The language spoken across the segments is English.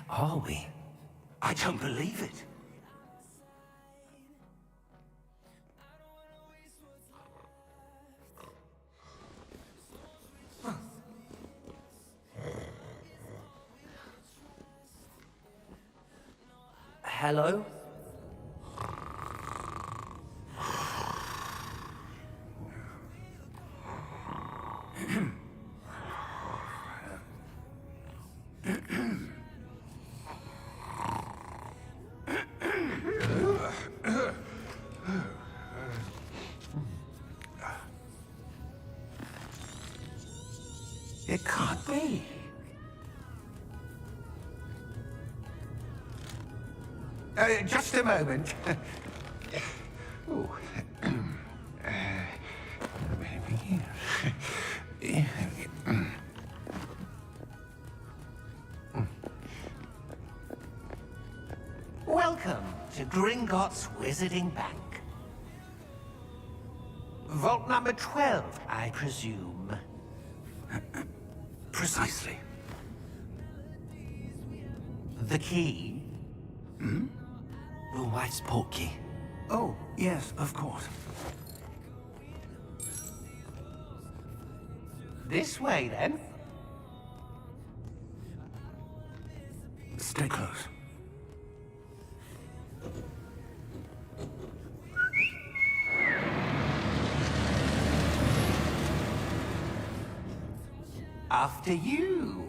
are we? I don't believe it. Hello? It can't be. Just a moment. Ooh. Welcome to Gringotts Wizarding Bank. Vault number 12, I presume. Precisely. The key? Hmm? The wife's portkey. Oh, yes, of course. This way, then. Stay close. After you.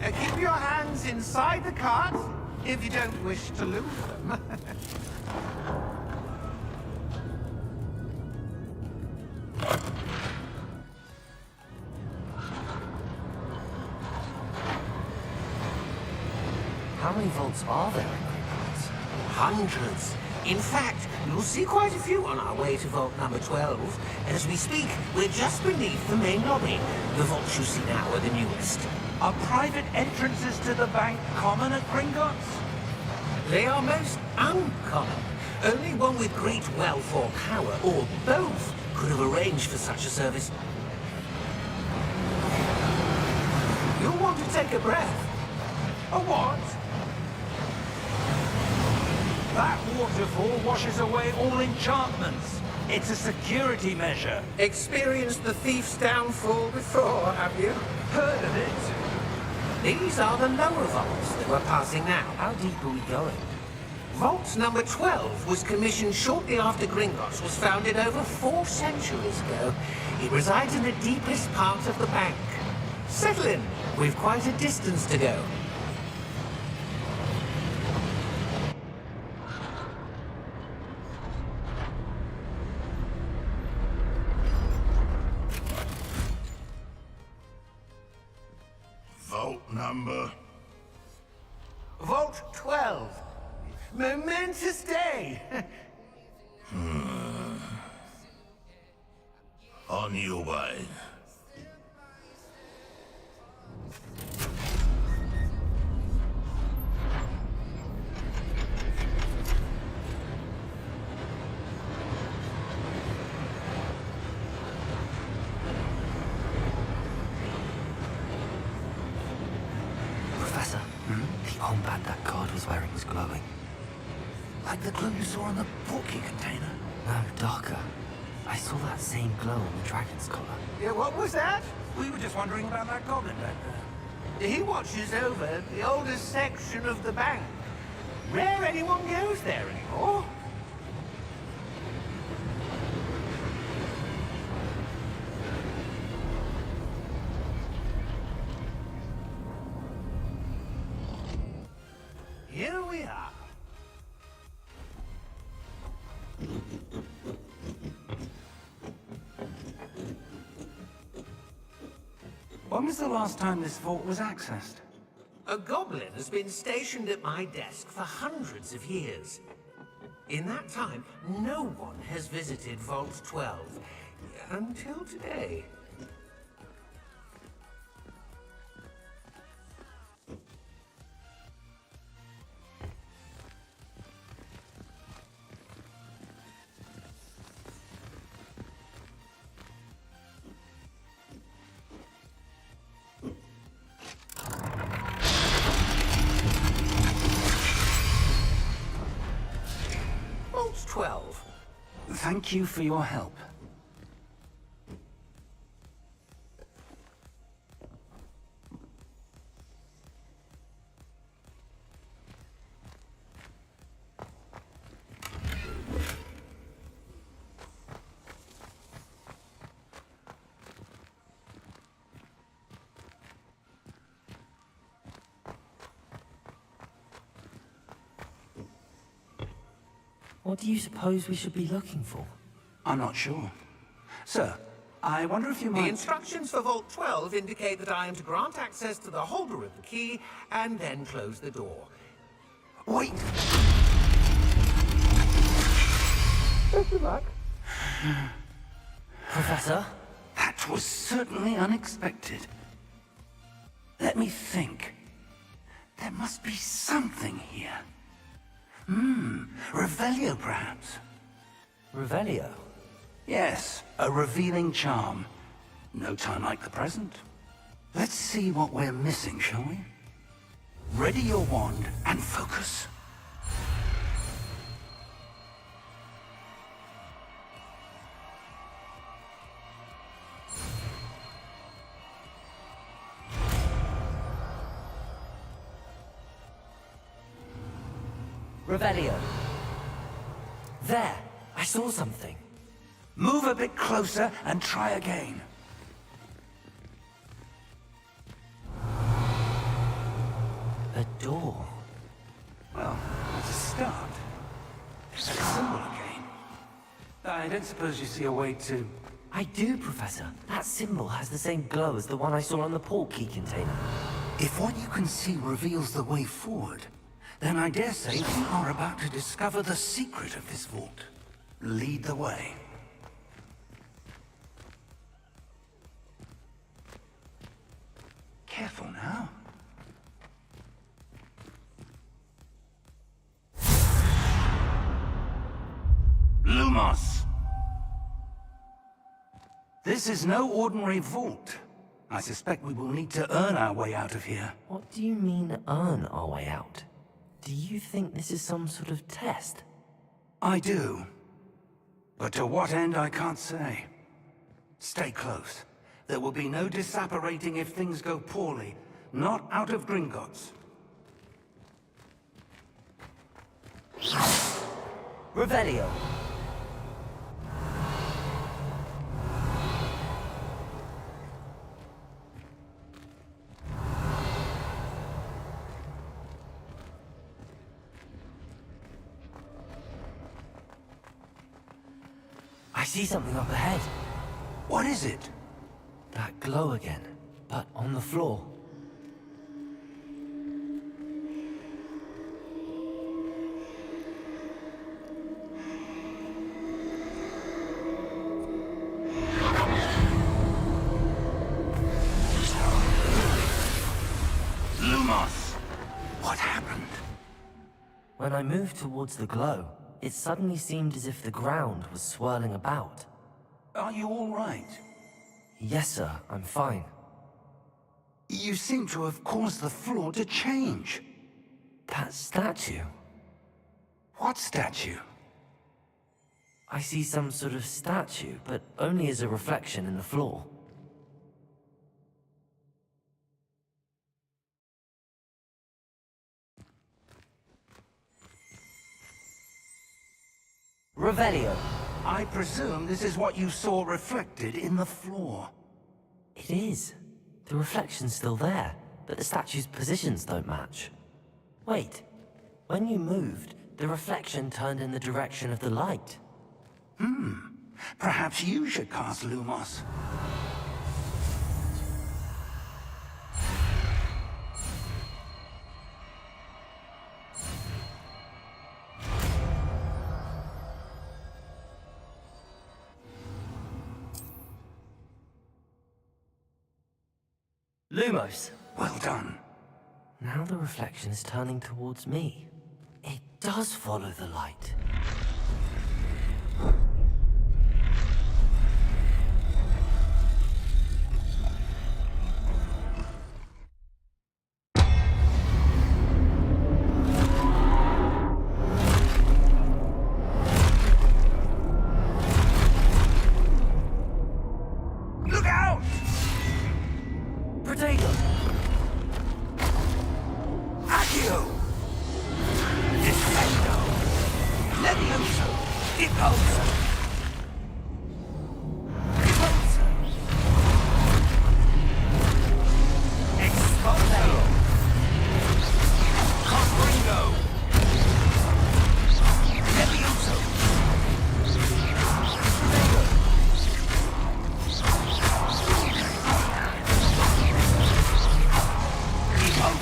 Keep your hands inside the cart if you don't wish to lose them. How many vaults are there in Hogwarts? Hundreds. In fact, you'll see quite a few on our way to vault number 12. As we speak, we're just beneath the main lobby. The vaults you see now are the newest. Are private entrances to the bank common at Gringotts? They are most uncommon. Only one with great wealth or power, or both, could have arranged for such a service. You'll want to take a breath. A what? That waterfall washes away all enchantments. It's a security measure. Experienced the thief's downfall before, have you? Heard of it? These are the lower vaults that we're passing now. How deep are we going? Vault number 12 was commissioned shortly after Gringotts was founded over 4 centuries ago. It resides in the deepest part of the bank. Settle in. We've quite a distance to go. Vault number? Vault 12. Momentous day. On your way. Professor, the armband that guard was wearing was glowing. Like the glow you saw on the portkey container? No, darker. I saw that same glow on the dragon's collar. Yeah, what was that? We were just wondering about that goblin back there. He watches over the oldest section of the bank. Rare anyone goes there anymore. Here we are. When was the last time this vault was accessed? A goblin has been stationed at my desk for hundreds of years. In that time, no one has visited Vault 12 until today. 12. Thank you for your help. What do you suppose we should be looking for? I'm not sure. Sir, I wonder if you The might... instructions for Vault 12 indicate that I am to grant access to the holder of the key and then close the door. Wait! Good luck. Professor? That was certainly unexpected. Let me think. There must be something here. Revelio, perhaps? Revelio? Yes, a revealing charm. No time like the present. Let's see what we're missing, shall we? Ready your wand and focus. Revelio. There! I saw something. Move a bit closer and try again. A door. Well, that's a start. There's that symbol again. I don't suppose you see a way to... I do, Professor. That symbol has the same glow as the one I saw on the port key container. If what you can see reveals the way forward, then I dare say we are about to discover the secret of this vault. Lead the way. Careful now. Lumos! This is no ordinary vault. I suspect we will need to earn our way out of here. What do you mean, earn our way out? Do you think this is some sort of test? I do. But to what end, I can't say. Stay close. There will be no disapparating if things go poorly. Not out of Gringotts. Revelio! I see something up ahead. What is it? That glow again, but on the floor. Lumos! What happened? When I moved towards the glow, it suddenly seemed as if the ground was swirling about. Are you all right? Yes, sir, I'm fine. You seem to have caused the floor to change. That statue. What statue? I see some sort of statue, but only as a reflection in the floor. Revelio. I presume this is what you saw reflected in the floor. It is. The reflection's still there, but the statue's positions don't match. Wait. When you moved, the reflection turned in the direction of the light. Perhaps you should cast Lumos. Lumos! Well done. Now the reflection is turning towards me. It does follow the light. Protego! Accio! Defendo! Levioso! Impulso! Repulso! Expulso! Compringo! Levioso! Repulso! Defendo!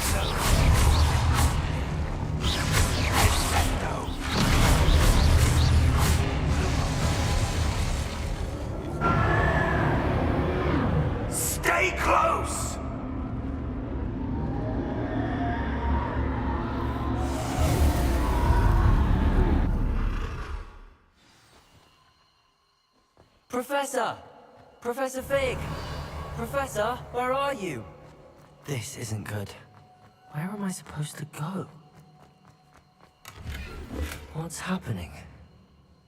Stay close! Professor! Professor Fig! Professor, where are you? This isn't good. Where am I supposed to go? What's happening?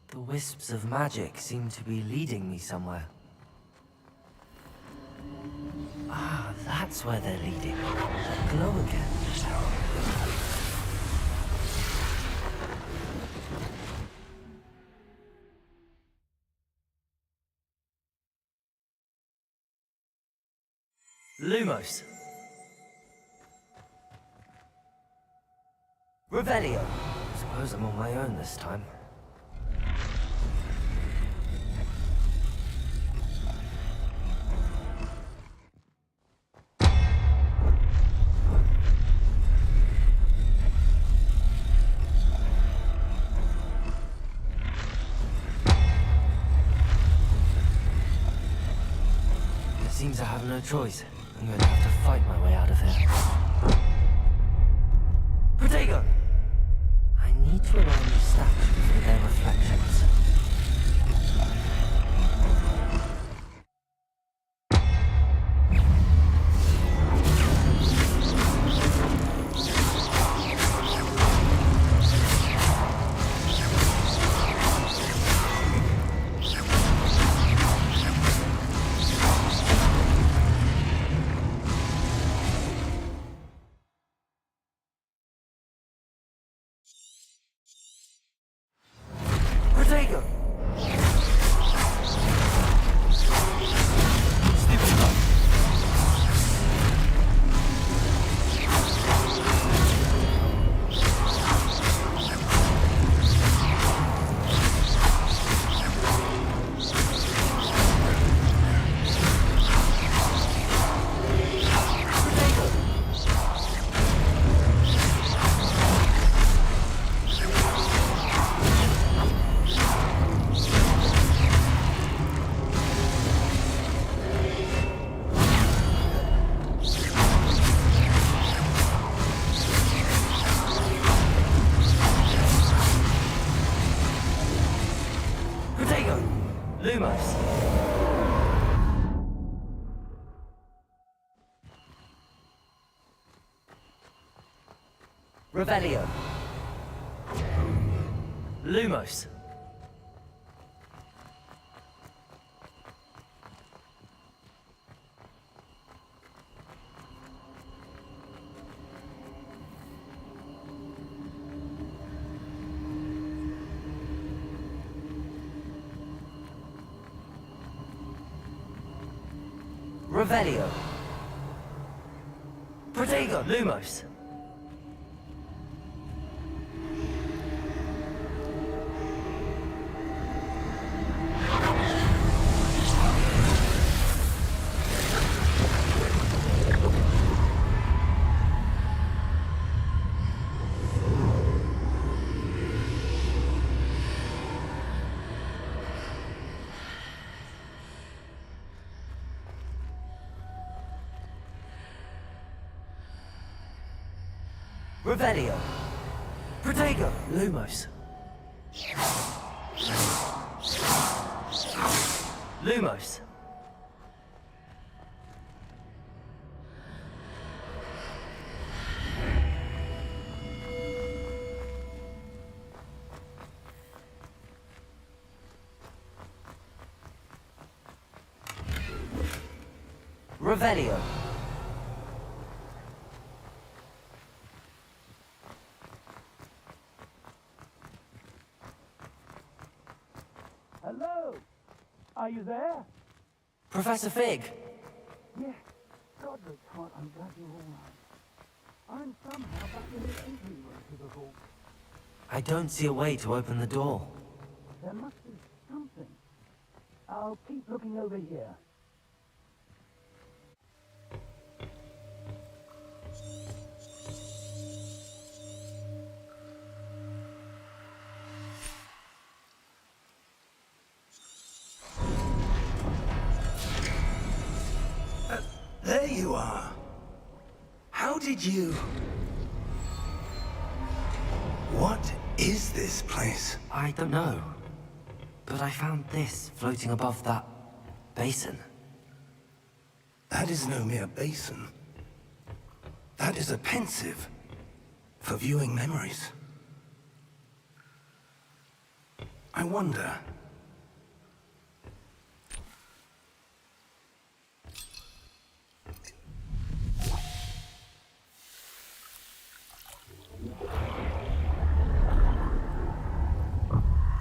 The wisps of magic seem to be leading me somewhere. Ah, that's where they're leading. That glow again. Lumos. Revelio. Suppose I'm on my own this time. It seems I have no choice. I'm going to have to fight my way out of here. Protego! I need to align these statues with their reflections. Protego! Stupid luck. Protego! Lumos. Revelio. Lumos. Revelio. Protego. Lumos. Revelio. Protego. Lumos. Lumos. Revelio. Hello? Are you there? Professor Fig! Yes. God, Richard, I'm glad you're all right. I'm somehow back in the entry room to the vault. I don't see a way to open the door. There must be something. I'll keep looking over here. There you are. How did you... What is this place? I don't know. But I found this floating above that basin. That is no mere basin. That is a pensive for viewing memories. I wonder...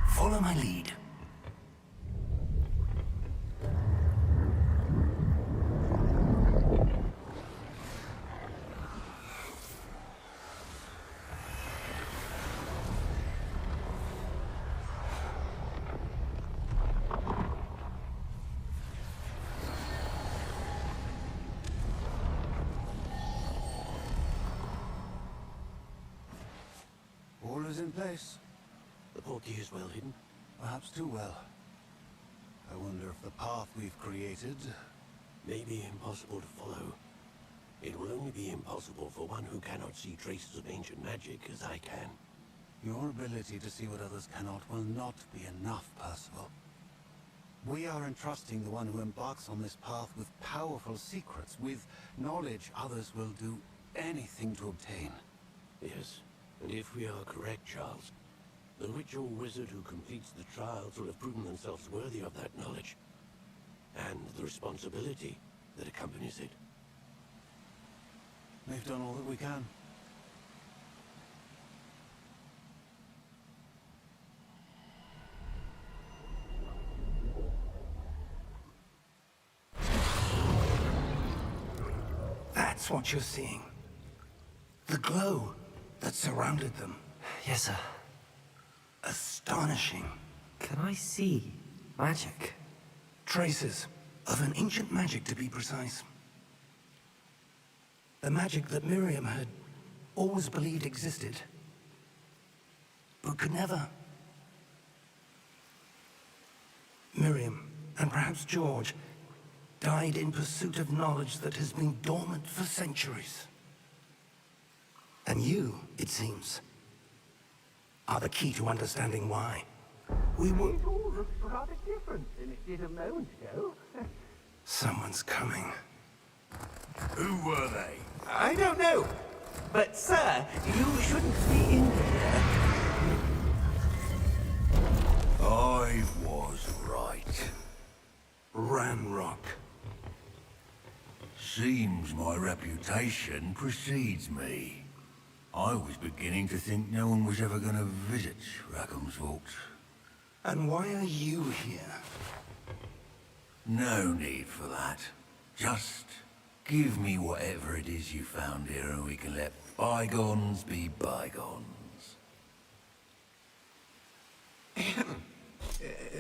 Follow my lead. All is in place. The portkey is well hidden. Perhaps too well. I wonder if the path we've created... May be impossible to follow. It will only be impossible for one who cannot see traces of ancient magic as I can. Your ability to see what others cannot will not be enough, Percival. We are entrusting the one who embarks on this path with powerful secrets, with knowledge others will do anything to obtain. Yes, and if we are correct, Charles, the witch or wizard who completes the trials will have proven themselves worthy of that knowledge, and the responsibility that accompanies it. We've done all that we can. That's what you're seeing. The glow that surrounded them. Yes, sir. Astonishing. Can I see magic? Traces of an ancient magic, to be precise. The magic that Miriam had always believed existed, but could never. Miriam, and perhaps George, died in pursuit of knowledge that has been dormant for centuries. And you, it seems, are the key to understanding why. We were... It all looks rather different than it did a moment ago. Someone's coming. Who were they? I don't know. But, sir, you shouldn't be in here. I was right. Ramrock. Seems my reputation precedes me. I was beginning to think no one was ever going to visit Rackham's Vault. And why are you here? No need for that. Just give me whatever it is you found here and we can let bygones be bygones.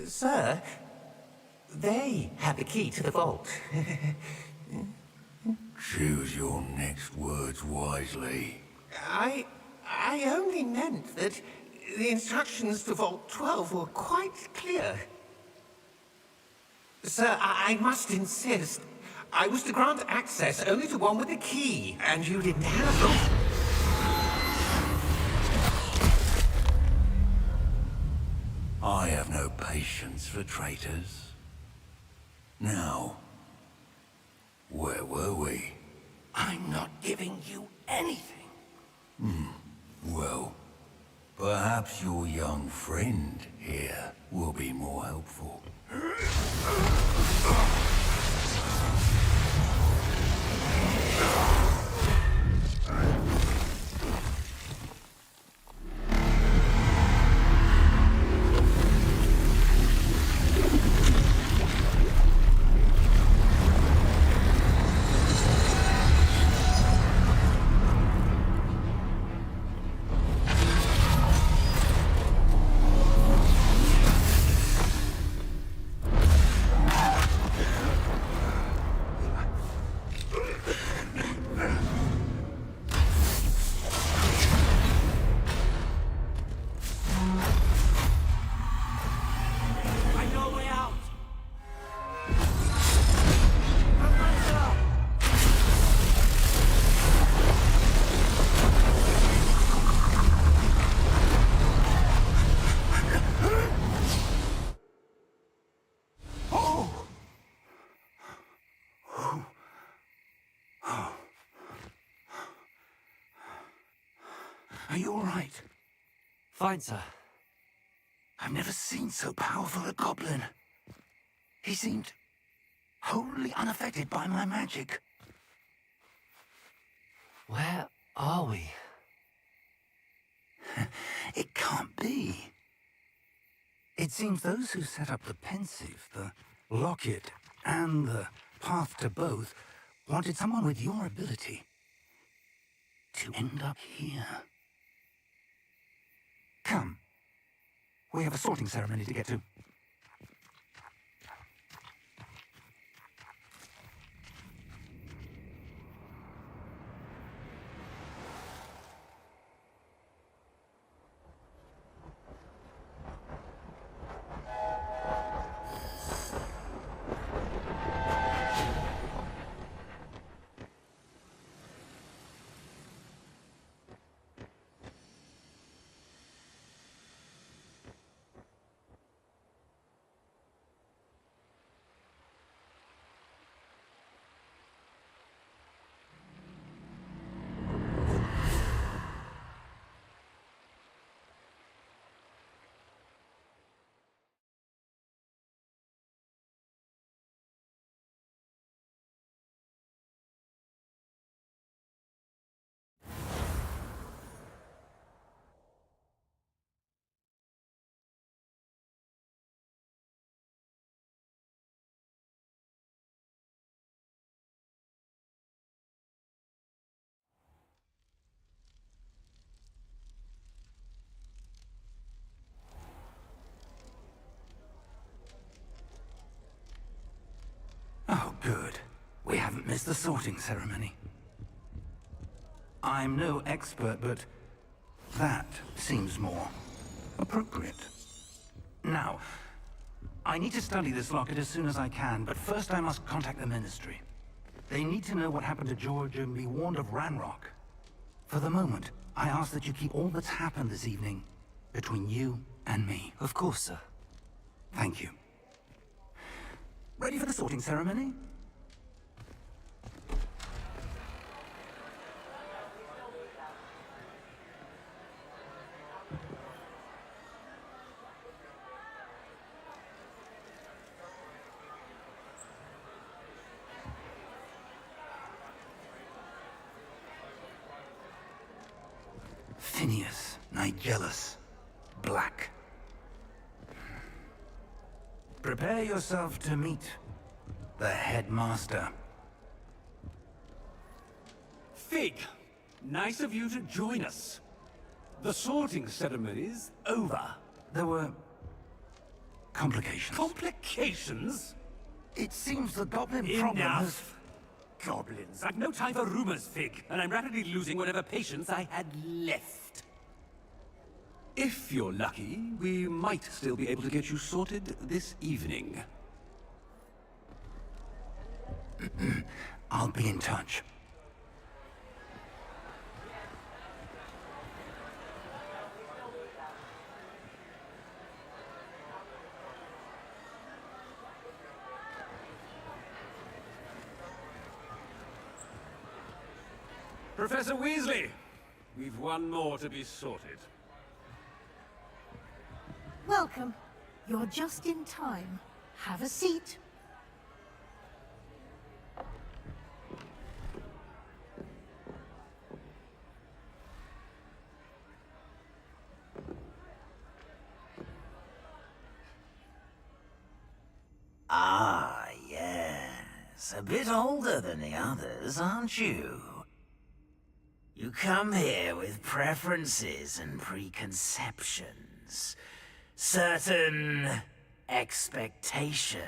Sir, they have the key to the vault. Choose your next words wisely. I only meant that the instructions to Vault 12 were quite clear. Sir, I must insist. I was to grant access only to one with the key, and you didn't have them. I have no patience for traitors. Now, where were we? I'm not giving you anything. Well, perhaps your young friend here will be more helpful. Are you all right? Fine, sir. I've never seen so powerful a goblin. He seemed wholly unaffected by my magic. Where are we? It can't be. It seems those who set up the pensive, the locket, and the path to both wanted someone with your ability to end up here. Come. We have a sorting ceremony to get to. Oh, good. We haven't missed the sorting ceremony. I'm no expert, but that seems more appropriate. Now, I need to study this locket as soon as I can, but first I must contact the Ministry. They need to know what happened to George and be warned of Ranrock. For the moment, I ask that you keep all that's happened this evening between you and me. Of course, sir. Thank you. Ready for the sorting ceremony? Phineas, Nigellus, Black. Prepare yourself to meet the headmaster. Fig, nice of you to join us. The sorting ceremony's over. There were complications. Complications? It seems the goblin problem has... Enough! Goblins. I've no time for rumors, Fig, and I'm rapidly losing whatever patience I had left. If you're lucky, we might still be able to get you sorted this evening. I'll be in touch. Professor Weasley, we've one more to be sorted. Welcome. You're just in time. Have a seat. Ah, yes. A bit older than the others, aren't you? You come here with preferences and preconceptions. Certain expectations.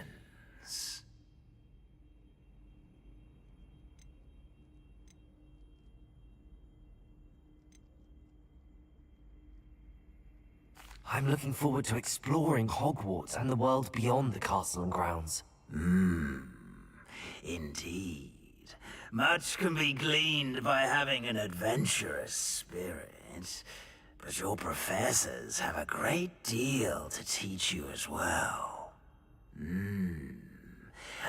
I'm looking forward to exploring Hogwarts and the world beyond the castle and grounds. Indeed. Much can be gleaned by having an adventurous spirit, but your professors have a great deal to teach you as well.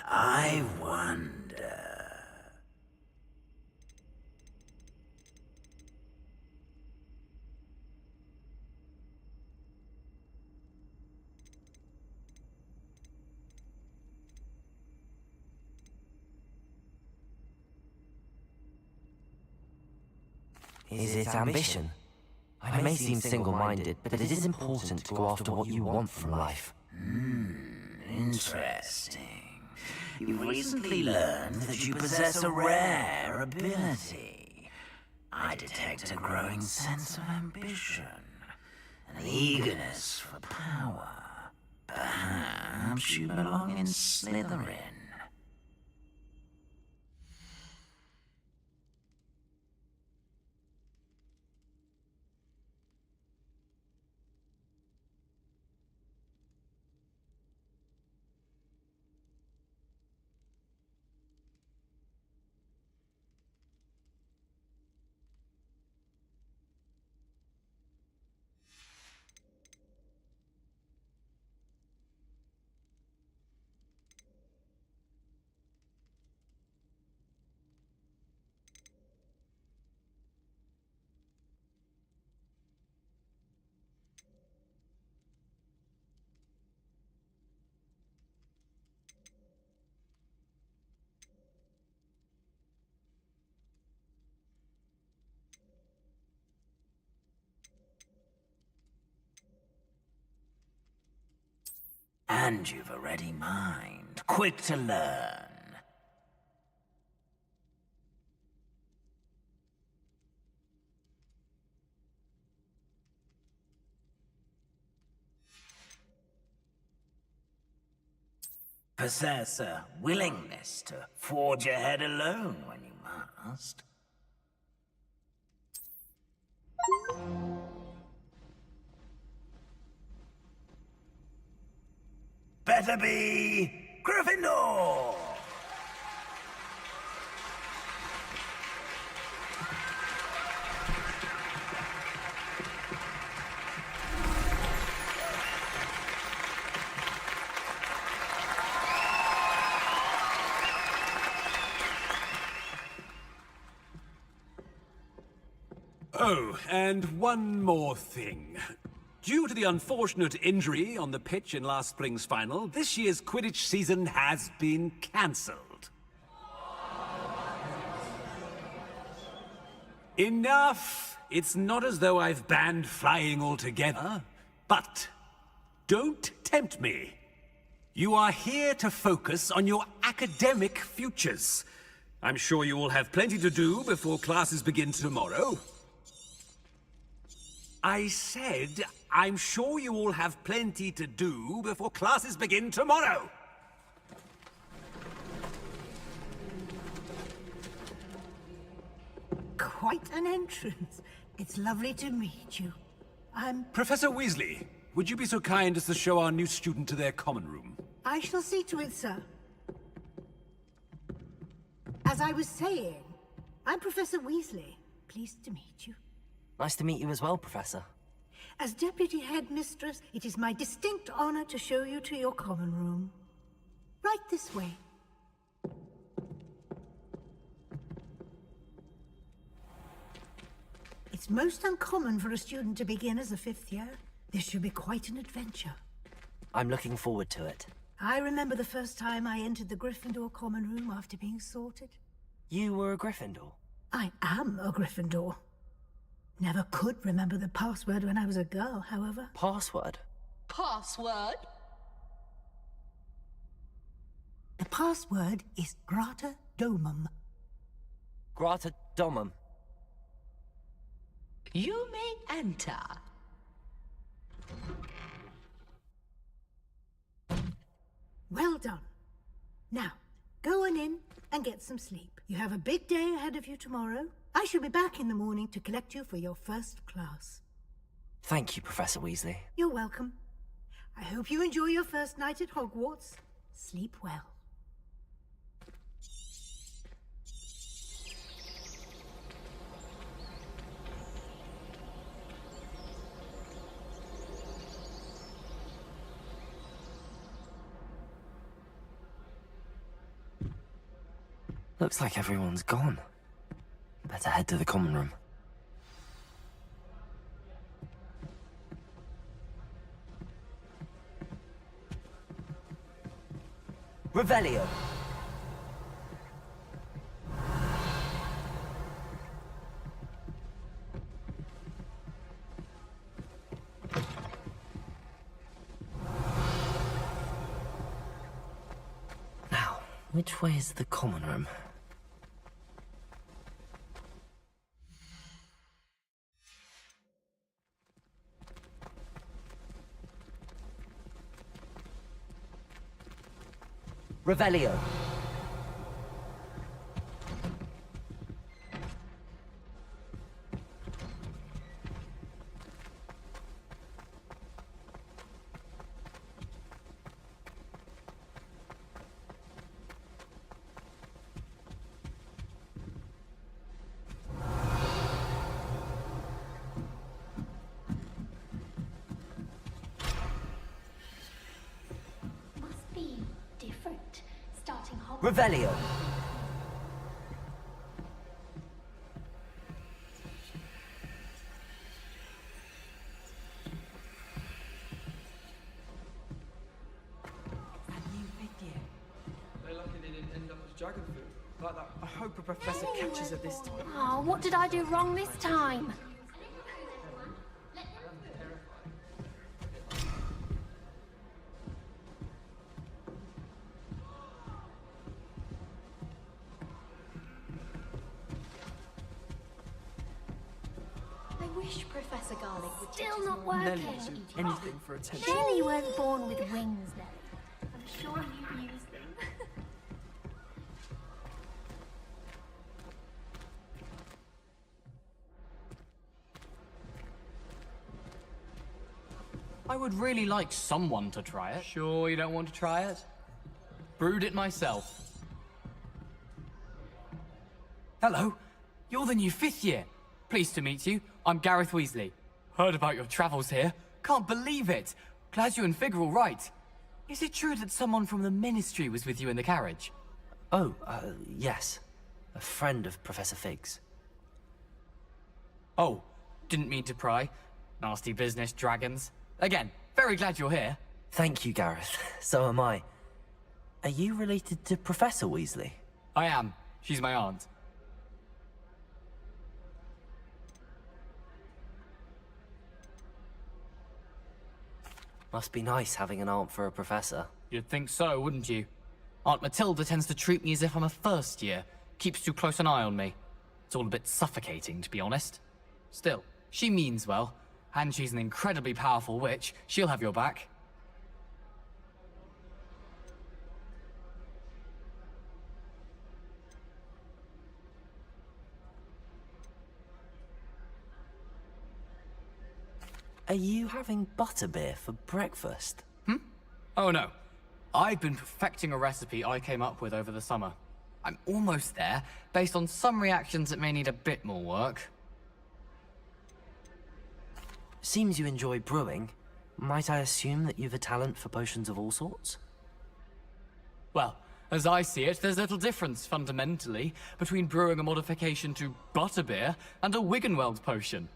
I wonder... Is it ambition? I may seem single-minded, but it is important to go after what you want from life. Interesting. You recently learned that you possess a rare ability. I detect a growing sense of ambition, an eagerness for power. Perhaps you belong in Slytherin. And you've a ready mind, quick to learn. Possess a willingness to forge ahead alone when you must. Better be Gryffindor! Oh, and one more thing. Due to the unfortunate injury on the pitch in last spring's final, this year's Quidditch season has been cancelled. Enough! It's not as though I've banned flying altogether, but don't tempt me. You are here to focus on your academic futures. I'm sure you all have plenty to do before classes begin tomorrow. I said, I'm sure you all have plenty to do before classes begin tomorrow. Quite an entrance. It's lovely to meet you. Professor Weasley, would you be so kind as to show our new student to their common room? I shall see to it, sir. As I was saying, I'm Professor Weasley. Pleased to meet you. Nice to meet you as well, Professor. As Deputy Headmistress, it is my distinct honor to show you to your common room. Right this way. It's most uncommon for a student to begin as a fifth year. This should be quite an adventure. I'm looking forward to it. I remember the first time I entered the Gryffindor common room after being sorted. You were a Gryffindor? I am a Gryffindor. Never could remember the password when I was a girl, however. Password? Password? The password is Grata Domum. Grata Domum. You may enter. Well done. Now, go on in and get some sleep. You have a big day ahead of you tomorrow. I shall be back in the morning to collect you for your first class. Thank you, Professor Weasley. You're welcome. I hope you enjoy your first night at Hogwarts. Sleep well. Looks like everyone's gone. Better head to the common room. Revelio. Which way is the common room? Revelio. Must be different, starting Hogwarts. Revelio. They're lucky they didn't end up as dragon food. Like that. I hope a professor catches her this time. Oh, what did I do wrong this time? I wish Professor Garlic would still not working. Nelly will do anything for attention. Surely you weren't born with wings, Nelly. I'm sure you've used them. I would really like someone to try it. Sure you don't want to try it? Brewed it myself. Hello, you're the new 5th year. Pleased to meet you. I'm Gareth Weasley. Heard about your travels here. Can't believe it. Glad you and Fig are all right. Is it true that someone from the Ministry was with you in the carriage? Oh, yes. A friend of Professor Fig's. Oh, didn't mean to pry. Nasty business, dragons. Again, very glad you're here. Thank you, Gareth. So am I. Are you related to Professor Weasley? I am. She's my aunt. Must be nice having an aunt for a professor. You'd think so, wouldn't you? Aunt Matilda tends to treat me as if I'm a first year. Keeps too close an eye on me. It's all a bit suffocating, to be honest. Still, she means well. And she's an incredibly powerful witch. She'll have your back. Are you having butterbeer for breakfast? Oh no. I've been perfecting a recipe I came up with over the summer. I'm almost there, based on some reactions that may need a bit more work. Seems you enjoy brewing. Might I assume that you've a talent for potions of all sorts? Well, as I see it, there's little difference, fundamentally, between brewing a modification to butterbeer and a Wiggenweld potion.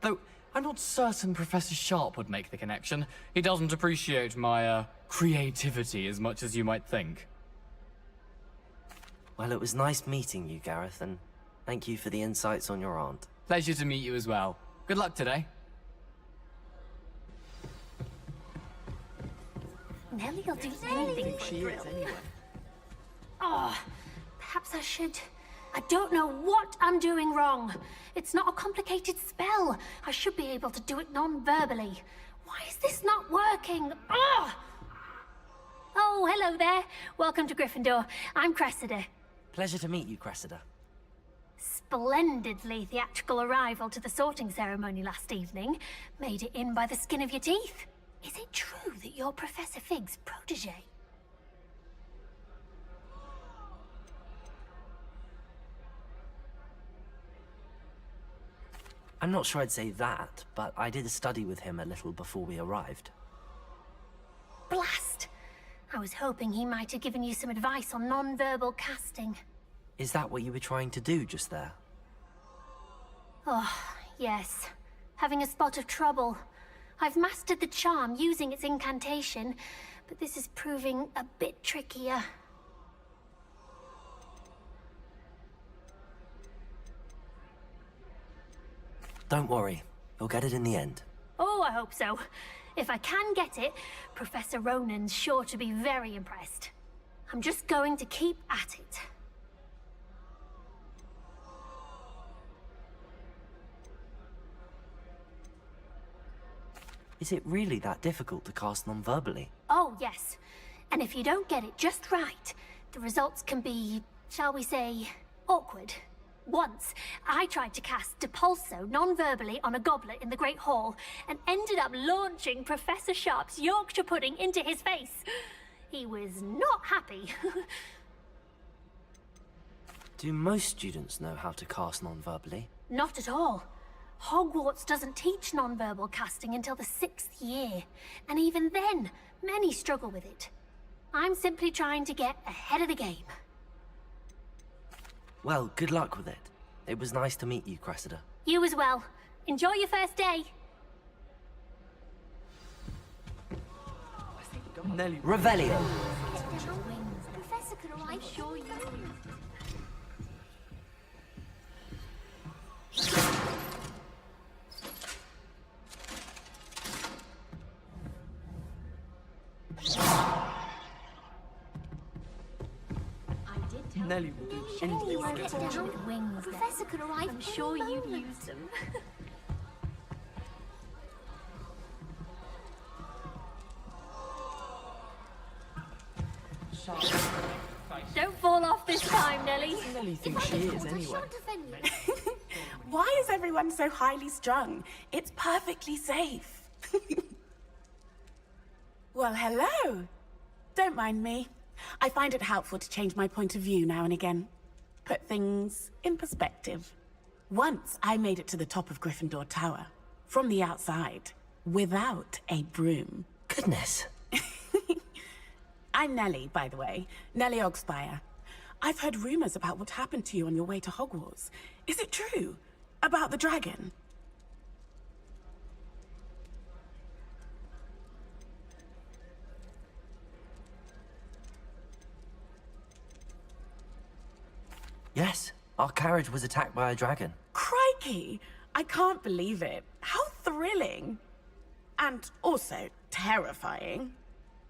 Though, I'm not certain Professor Sharp would make the connection. He doesn't appreciate my, creativity as much as you might think. Well, it was nice meeting you, Gareth, and thank you for the insights on your aunt. Pleasure to meet you as well. Good luck today. Nelly'll do anything for a thrill. Oh, perhaps I should. I don't know what I'm doing wrong. It's not a complicated spell. I should be able to do it non-verbally. Why is this not working? Oh! Oh, hello there. Welcome to Gryffindor. I'm Cressida. Pleasure to meet you, Cressida. Splendidly theatrical arrival to the sorting ceremony last evening. Made it in by the skin of your teeth. Is it true that you're Professor Fig's protege? I'm not sure I'd say that, but I did study with him a little before we arrived. Blast! I was hoping he might have given you some advice on non-verbal casting. Is that what you were trying to do just there? Oh, yes. Having a spot of trouble. I've mastered the charm using its incantation, but this is proving a bit trickier. Don't worry, you'll get it in the end. Oh, I hope so. If I can get it, Professor Ronan's sure to be very impressed. I'm just going to keep at it. Is it really that difficult to cast non-verbally? Oh, yes. And if you don't get it just right, the results can be, shall we say, awkward. Once, I tried to cast Depulso non-verbally on a goblet in the Great Hall and ended up launching Professor Sharp's Yorkshire pudding into his face. He was not happy. Do most students know how to cast non-verbally? Not at all. Hogwarts doesn't teach non-verbal casting until the 6th year, and even then, many struggle with it. I'm simply trying to get ahead of the game. Well, good luck with it. It was nice to meet you, Cressida. You as well. Enjoy your first day. Revelio. Professor could arrive, sure you. Nelly will do anything. You won't get down with wings. Professor could arrive. I'm sure you'd use them. Don't fall off this time, Nelly. Nelly thinks she is anyway. Why is everyone so highly strung? It's perfectly safe. Well, hello. Don't mind me. I find it helpful to change my point of view now and again. Put things in perspective. Once I made it to the top of Gryffindor Tower, from the outside, without a broom. Goodness. I'm Nellie, by the way. Nellie Ogspire. I've heard rumors about what happened to you on your way to Hogwarts. Is it true? About the dragon? Yes, our carriage was attacked by a dragon. Crikey! I can't believe it. How thrilling. And also terrifying.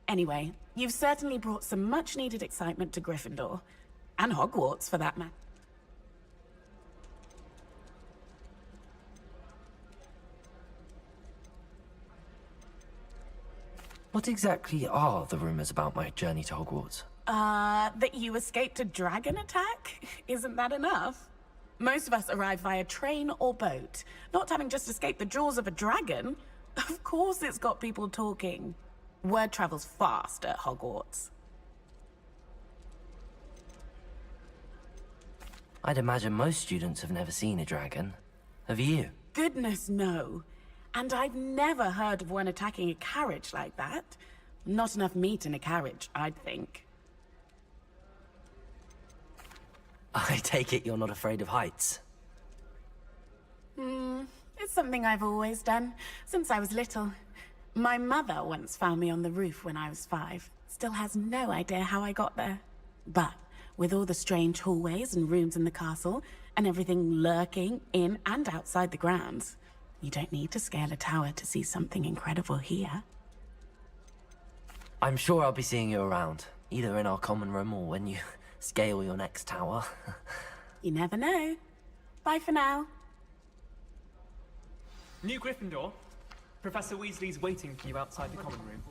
Anyway, you've certainly brought some much-needed excitement to Gryffindor. And Hogwarts, for that matter. What exactly are the rumors about my journey to Hogwarts? That you escaped a dragon attack? Isn't that enough? Most of us arrive via train or boat, not having just escaped the jaws of a dragon. Of course it's got people talking. Word travels fast at Hogwarts. I'd imagine most students have never seen a dragon. Have you? Goodness, no. And I've never heard of one attacking a carriage like that. Not enough meat in a carriage, I'd think. I take it you're not afraid of heights. It's something I've always done, since I was little. My mother once found me on the roof when I was 5. Still has no idea how I got there. But with all the strange hallways and rooms in the castle, and everything lurking in and outside the grounds, you don't need to scale a tower to see something incredible here. I'm sure I'll be seeing you around, either in our common room or when you scale your next tower. You never know. Bye for now. New Gryffindor. Professor Weasley's waiting for you outside the common room.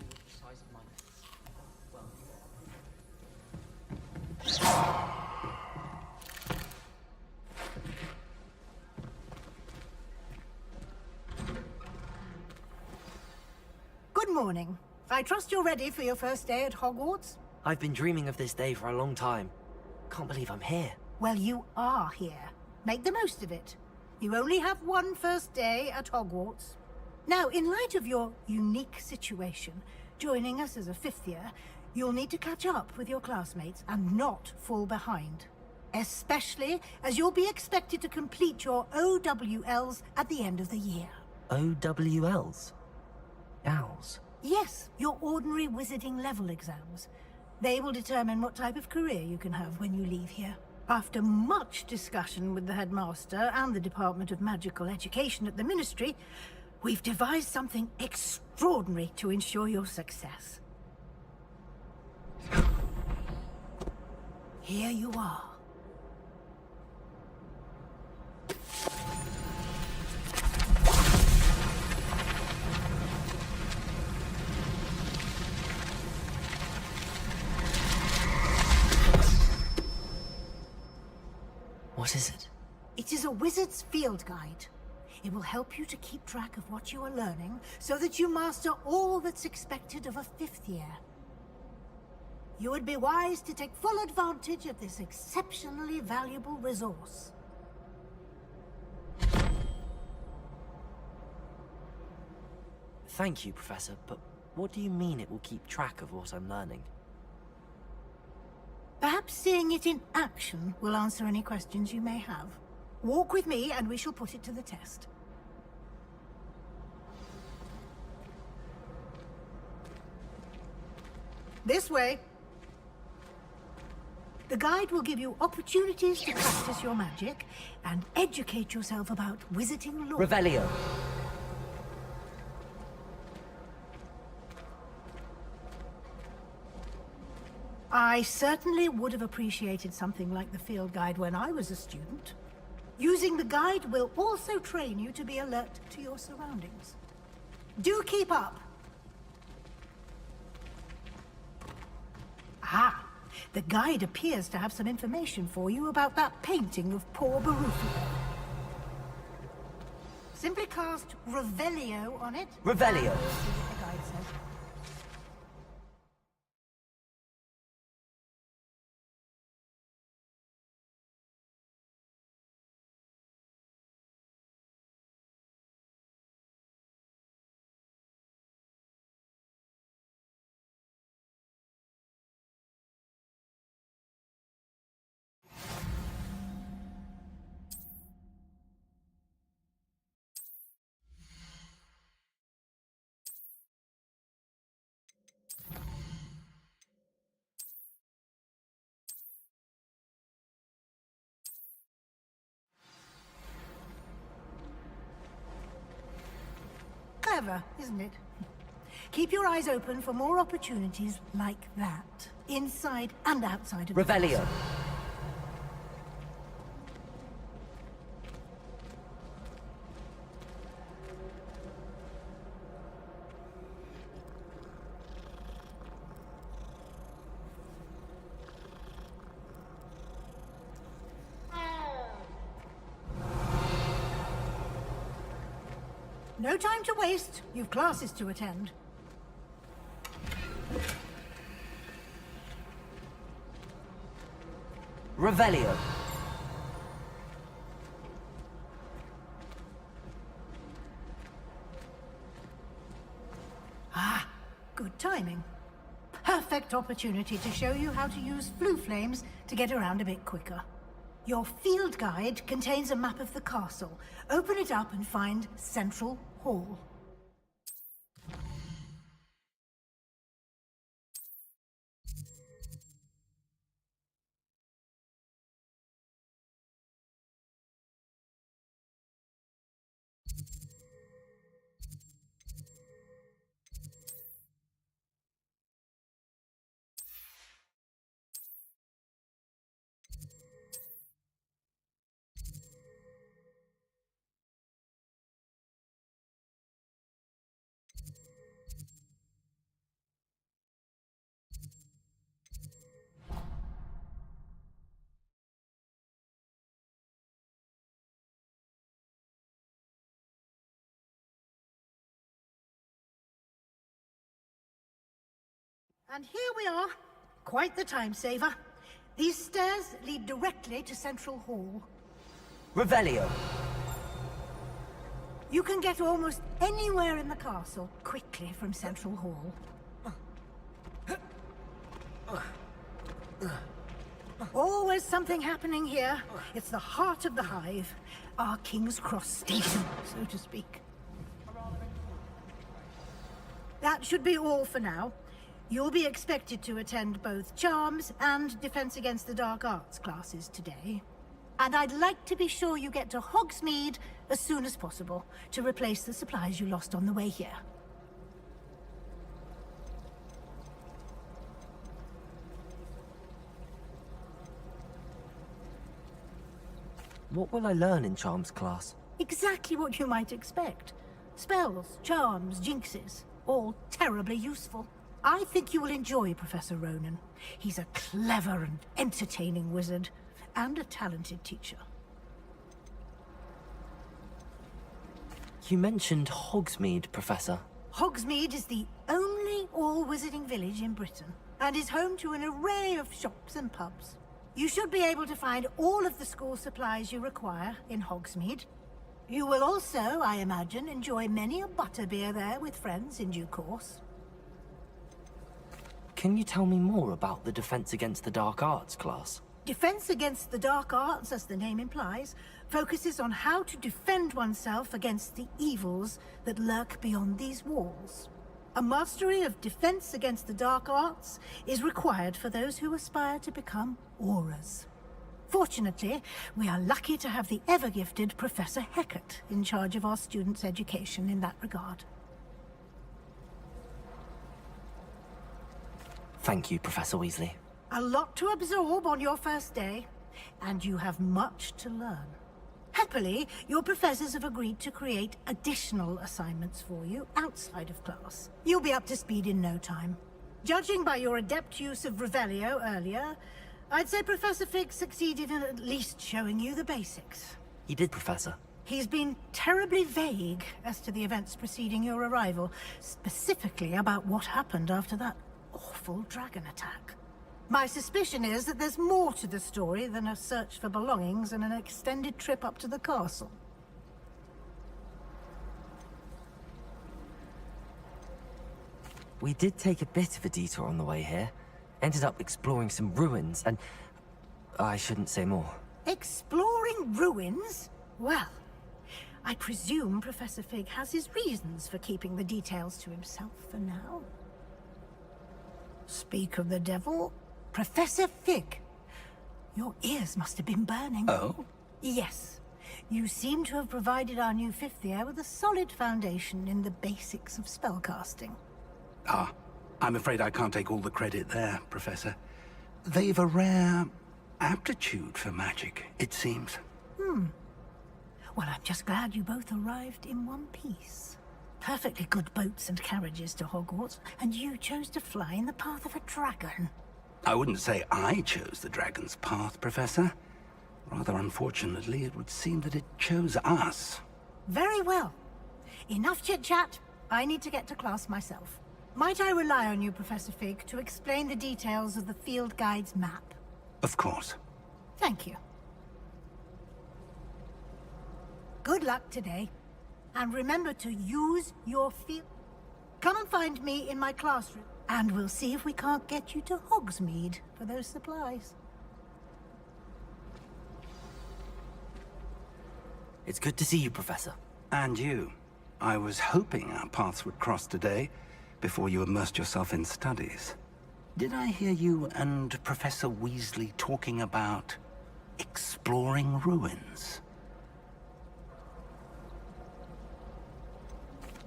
Good morning. I trust you're ready for your first day at Hogwarts? I've been dreaming of this day for a long time. Can't believe I'm here. Well, you are here. Make the most of it. You only have one first day at Hogwarts. Now, in light of your unique situation, joining us as a 5th year, you'll need to catch up with your classmates and not fall behind. Especially as you'll be expected to complete your OWLs at the end of the year. OWLs? Owls? Yes, your ordinary wizarding level exams. They will determine what type of career you can have when you leave here. After much discussion with the headmaster and the Department of Magical Education at the Ministry, we've devised something extraordinary to ensure your success. Here you are. What is it? It is a wizard's field guide. It will help you to keep track of what you are learning, so that you master all that's expected of a 5th year. You would be wise to take full advantage of this exceptionally valuable resource. Thank you, Professor, but what do you mean it will keep track of what I'm learning? Perhaps seeing it in action will answer any questions you may have. Walk with me and we shall put it to the test. This way. The guide will give you opportunities to practice your magic and educate yourself about wizarding law. Revelio. I certainly would have appreciated something like the field guide when I was a student. Using the guide will also train you to be alert to your surroundings. Do keep up! Ah, the guide appears to have some information for you about that painting of poor Barufio. Simply cast Revelio on it. Revelio. And see what the guide says. Clever, isn't it? Keep your eyes open for more opportunities like that, inside and outside of the Revelio. castle. No time to waste. You've classes to attend. Revelio. Ah, good timing. Perfect opportunity to show you how to use flue flames to get around a bit quicker. Your field guide contains a map of the castle. Open it up and find Central Hall. And here we are. Quite the time saver. These stairs lead directly to Central Hall. Revelio. You can get almost anywhere in the castle quickly from Central Hall. Always something happening here. It's the heart of the hive. Our King's Cross station, so to speak. That should be all for now. You'll be expected to attend both Charms and Defense Against the Dark Arts classes today. And I'd like to be sure you get to Hogsmeade as soon as possible to replace the supplies you lost on the way here. What will I learn in Charms class? Exactly what you might expect. Spells, charms, jinxes, all terribly useful. I think you will enjoy Professor Ronan. He's a clever and entertaining wizard, and a talented teacher. You mentioned Hogsmeade, Professor. Hogsmeade is the only all-wizarding village in Britain, and is home to an array of shops and pubs. You should be able to find all of the school supplies you require in Hogsmeade. You will also, I imagine, enjoy many a butterbeer there with friends in due course. Can you tell me more about the Defense Against the Dark Arts class? Defense Against the Dark Arts, as the name implies, focuses on how to defend oneself against the evils that lurk beyond these walls. A mastery of Defense Against the Dark Arts is required for those who aspire to become Aurors. Fortunately, we are lucky to have the ever-gifted Professor Hecat in charge of our students' education in that regard. Thank you, Professor Weasley. A lot to absorb on your first day, and you have much to learn. Happily, your professors have agreed to create additional assignments for you outside of class. You'll be up to speed in no time. Judging by your adept use of Revelio earlier, I'd say Professor Fig succeeded in at least showing you the basics. He did, Professor. He's been terribly vague as to the events preceding your arrival, specifically about what happened after that awful dragon attack. My suspicion is that there's more to the story than a search for belongings and an extended trip up to the castle. We did take a bit of a detour on the way here. Ended up exploring some ruins, and I shouldn't say more. Exploring ruins? Well, I presume Professor Fig has his reasons for keeping the details to himself for now. Speak of the devil, Professor Fig. Your ears must have been burning. Oh? Yes. You seem to have provided our new fifth year with a solid foundation in the basics of spellcasting. Ah, I'm afraid I can't take all the credit there, Professor. They've a rare aptitude for magic, it seems. Well, I'm just glad you both arrived in one piece. Perfectly good boats and carriages to Hogwarts, and you chose to fly in the path of a dragon. I wouldn't say I chose the dragon's path, Professor. Rather unfortunately, it would seem that it chose us. Very well. Enough chit-chat. I need to get to class myself. Might I rely on you, Professor Fig, to explain the details of the field guide's map? Of course. Thank you. Good luck today. And remember to use your field... Come and find me in my classroom, and we'll see if we can't get you to Hogsmeade for those supplies. It's good to see you, Professor. And you. I was hoping our paths would cross today, before you immersed yourself in studies. Did I hear you and Professor Weasley talking about exploring ruins?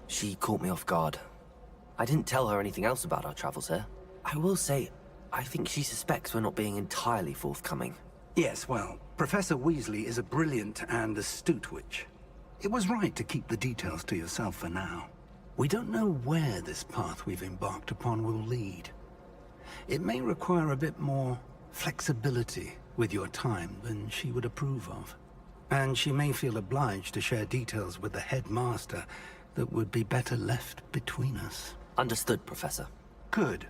She caught me off guard. I didn't tell her anything else about our travels here. I will say, I think she suspects we're not being entirely forthcoming. Yes, well, Professor Weasley is a brilliant and astute witch. It was right to keep the details to yourself for now. We don't know where this path we've embarked upon will lead. It may require a bit more flexibility with your time than she would approve of. And she may feel obliged to share details with the headmaster that would be better left between us. Understood, Professor. Good.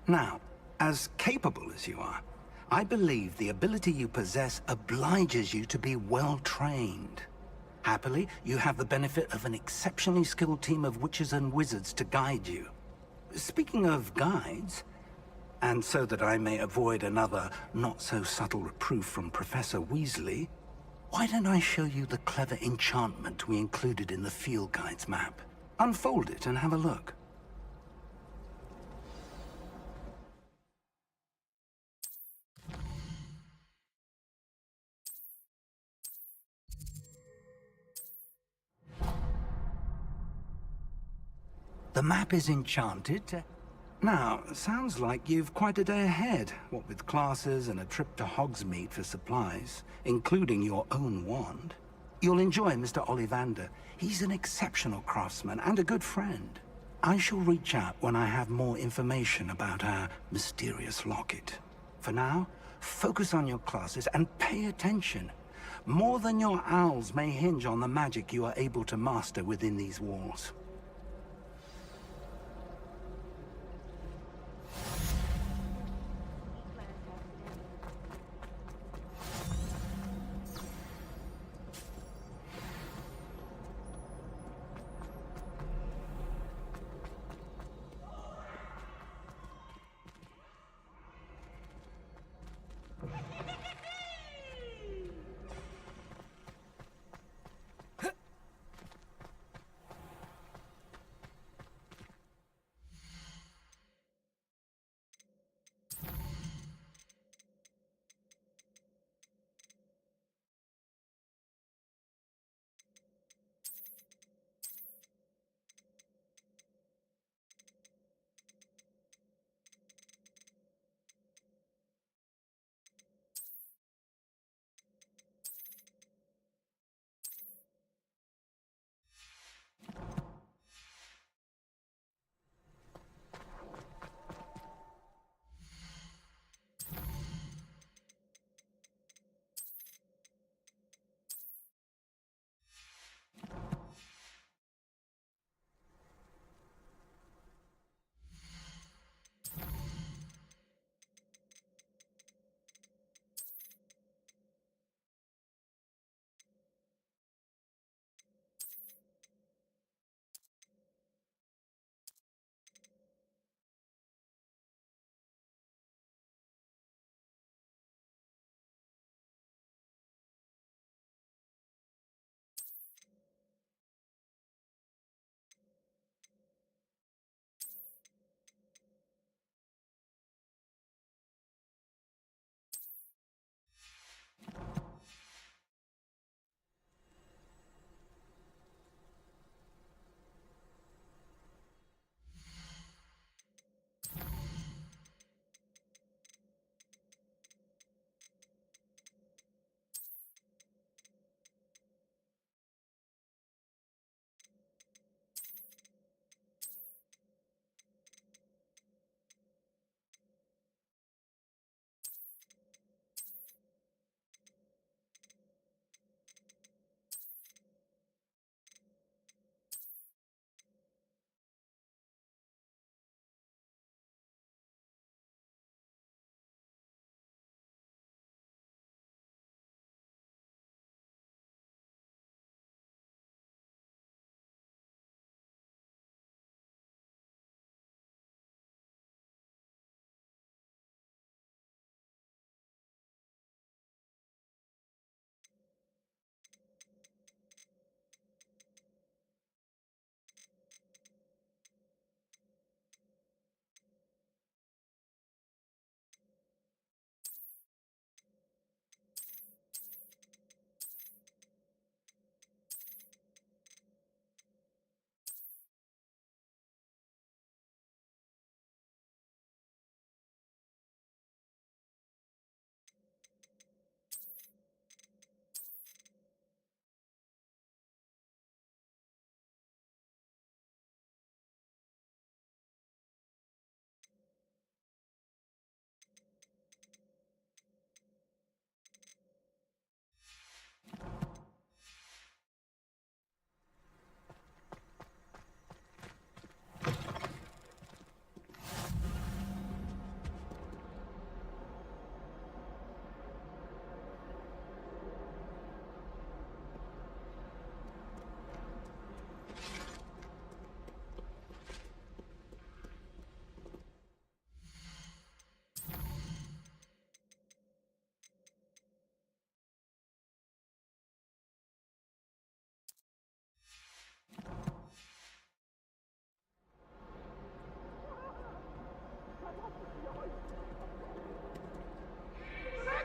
Now, as capable as you are, I believe the ability you possess obliges you to be well-trained. Happily, you have the benefit of an exceptionally skilled team of witches and wizards to guide you. Speaking of guides, and so that I may avoid another not-so-subtle reproof from Professor Weasley, why don't I show you the clever enchantment we included in the field guide's map? Unfold it and have a look. The map is enchanted. Now, sounds like you've quite a day ahead, what with classes and a trip to Hogsmeade for supplies, including your own wand. You'll enjoy Mr. Ollivander. He's an exceptional craftsman and a good friend. I shall reach out when I have more information about our mysterious locket. For now, focus on your classes and pay attention. More than your owls may hinge on the magic you are able to master within these walls.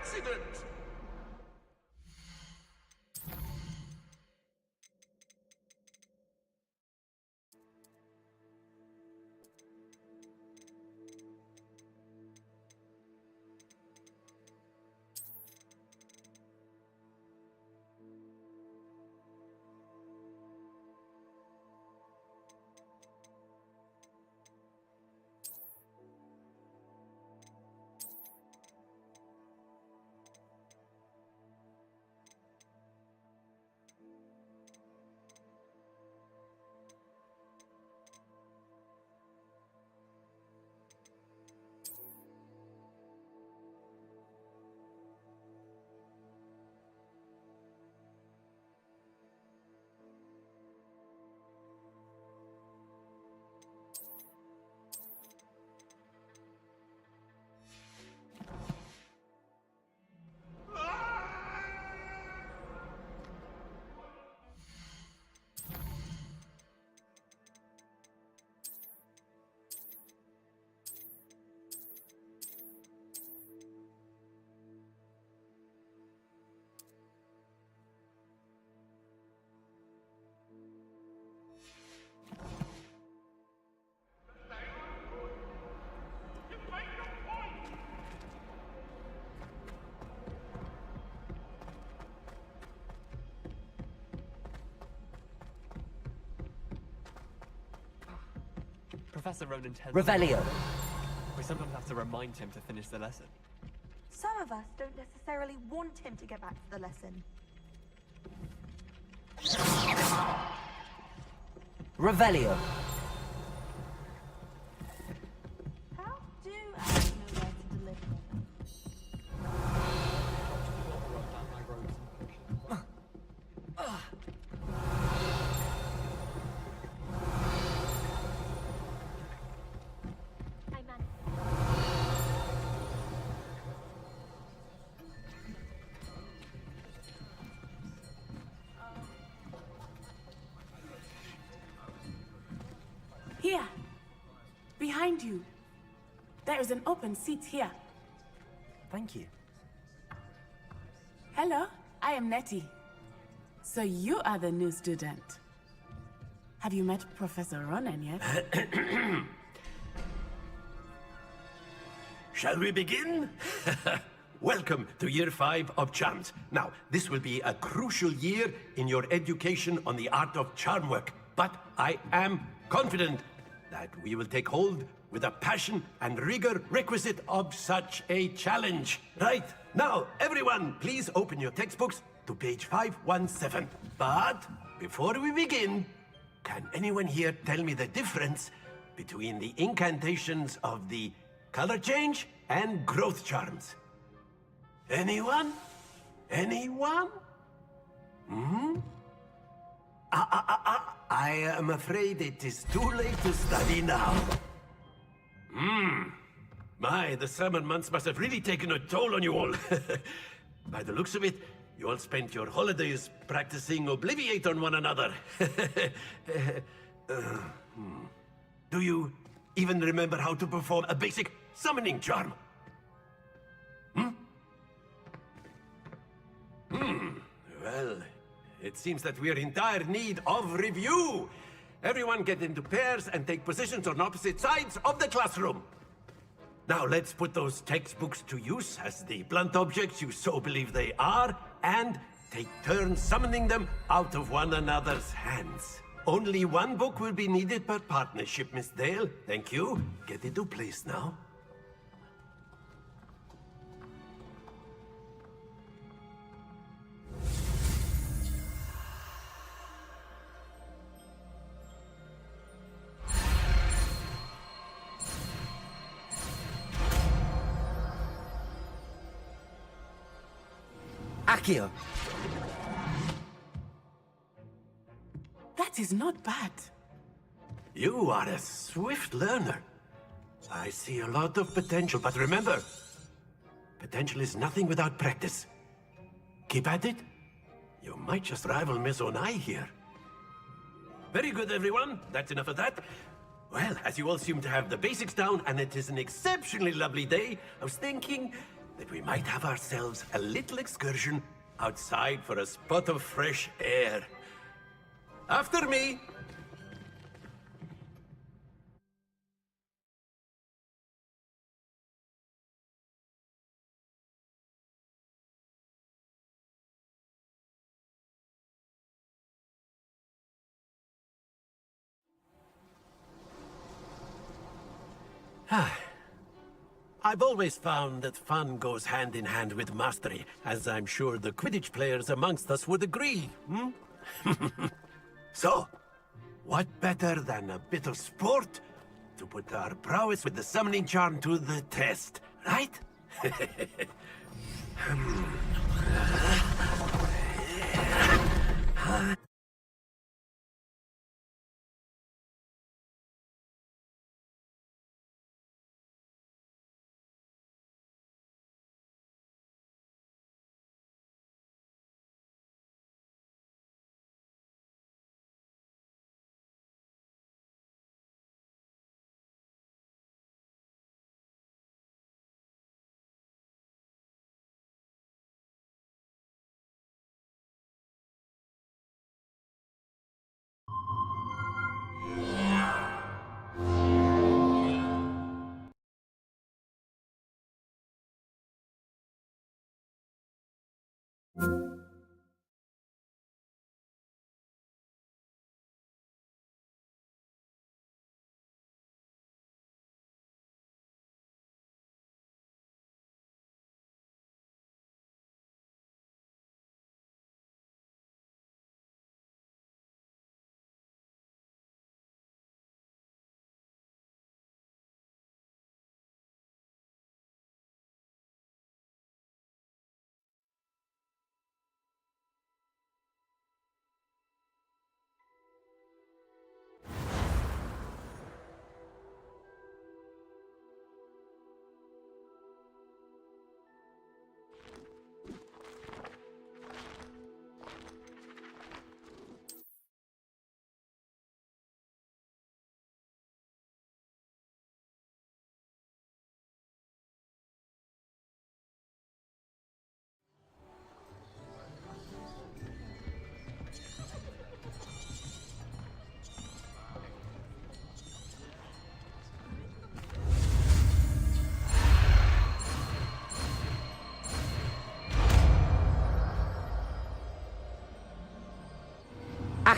Accident! Professor Ronan tells Revelio. us, we sometimes have to remind him to finish the lesson. Some of us don't necessarily want him to get back to the lesson. Revelio. How do I know where to deliver them? Here. Behind you. There is an open seat here. Thank you. Hello, I am Nettie. So you are the new student. Have you met Professor Ronan yet? Shall we begin? Welcome to Year 5 of Charms. Now, this will be a crucial year in your education on the art of charm work, but I am confident that we will take hold with the passion and rigor requisite of such a challenge. Right, now, everyone, please open your textbooks to page 517. But before we begin, can anyone here tell me the difference between the incantations of the color change and growth charms? Anyone? Anyone? Hmm? I am afraid it is too late to study now. My, the summer months must have really taken a toll on you all. By the looks of it, you all spent your holidays practicing Obliviate on one another. Do you even remember how to perform a basic summoning charm? Well, it seems that we are in dire need of review. Everyone get into pairs and take positions on opposite sides of the classroom. Now let's put those textbooks to use as the blunt objects you so believe they are, and take turns summoning them out of one another's hands. Only one book will be needed per partnership, Miss Dale. Thank you. Get into place now. Accio. That is not bad. You are a swift learner. I see a lot of potential, but remember, potential is nothing without practice. Keep at it. You might just rival Miss Onai here. Very good, everyone. That's enough of that. Well, as you all seem to have the basics down, and it is an exceptionally lovely day, I was thinking that we might have ourselves a little excursion outside for a spot of fresh air. After me! I've always found that fun goes hand in hand with mastery, as I'm sure the Quidditch players amongst us would agree, So, what better than a bit of sport to put our prowess with the summoning charm to the test, right?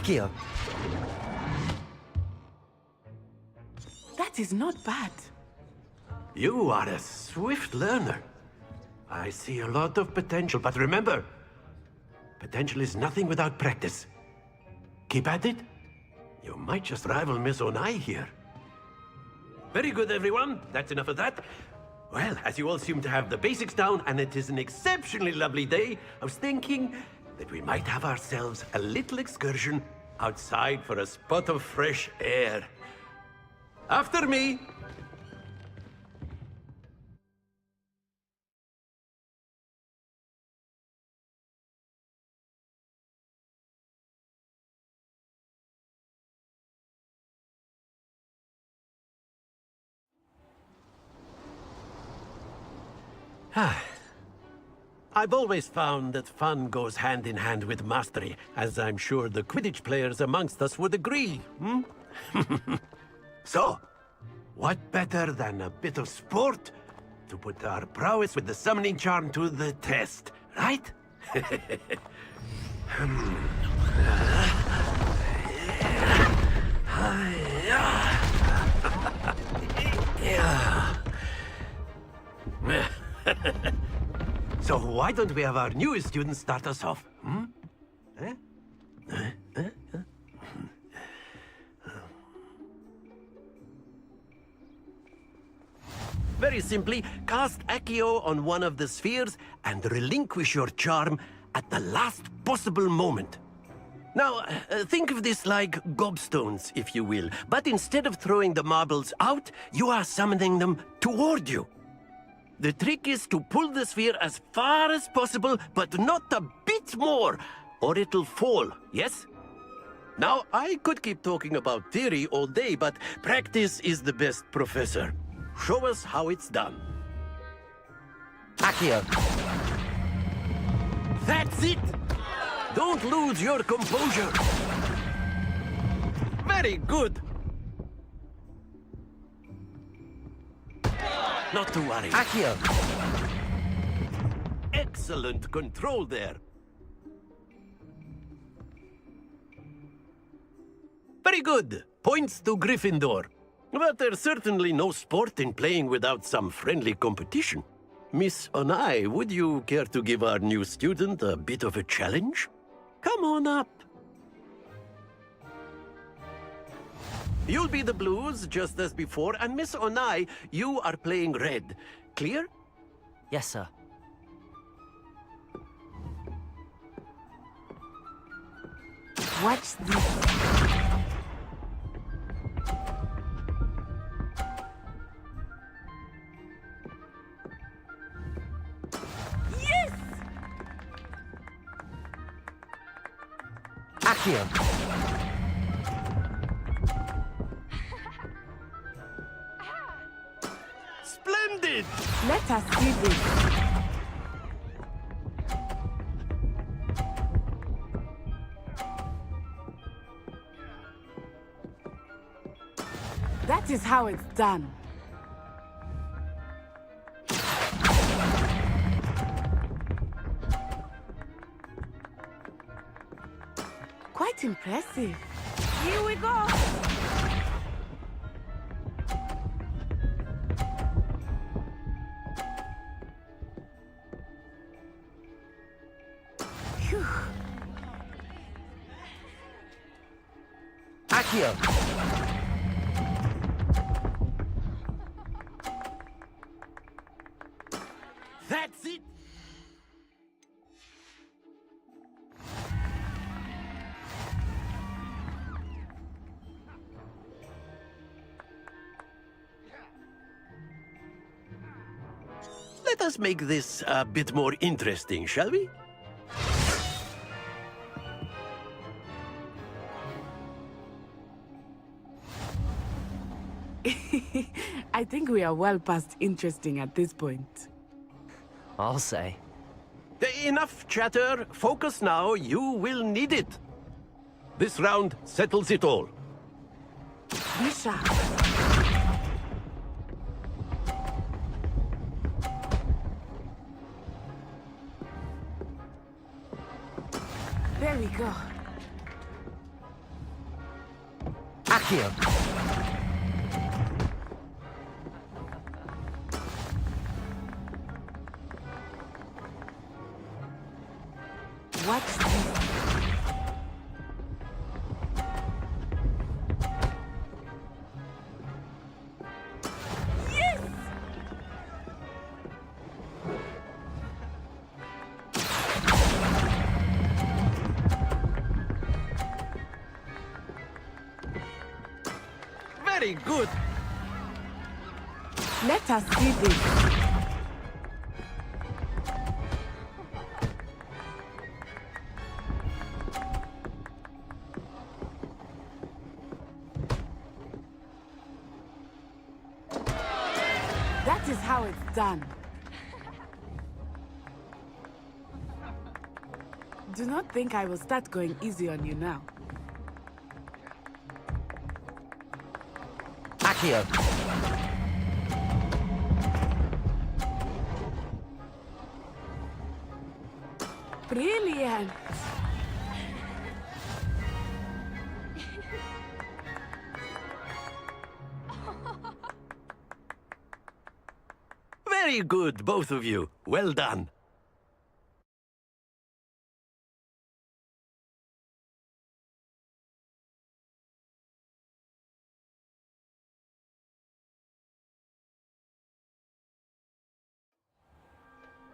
Accio! That is not bad. You are a swift learner. I see a lot of potential, but remember, potential is nothing without practice. Keep at it. You might just rival Miss Onai here. Very good, everyone. That's enough of that. Well, as you all seem to have the basics down, and it is an exceptionally lovely day, I was thinking that we might have ourselves a little excursion outside for a spot of fresh air. After me! I've always found that fun goes hand in hand with mastery, as I'm sure the Quidditch players amongst us would agree, hmm? So, what better than a bit of sport to put our prowess with the summoning charm to the test, right? So why don't we have our newest student start us off, hmm? Very simply, cast Accio on one of the spheres and relinquish your charm at the last possible moment. Now, think of this like gobstones, if you will, but instead of throwing the marbles out, you are summoning them toward you. The trick is to pull the sphere as far as possible, but not a bit more, or it'll fall, yes? Now, I could keep talking about theory all day, but practice is the best professor. Show us how it's done. Accio! That's it! Don't lose your composure! Very good! Not to worry. Accio! Excellent control there. Very good. Points to Gryffindor. But there's certainly no sport in playing without some friendly competition. Miss Onai, would you care to give our new student a bit of a challenge? Come on up. You'll be the blues, just as before, and Miss Onai, you are playing red. Clear? Yes, sir. Watch this. Yes! Accio! Splendid! Let us see this. That is how it's done. Quite impressive. Here we go. Phew. Accio! That's it! Let us make this a bit more interesting, shall we? I think we are well past interesting at this point. I'll say. Enough chatter. Focus now. You will need it. This round settles it all. Be sharp. There we go. Accio! What's this? Yes! Very good. Let us see this. That is how it's done. Do not think I will start going easy on you now. Accio! Brilliant! Very good, both of you. Well done.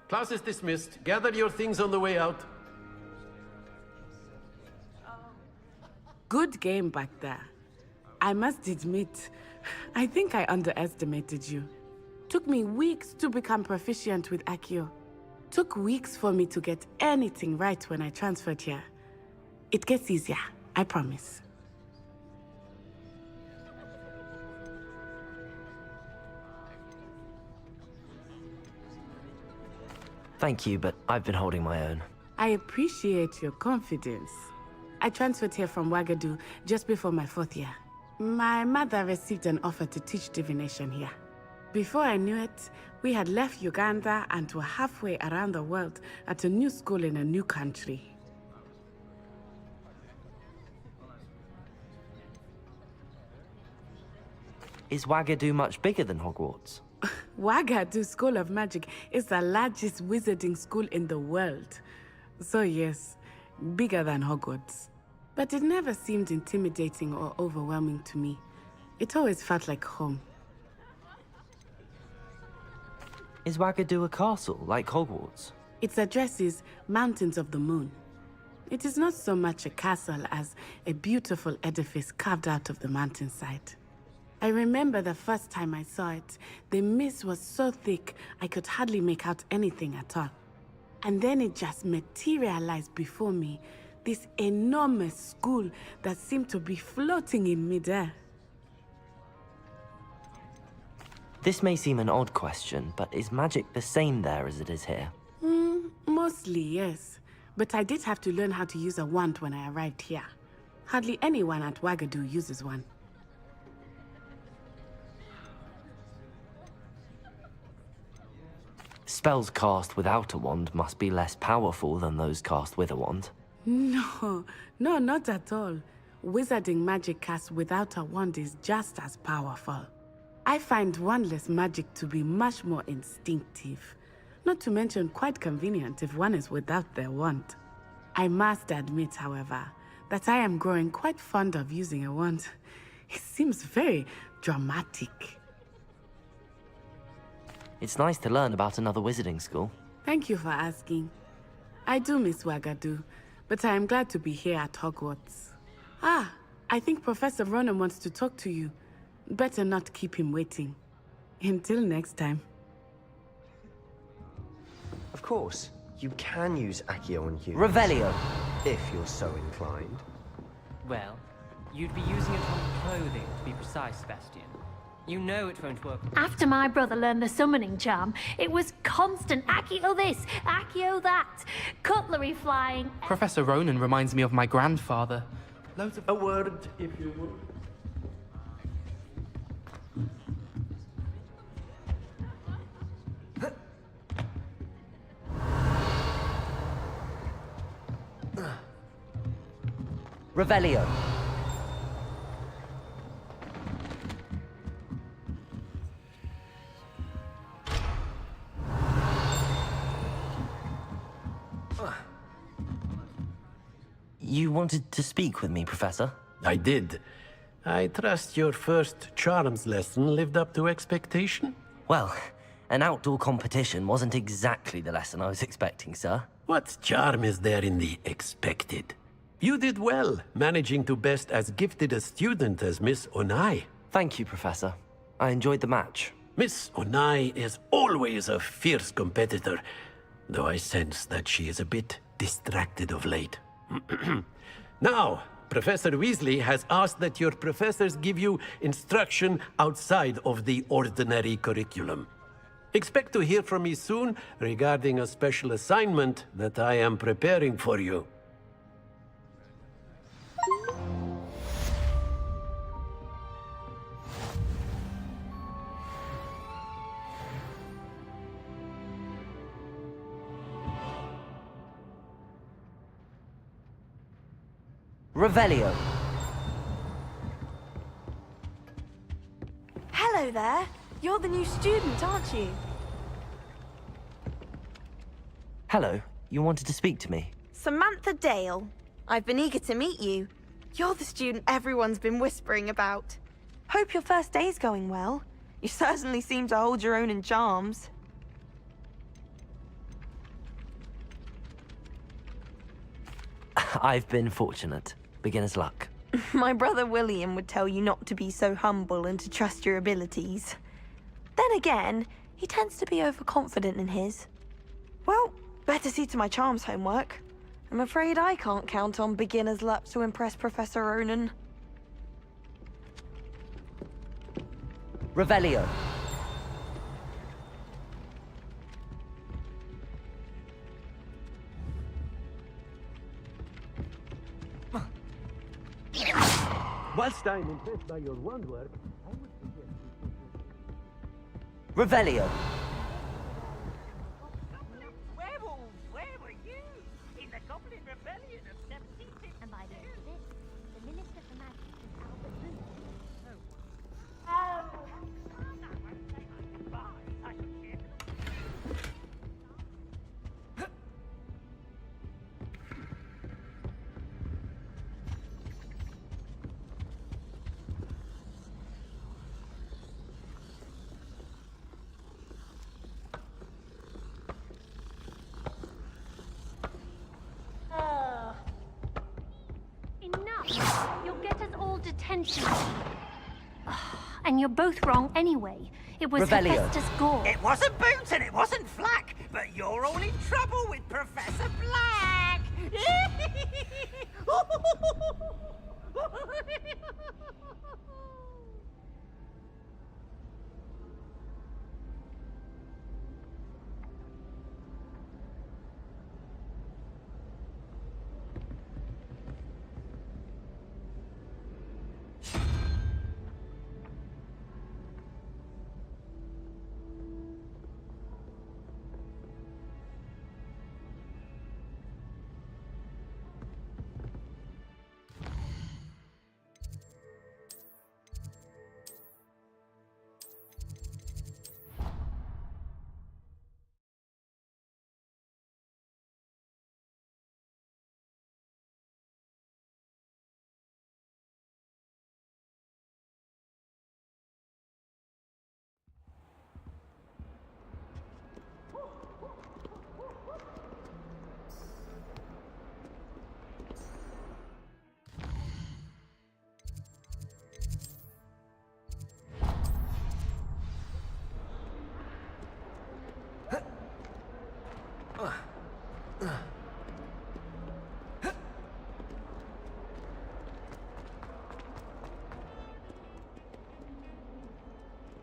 Class is dismissed. Gather your things on the way out. Good game back there. I must admit, I think I underestimated you. Took me weeks to become proficient with Accio. Took weeks for me to get anything right when I transferred here. It gets easier, I promise. Thank you, but I've been holding my own. I appreciate your confidence. I transferred here from Wagadu just before my 4th year. My mother received an offer to teach divination here. Before I knew it, we had left Uganda and were halfway around the world at a new school in a new country. Is Wagadu much bigger than Hogwarts? Wagadu School of Magic is the largest wizarding school in the world. So yes, bigger than Hogwarts. But it never seemed intimidating or overwhelming to me. It always felt like home. Is Wagadu a castle, like Hogwarts? Its address is Mountains of the Moon. It is not so much a castle as a beautiful edifice carved out of the mountainside. I remember the first time I saw it, the mist was so thick I could hardly make out anything at all. And then it just materialized before me, this enormous school that seemed to be floating in midair. This may seem an odd question, but is magic the same there as it is here? Mostly, yes. But I did have to learn how to use a wand when I arrived here. Hardly anyone at Wagadu uses one. Spells cast without a wand must be less powerful than those cast with a wand. No, not at all. Wizarding magic cast without a wand is just as powerful. I find wandless magic to be much more instinctive. Not to mention quite convenient if one is without their wand. I must admit, however, that I am growing quite fond of using a wand. It seems very dramatic. It's nice to learn about another wizarding school. Thank you for asking. I do miss Wagadu, but I am glad to be here at Hogwarts. Ah, I think Professor Ronan wants to talk to you. Better not keep him waiting. Until next time. Of course, you can use Accio on humans. Revelio! If you're so inclined. Well, you'd be using it on clothing, to be precise, Sebastian. You know it won't work. After my brother learned the summoning charm, it was constant Accio this, Accio that, cutlery flying. Professor Ronan reminds me of my grandfather. Loads of... A word, if you would. Revelio. You wanted to speak with me, Professor? I did. I trust your first charms lesson lived up to expectation? Well, an outdoor competition wasn't exactly the lesson I was expecting, sir. What charm is there in the expected? You did well, managing to best as gifted a student as Miss Onai. Thank you, Professor. I enjoyed the match. Miss Onai is always a fierce competitor, though I sense that she is a bit distracted of late. Now, Professor Weasley has asked that your professors give you instruction outside of the ordinary curriculum. Expect to hear from me soon regarding a special assignment that I am preparing for you. Revelio. Hello there. You're the new student, aren't you? Hello. You wanted to speak to me? Samantha Dale. I've been eager to meet you. You're the student everyone's been whispering about. Hope your first day's going well. You certainly seem to hold your own in charms. I've been fortunate. Beginner's luck. My brother William would tell you not to be so humble and to trust your abilities. Then again, he tends to be overconfident in his. Well, better see to my charms homework. I'm afraid I can't count on beginner's luck to impress Professor Ronan. Revelio. Whilst I'm impressed by your wand work, I would suggest Revelio. Werewolves, where were you? In the Goblin Rebellion of 1760. And by the end of it, the Minister for Magic is Albert Booth. Enough! You'll get us all detention. And you're both wrong anyway. It was Revelio. Hephaestus Gore. It wasn't Boot and it wasn't Flack, but you're all in trouble with Professor Black!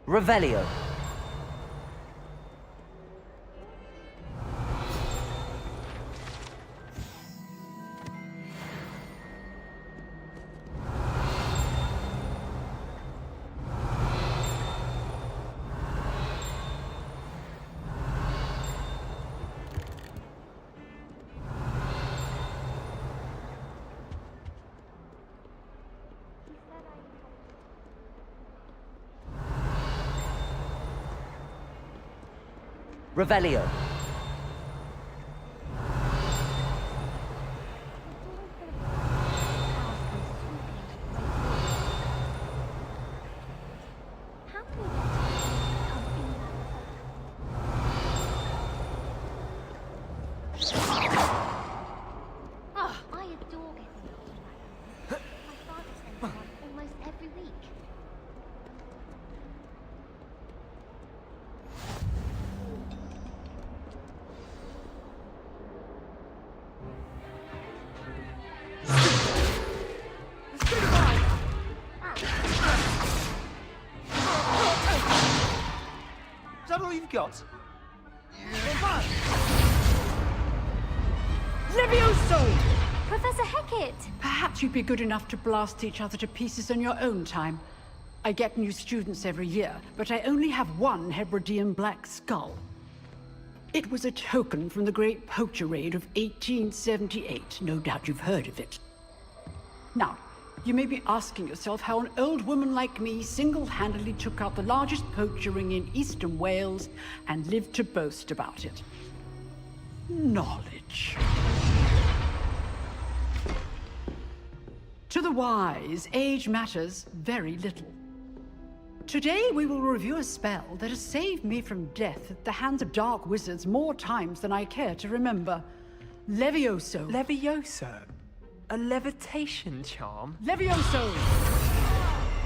Revelio. Revelio. every week. Is that all you've got? Levioso! Professor Hecat! Perhaps you'd be good enough to blast each other to pieces in your own time. I get new students every year, but I only have one Hebridean black skull. It was a token from the Great Poacher Raid of 1878. No doubt you've heard of it. Now, you may be asking yourself how an old woman like me single-handedly took out the largest poacher ring in eastern Wales and lived to boast about it. Knowledge. To the wise, age matters very little. Today we will review a spell that has saved me from death at the hands of dark wizards more times than I care to remember. Levioso. Levioso? A levitation charm? Levioso!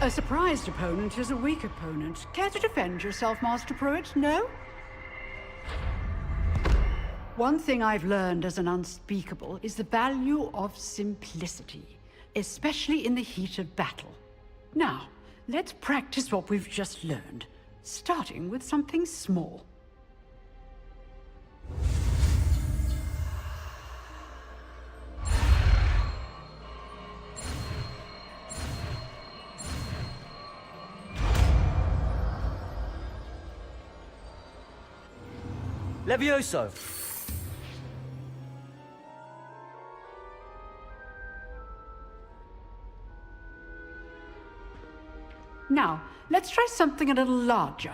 A surprised opponent is a weak opponent. Care to defend yourself, Master Pruitt? No? One thing I've learned as an unspeakable is the value of simplicity, especially in the heat of battle. Now, let's practice what we've just learned, starting with something small. Levioso! Now, let's try something a little larger.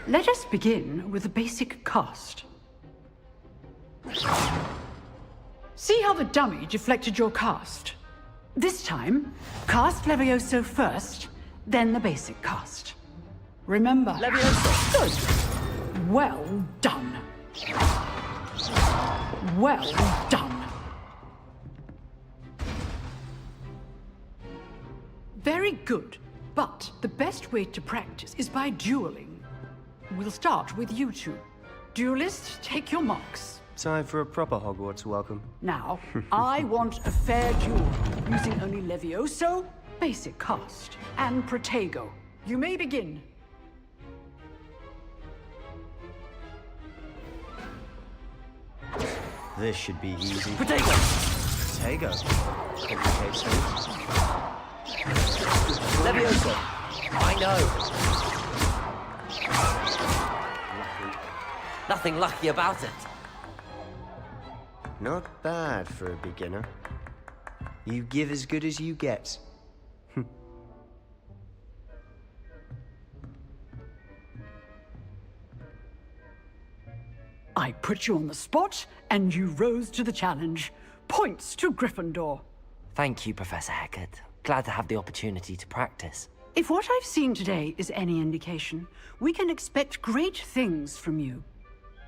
Let us begin with the basic cast. See how the dummy deflected your cast? This time, cast Levioso first, then the basic cast. Remember... Levioso! Good. Well done. Well done. Very good, but the best way to practice is by dueling. We'll start with you two. Duelists, take your marks. Time for a proper Hogwarts welcome. Now, I want a fair duel, using only Levioso, basic cast, and Protego. You may begin. This should be easy. Protego! Protego? Complicates things. Levioso! I know! Nothing lucky about it. Not bad for a beginner. You give as good as you get. I put you on the spot, and you rose to the challenge. Points to Gryffindor. Thank you, Professor Hecat. Glad to have the opportunity to practice. If what I've seen today is any indication, we can expect great things from you.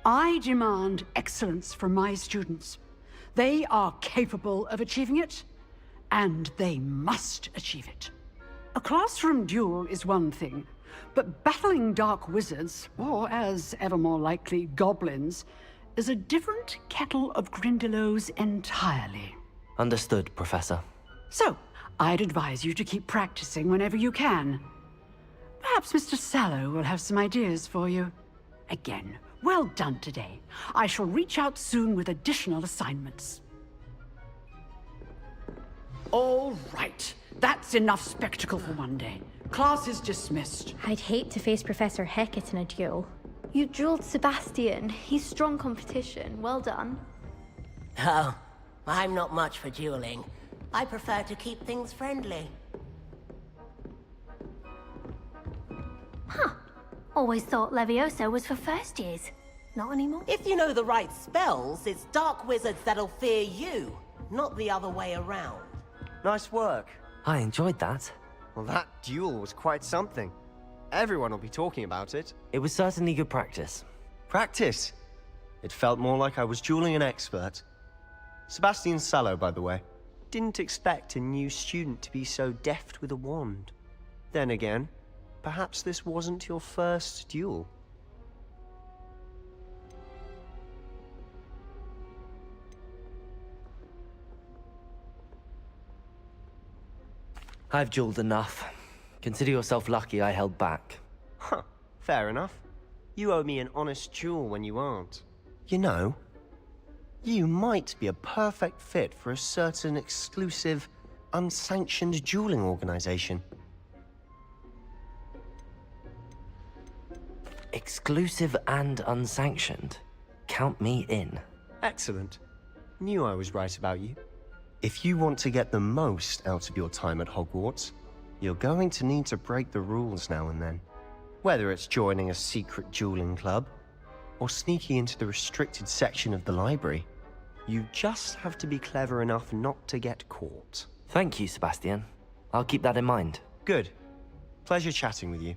I demand excellence from my students. They are capable of achieving it, and they must achieve it. A classroom duel is one thing, but battling dark wizards, or as ever more likely, goblins, is a different kettle of Grindylows entirely. Understood, Professor. So, I'd advise you to keep practicing whenever you can. Perhaps Mr. Sallow will have some ideas for you. Again, well done today. I shall reach out soon with additional assignments. All right. That's enough spectacle for one day. Class is dismissed. I'd hate to face Professor Hecat in a duel. You drilled Sebastian. He's strong competition. Well done. Oh, I'm not much for dueling. I prefer to keep things friendly. Huh. Always thought Levioso was for first years. Not anymore? If you know the right spells, it's dark wizards that'll fear you. not the other way around. Nice work. I enjoyed that. Well, that duel was quite something. Everyone will be talking about it. It was certainly good practice. Practice? It felt more like I was dueling an expert. Sebastian Sallow, by the way. Didn't expect a new student to be so deft with a wand. Then again, perhaps this wasn't your first duel. I've dueled enough. Consider yourself lucky I held back. Huh, fair enough. You owe me an honest duel when you aren't. You know, you might be a perfect fit for a certain exclusive, unsanctioned dueling organization. Exclusive and unsanctioned? Count me in. Excellent. Knew I was right about you. If you want to get the most out of your time at Hogwarts, you're going to need to break the rules now and then. Whether it's joining a secret dueling club, or sneaking into the restricted section of the library, you just have to be clever enough not to get caught. Thank you, Sebastian. I'll keep that in mind. Good. Pleasure chatting with you.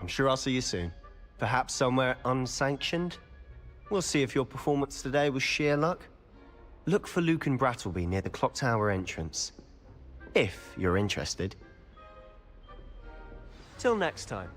I'm sure I'll see you soon. Perhaps somewhere unsanctioned? We'll see if your performance today was sheer luck. Look for Luke and Brattleby near the clock tower entrance. If you're interested. Till next time.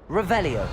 Revelio.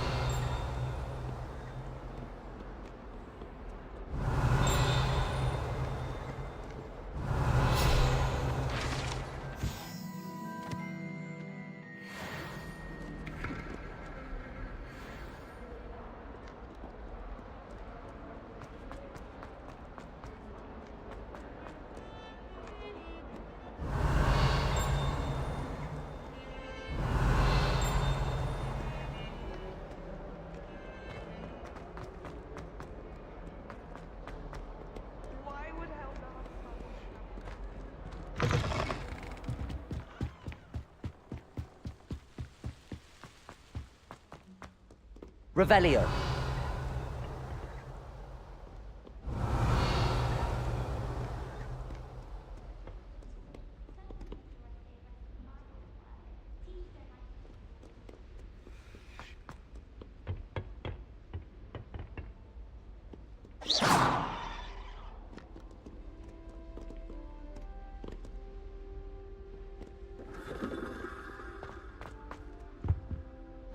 Revelio.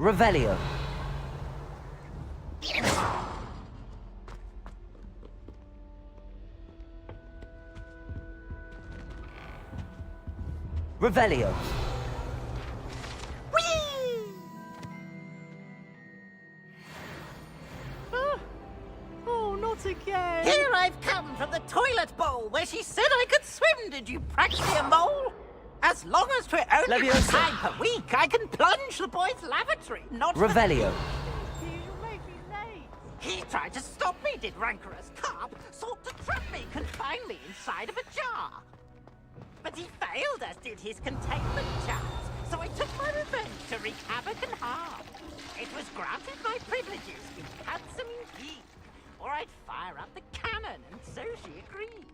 Revelio. Revelio. Oh, not again! Here I've come from the toilet bowl where she said I could swim. Did you practice a mole? As long as we're only one Leviosa. time per week, I can plunge the boys' lavatory, not Revelio. He tried to stop me, did rancorous carp, sought to trap me, confine me inside of a jar. But he failed, as did his containment jars, so I took my revenge to wreak havoc and harm. It was granted my privileges in handsome I'd fire up the cannon, and so she agreed.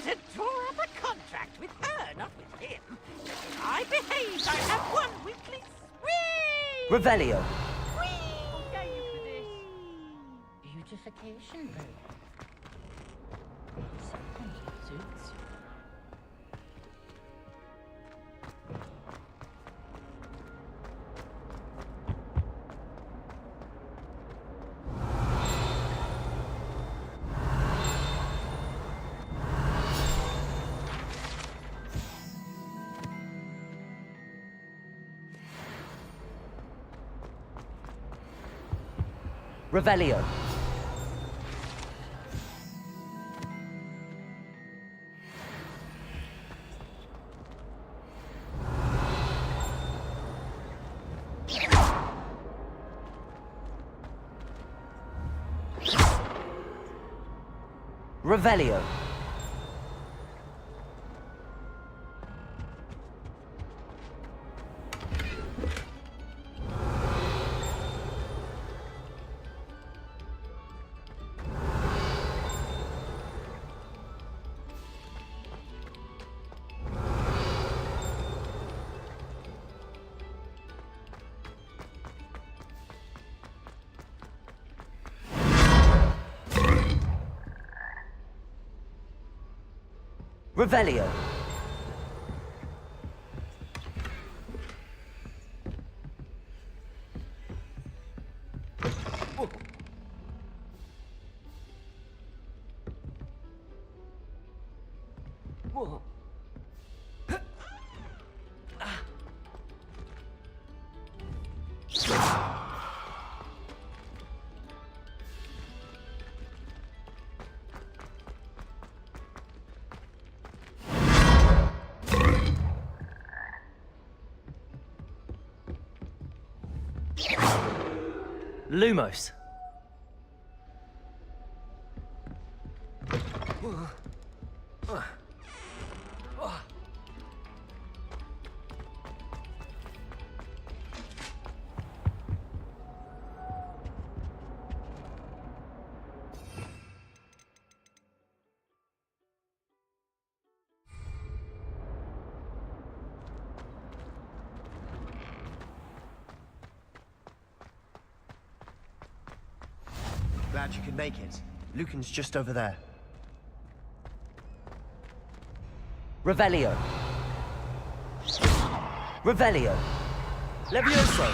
To draw up a contract with her, not with him. That if I behaved, I'd have 1 weekly swing! Revelio. Beautification, babe. Something suits you. Revelio. Revelio. Revelio. Whoa. Lumos. Glad you could make it. Lucan's just over there. Revelio. Revelio. Levioso.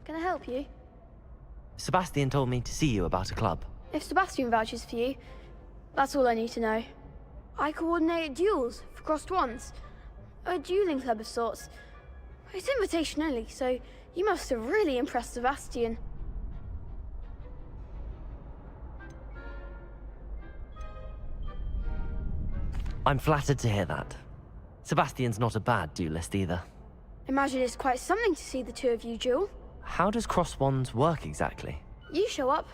Can I help you? Sebastian told me to see you about a club. If Sebastian vouches for you, that's all I need to know. I coordinate duels for crossed wands. A dueling club of sorts. It's invitation only, so you must have really impressed Sebastian. I'm flattered to hear that. Sebastian's not a bad duelist either. Imagine it's quite something to see the two of you duel. How does cross wands work exactly? You show up,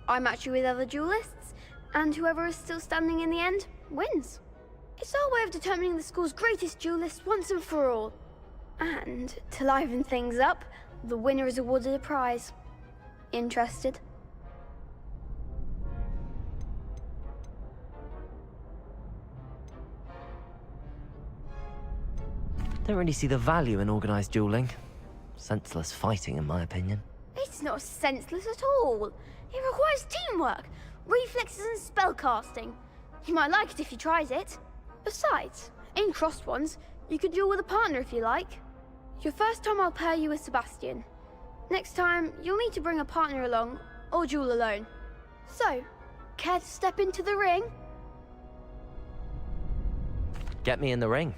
I match you with other duelists, and whoever is still standing in the end wins. It's our way of determining the school's greatest duelist once and for all. And to liven things up, the winner is awarded a prize. Interested? Don't really see the value in organized dueling. Senseless fighting, in my opinion. It's not senseless at all. It requires teamwork, reflexes and spellcasting. You might like it if you tried it. Besides, in crossed ones, you could duel with a partner if you like. Your first time I'll pair you with Sebastian. Next time, you'll need to bring a partner along, or duel alone. So, care to step into the ring? Get me in the ring.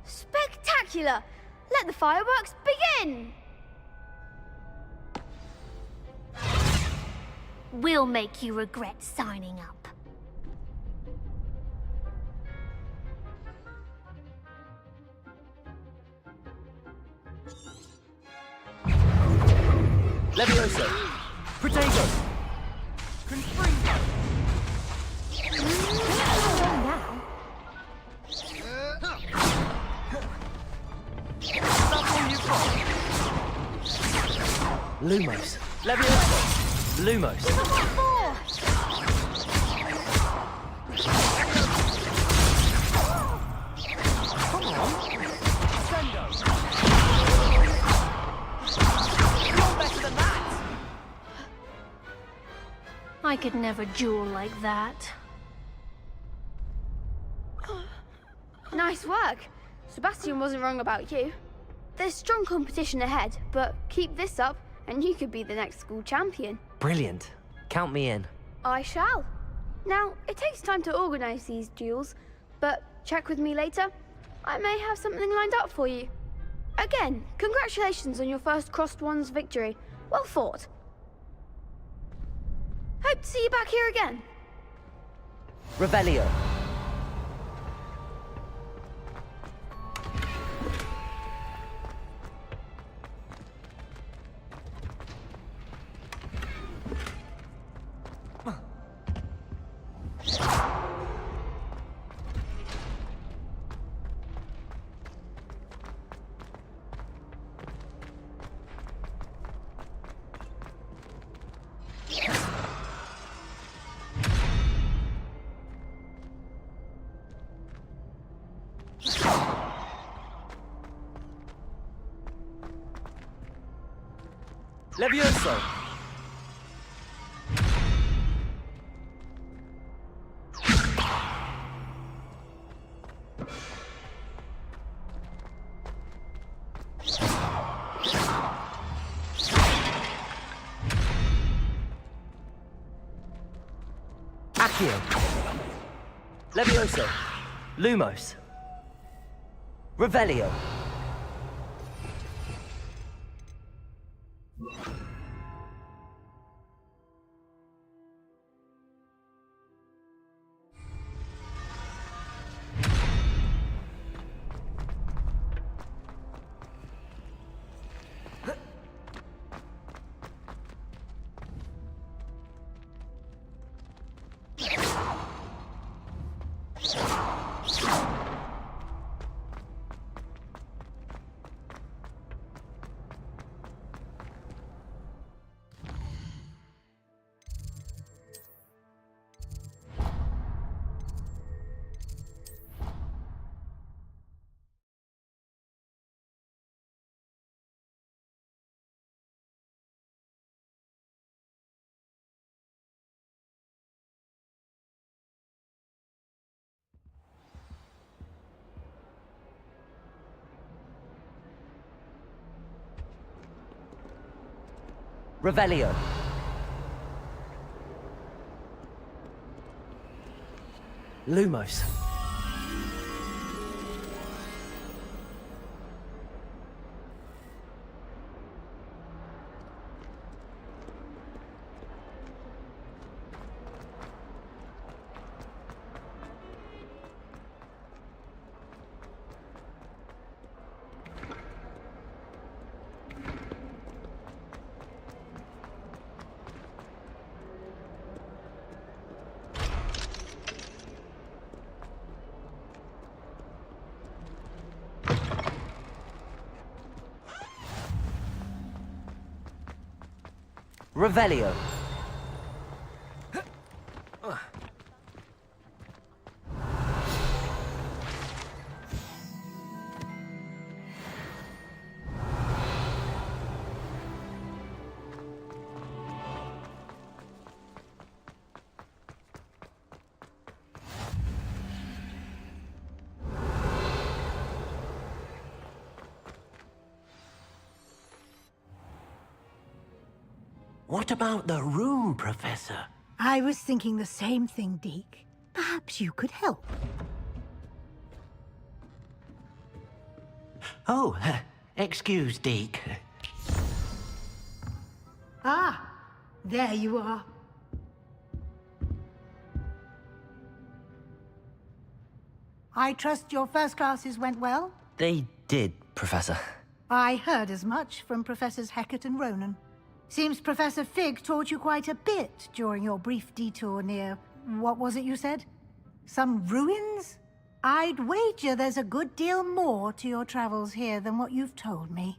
Spectacular! Let the fireworks begin! We'll make you regret signing up. Levioso. Protego. Now. Lumos. Levioso. Lumos. Come on. Sendo. You're better than that. I could never duel like that. Nice work. Sebastian wasn't wrong about you. There's strong competition ahead, but keep this up and you could be the next school champion. Brilliant. Count me in. I shall. Now, it takes time to organise these duels, but check with me later. I may have something lined up for you. Again, congratulations on your first Crossed Wands victory. Well fought. Hope to see you back here again. Revelio. Levioso. Accio. Levioso. Lumos. Revelio. Revelio. Lumos. Revelio. What about the room, Professor? I was thinking the same thing, Deke. Perhaps you could help. Oh, excuse, Deke. Ah, there you are. I trust your first classes went well? They did, Professor. I heard as much from Professors Hecat and Ronan. Seems Professor Fig taught you quite a bit during your brief detour near... what was it you said? Some ruins? I'd wager there's a good deal more to your travels here than what you've told me.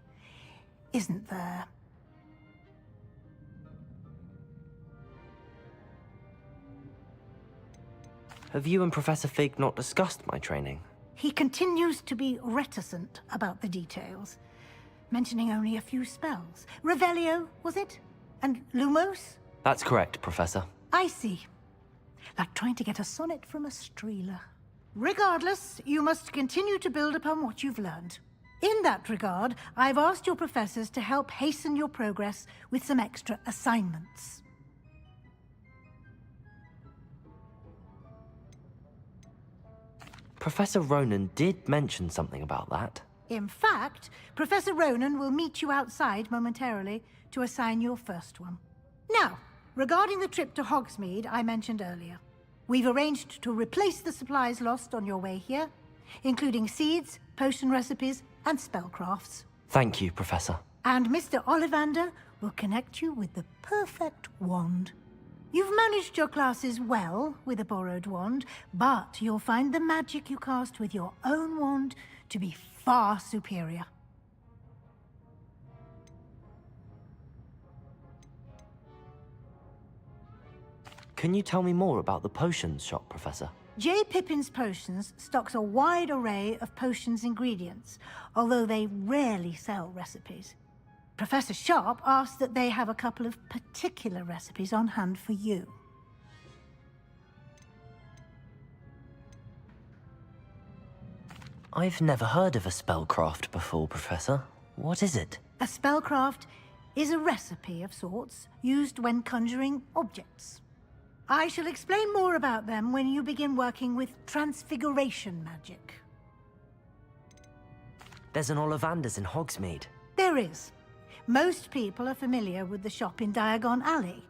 Isn't there? Have you and Professor Fig not discussed my training? He continues to be reticent about the details, mentioning only a few spells. Revelio, was it? And Lumos? That's correct, Professor. I see. Like trying to get a sonnet from a streeler. Regardless, you must continue to build upon what you've learned. In that regard, I've asked your professors to help hasten your progress with some extra assignments. Professor Ronan did mention something about that. In fact, Professor Ronan will meet you outside momentarily to assign your first one. Now, regarding the trip to Hogsmeade I mentioned earlier, we've arranged to replace the supplies lost on your way here, including seeds, potion recipes, and spellcrafts. Thank you, Professor. And Mr. Ollivander will connect you with the perfect wand. You've managed your classes well with a borrowed wand, but you'll find the magic you cast with your own wand to be far superior. Can you tell me more about the potions shop, Professor? J. Pippin's Potions stocks a wide array of potions ingredients, although they rarely sell recipes. Professor Sharp asked that they have a couple of particular recipes on hand for you. I've never heard of a spellcraft before, Professor. What is it? A spellcraft is a recipe of sorts used when conjuring objects. I shall explain more about them when you begin working with transfiguration magic. There's an Ollivander's in Hogsmeade. There is. Most people are familiar with the shop in Diagon Alley.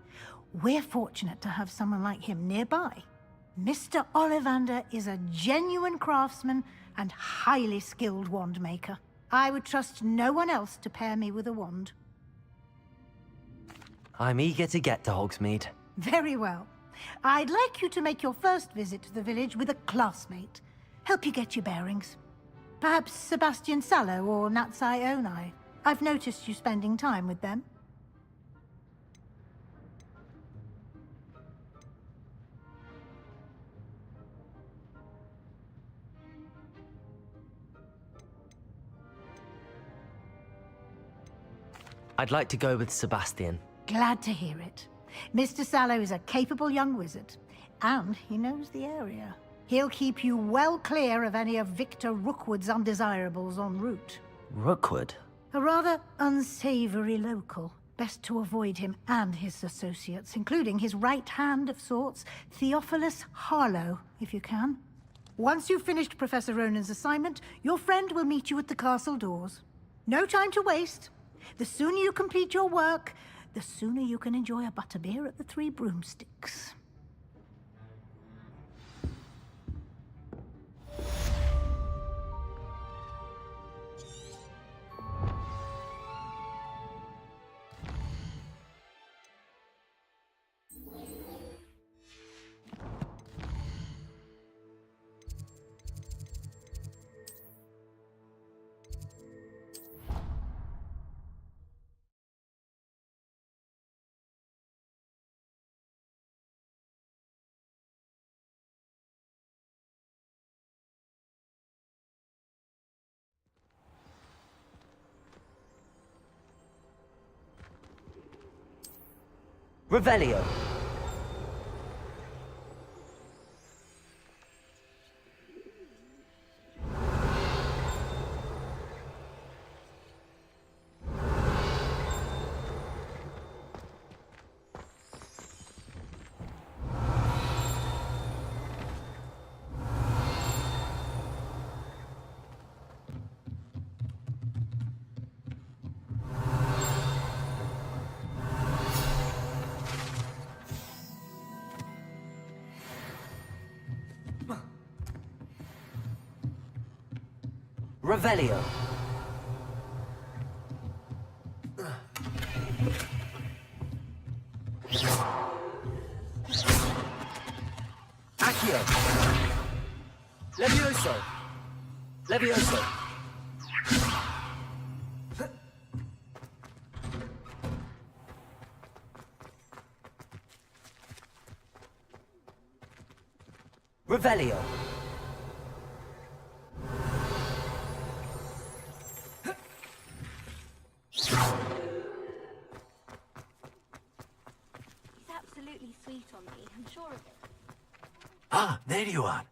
We're fortunate to have someone like him nearby. Mr. Ollivander is a genuine craftsman and highly skilled wand maker. I would trust no one else to pair me with a wand. I'm eager to get to Hogsmeade. Very well. I'd like you to make your first visit to the village with a classmate. Help you get your bearings. Perhaps Sebastian Sallow or Natsai Onai. I've noticed you spending time with them. I'd like to go with Sebastian. Glad to hear it. Mr. Sallow is a capable young wizard, and he knows the area. He'll keep you well clear of any of Victor Rookwood's undesirables en route. Rookwood? A rather unsavory local. Best to avoid him and his associates, including his right hand of sorts, Theophilus Harlow, if you can. Once you've finished Professor Ronan's assignment, your friend will meet you at the castle doors. No time to waste. The sooner you complete your work, the sooner you can enjoy a butterbeer at the Three Broomsticks. Revelio. Revelio. Accio. Levioso. Levioso. Revelio. He's absolutely sweet on me, I'm sure of it. Ah, there you are.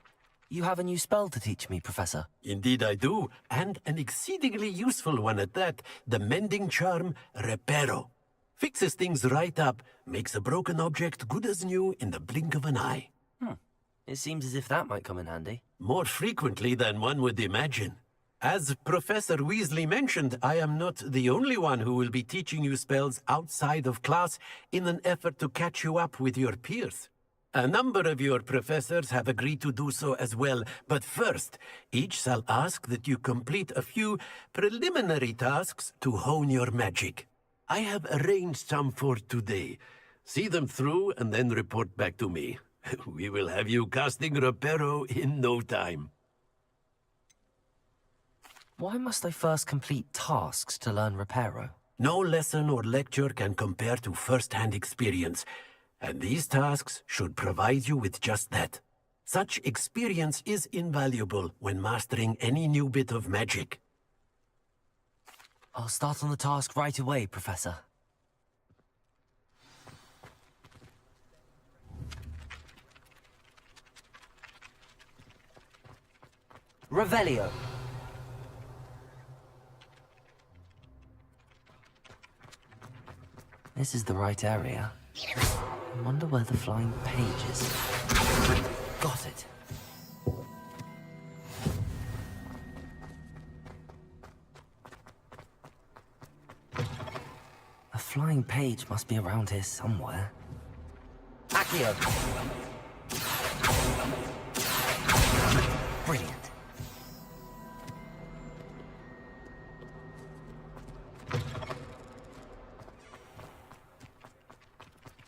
You have a new spell to teach me, Professor. Indeed I do, and an exceedingly useful one at that. The mending charm, Reparo. Fixes things right up, makes a broken object good as new in the blink of an eye. It seems as if that might come in handy. More frequently than one would imagine. As Professor Weasley mentioned, I am not the only one who will be teaching you spells outside of class in an effort to catch you up with your peers. A number of your professors have agreed to do so as well, but first, each shall ask that you complete a few preliminary tasks to hone your magic. I have arranged some for today. See them through and then report back to me. We will have you casting Reparo in no time. Why must I first complete tasks to learn Reparo? No lesson or lecture can compare to first-hand experience, and these tasks should provide you with just that. Such experience is invaluable when mastering any new bit of magic. I'll start on the task right away, Professor. Revelio. This is the right area. I wonder where the flying page is. Got it. A flying page must be around here somewhere. Accio. Brilliant.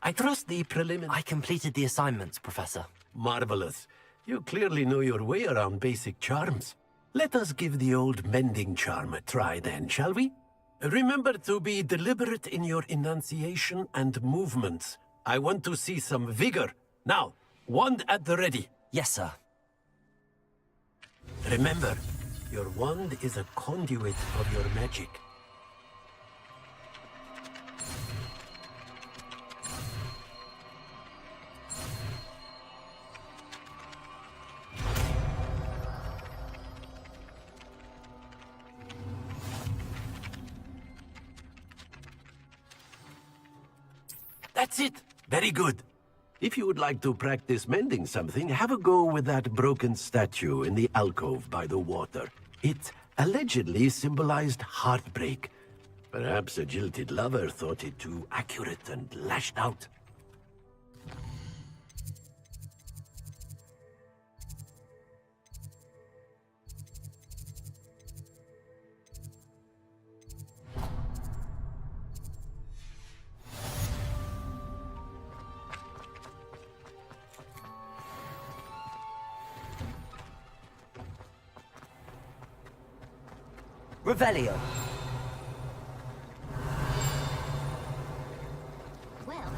I trust the I completed the assignments, Professor. Marvelous. You clearly know your way around basic charms. Let us give the old mending charm a try then, shall we? Remember to be deliberate in your enunciation and movements. I want to see some vigor. Now, wand at the ready. Yes, sir. Remember, your wand is a conduit of your magic. That's it. Very good. If you would like to practice mending something, have a go with that broken statue in the alcove by the water. It allegedly symbolized heartbreak. Perhaps a jilted lover thought it too accurate and lashed out. Revelio. Well,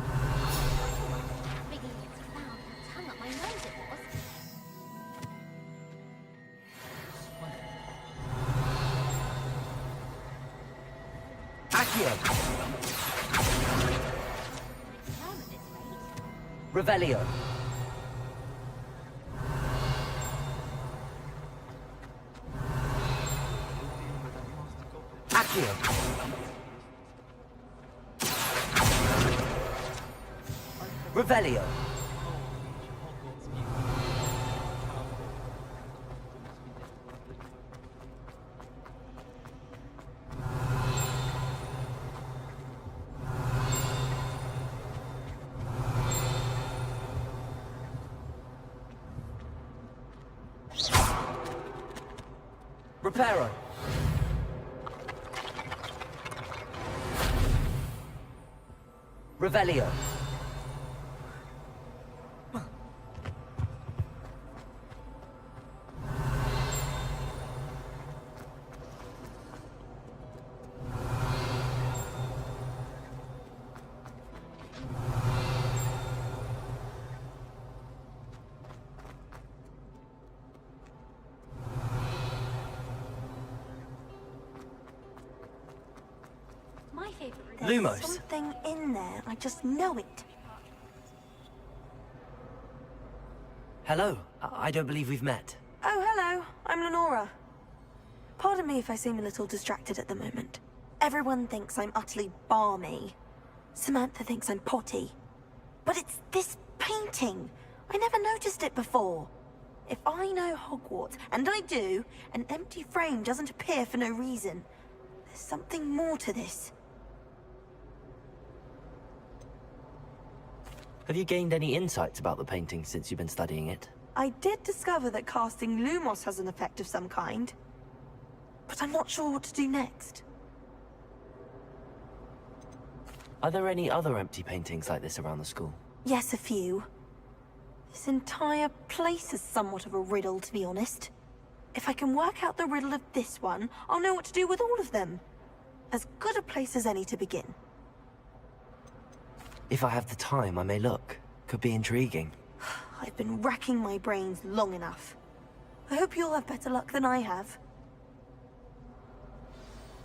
Wriggly had found how tongue up my nose it was. Accio. Term at this rate. Revelio. Accio. Revelio. Reparo. Revelio. There's Lumos. something in there. I just know it. Hello. I don't believe we've met. Oh, hello. I'm Lenora. Pardon me if I seem a little distracted at the moment. Everyone thinks I'm utterly balmy. Samantha thinks I'm potty. But it's this painting. I never noticed it before. If I know Hogwarts, and I do, an empty frame doesn't appear for no reason. There's something more to this. Have you gained any insights about the painting since you've been studying it? I did discover that casting Lumos has an effect of some kind. But I'm not sure what to do next. Are there any other empty paintings like this around the school? Yes, a few. This entire place is somewhat of a riddle, to be honest. If I can work out the riddle of this one, I'll know what to do with all of them. As good a place as any to begin. If I have the time, I may look. Could be intriguing. I've been racking my brains long enough. I hope you'll have better luck than I have.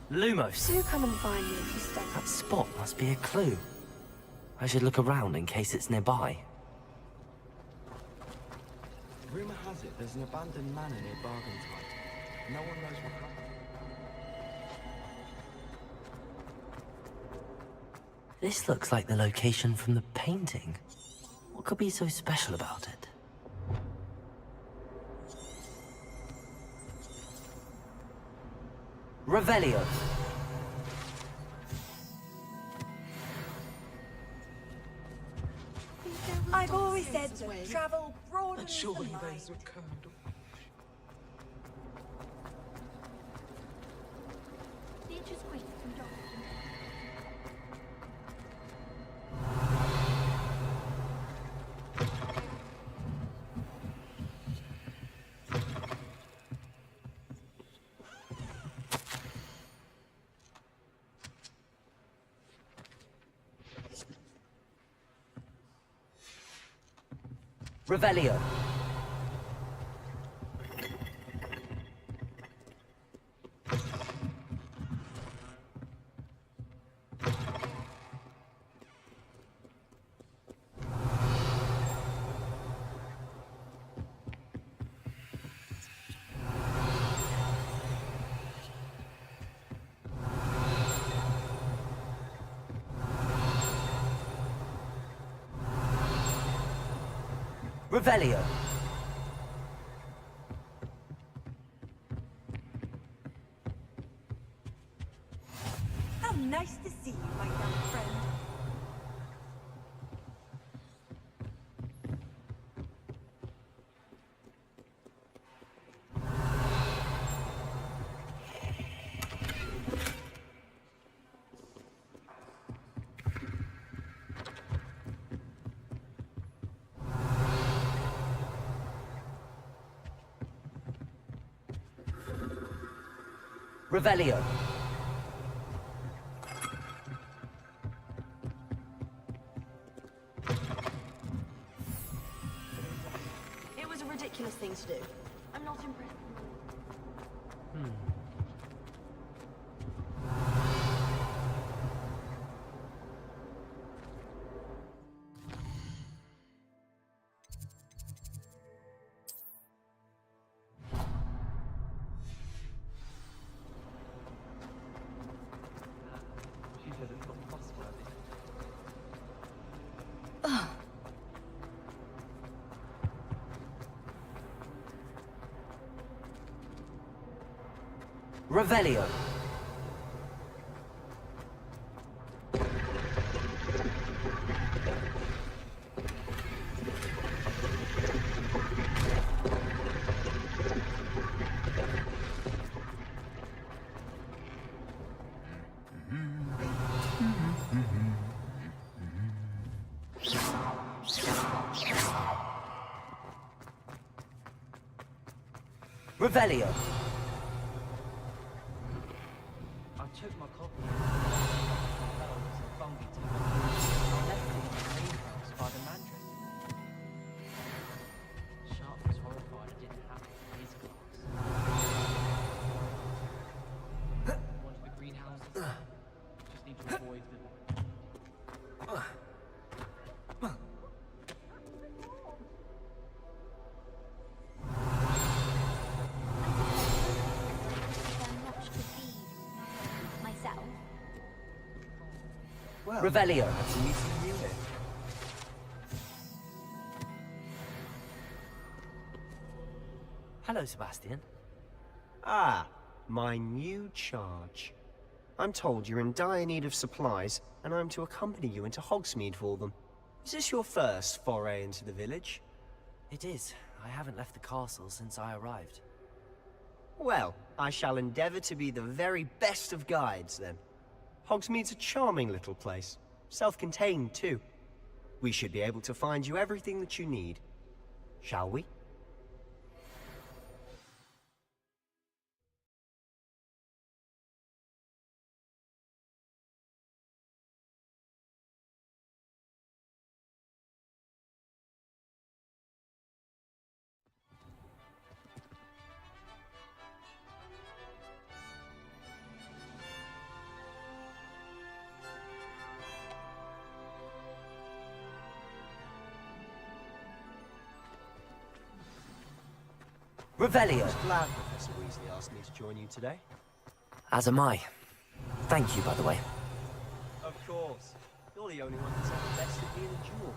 Lumos! Do come and find me if you stay. That spot must be a clue. I should look around in case it's nearby. Rumor has it there's an abandoned manor near Bargentide. No one knows what happened. This looks like the location from the painting. What could be so special about it? Revelio. I've always said to travel broad and Surely those were candles. Revelio. Revelio. How nice to see you, my young friend. Revelio. It was a ridiculous thing to do. I'm not impressed. She says it's not trustworthy. Revelio. Revelio. I took my copy. That was a funky tip. I left it in the greenhouse by the mandrake. Sharp was horrified I didn't have it in his class. One of the greenhouses. Just need to avoid the Revelio. Nice to meet you here. Hello, Sebastian. Ah, my new charge. I'm told you're in dire need of supplies, and I'm to accompany you into Hogsmeade for them. Is this your first foray into the village? It is. I haven't left the castle since I arrived. Well, I shall endeavor to be the very best of guides, then. Hogsmeade's a charming little place. Self-contained, too. We should be able to find you everything that you need. Shall we? Revelio. I'm glad Professor Weasley asked me to join you today. As am I. Thank you, by the way. Of course. You're the only one that's ever bested me in a duel.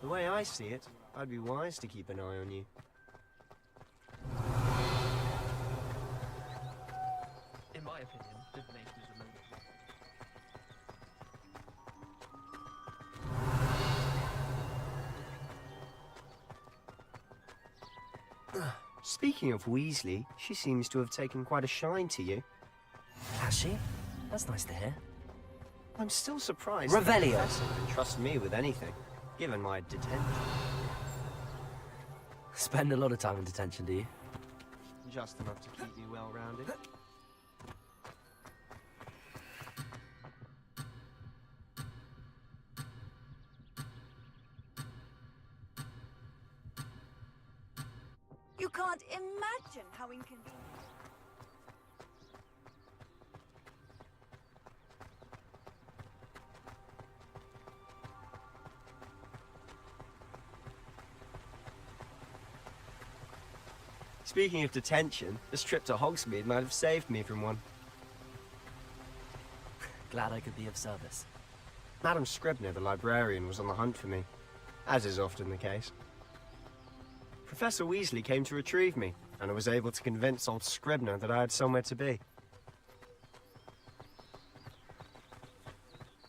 The way I see it, I'd be wise to keep an eye on you. In my opinion, divination is a no-go. Speaking of Weasley, she seems to have taken quite a shine to you. Has she? That's nice to hear. I'm still surprised Revelio. the professor would entrust me with anything, given my detention. Spend a lot of time in detention, do you? Just enough to keep me well-rounded. You can't imagine how inconvenient. Speaking of detention, this trip to Hogsmeade might have saved me from one. Glad I could be of service. Madam Scribner, the librarian, was on the hunt for me, as is often the case. Professor Weasley came to retrieve me, and I was able to convince old Scribner that I had somewhere to be.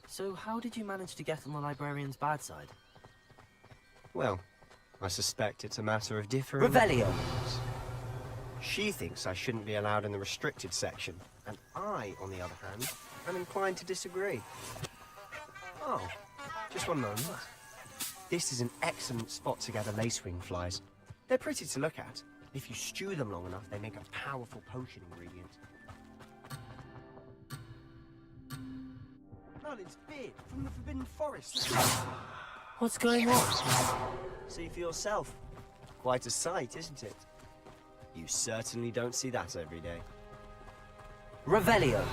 So how did you manage to get on the librarian's bad side? Well, I suspect it's a matter of differing Revelio. opinions. She thinks I shouldn't be allowed in the restricted section, and I, on the other hand, am inclined to disagree. Oh, just one moment. This is an excellent spot to gather lacewing flies. They're pretty to look at. If you stew them long enough, they make a powerful potion ingredient. Merlin's beard from the Forbidden Forest. What's going on? See for yourself. Quite a sight, isn't it? You certainly don't see that every day. Revelio.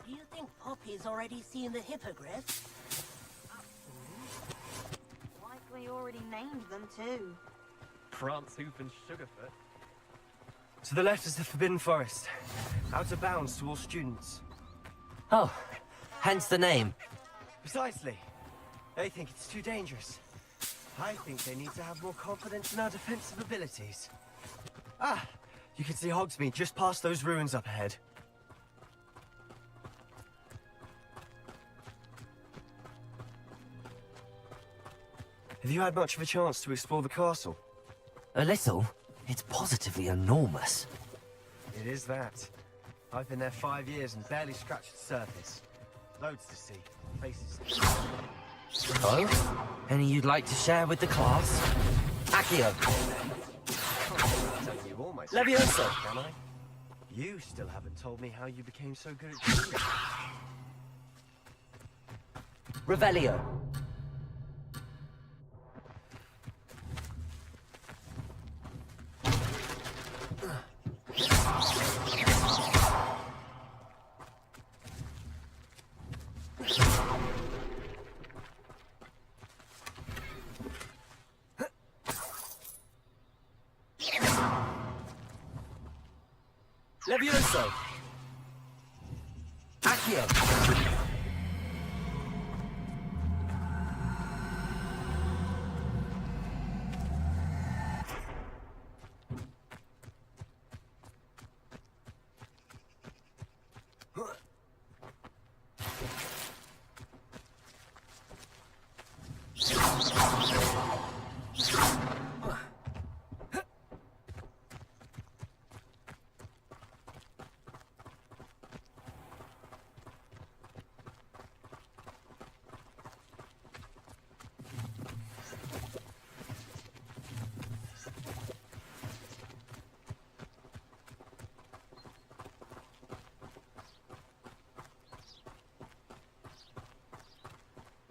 Do you think Poppy's already seen the hippogriff? Likely already named them too. Prance, Hoof, and Sugarfoot. To the left is the Forbidden Forest. Out of bounds to all students. Oh, hence the name. Precisely. They think it's too dangerous. I think they need to have more confidence in our defensive abilities. Ah, you can see Hogsmeade just past those ruins up ahead. Have you had much of a chance to explore the castle? A little? It's positively enormous. It is that. I've been there 5 years and barely scratched the surface. Loads to see. Places. Oh? Any you'd like to share with the class? Accio. all my Levioso. secrets, can I? You still haven't told me how you became so good at shooting. Revelio. Levioso. Accio.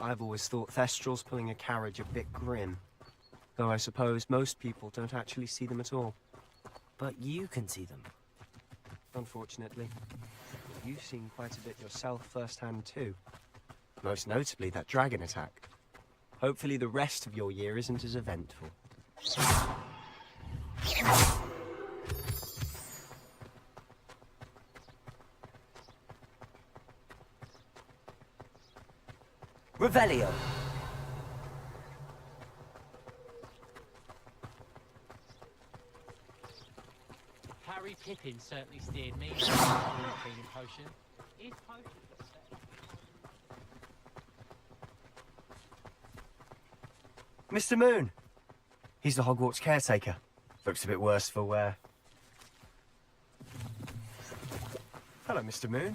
I've always thought Thestrals pulling a carriage a bit grim. Though I suppose most people don't actually see them at all. But you can see them. Unfortunately. You've seen quite a bit yourself firsthand too. Most notably that dragon attack. Hopefully the rest of your year isn't as eventful. Revelio. Harry Pippin certainly steered me to a cleaning potion. If potion is set. Mr. Moon! He's the Hogwarts caretaker. Looks a bit worse for wear. Hello, Mr. Moon.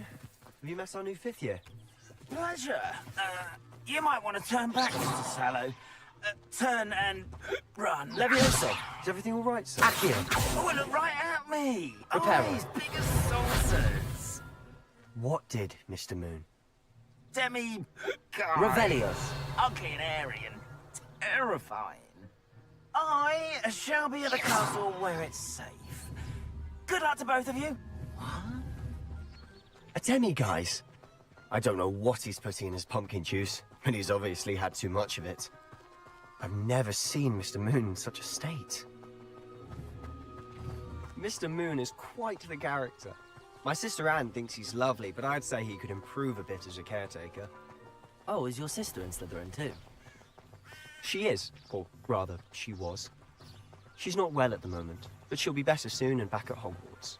Have you met our new 5th year? Pleasure. You might want to turn back, Mr. Sallow. Turn and run. Levioso! Is everything all right, sir? Accio. Oh, look right at me. Reparo. Eyes big as saucers. What did, Mr. Moon? Demi... Revelio. Ugly and airy and terrifying. I shall be at the castle where it's safe. Good luck to both of you. A demi-guise? I don't know what he's putting in his pumpkin juice, but he's obviously had too much of it. I've never seen Mr. Moon in such a state. Mr. Moon is quite the character. My sister Anne thinks he's lovely, but I'd say he could improve a bit as a caretaker. Oh, is your sister in Slytherin too? She is, or rather, she was. She's not well at the moment, but she'll be better soon and back at Hogwarts.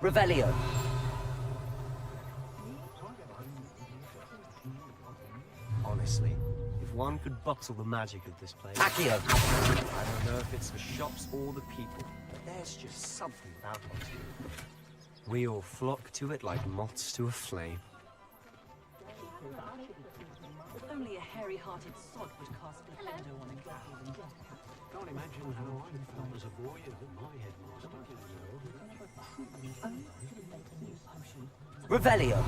Revelio. Honestly, if one could bottle the magic of this place... Accio. I don't know if it's the shops or the people, but there's just something about it. We all flock to it like moths to a flame. Only a hairy-hearted sod would cast a shadow on a gathering death. Can't imagine how I felt as a boy at my headmaster. Revelio.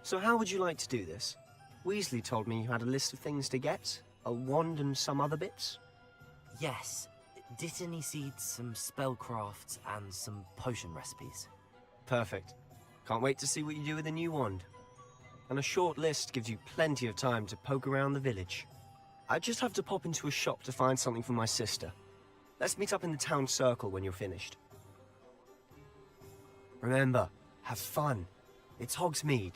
So how would you like to do this? Weasley told me you had a list of things to get. A wand and some other bits. Yes. Dittany seeds, some spellcrafts, and some potion recipes. Perfect. Can't wait to see what you do with the new wand. And a short list gives you plenty of time to poke around the village. I just have to pop into a shop to find something for my sister. Let's meet up in the town circle when you're finished. Remember, have fun. It's Hogsmeade.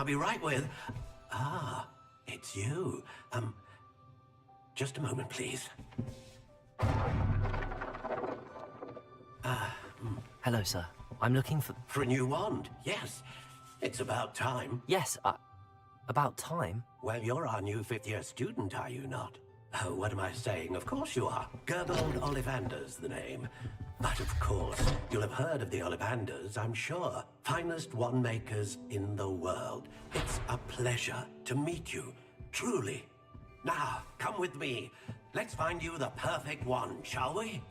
I'll be right with... Ah, it's you. Just a moment, please. Hello, sir. I'm looking for... For a new wand, yes. It's about time. Yes, about time? Well, you're our new fifth-year student, are you not? Oh, what am I saying? Of course you are. Gerbold Ollivander's the name. But of course, you'll have heard of the Ollivanders, I'm sure. Finest wand makers in the world. It's a pleasure to meet you, truly. Now, come with me. Let's find you the perfect wand, shall we?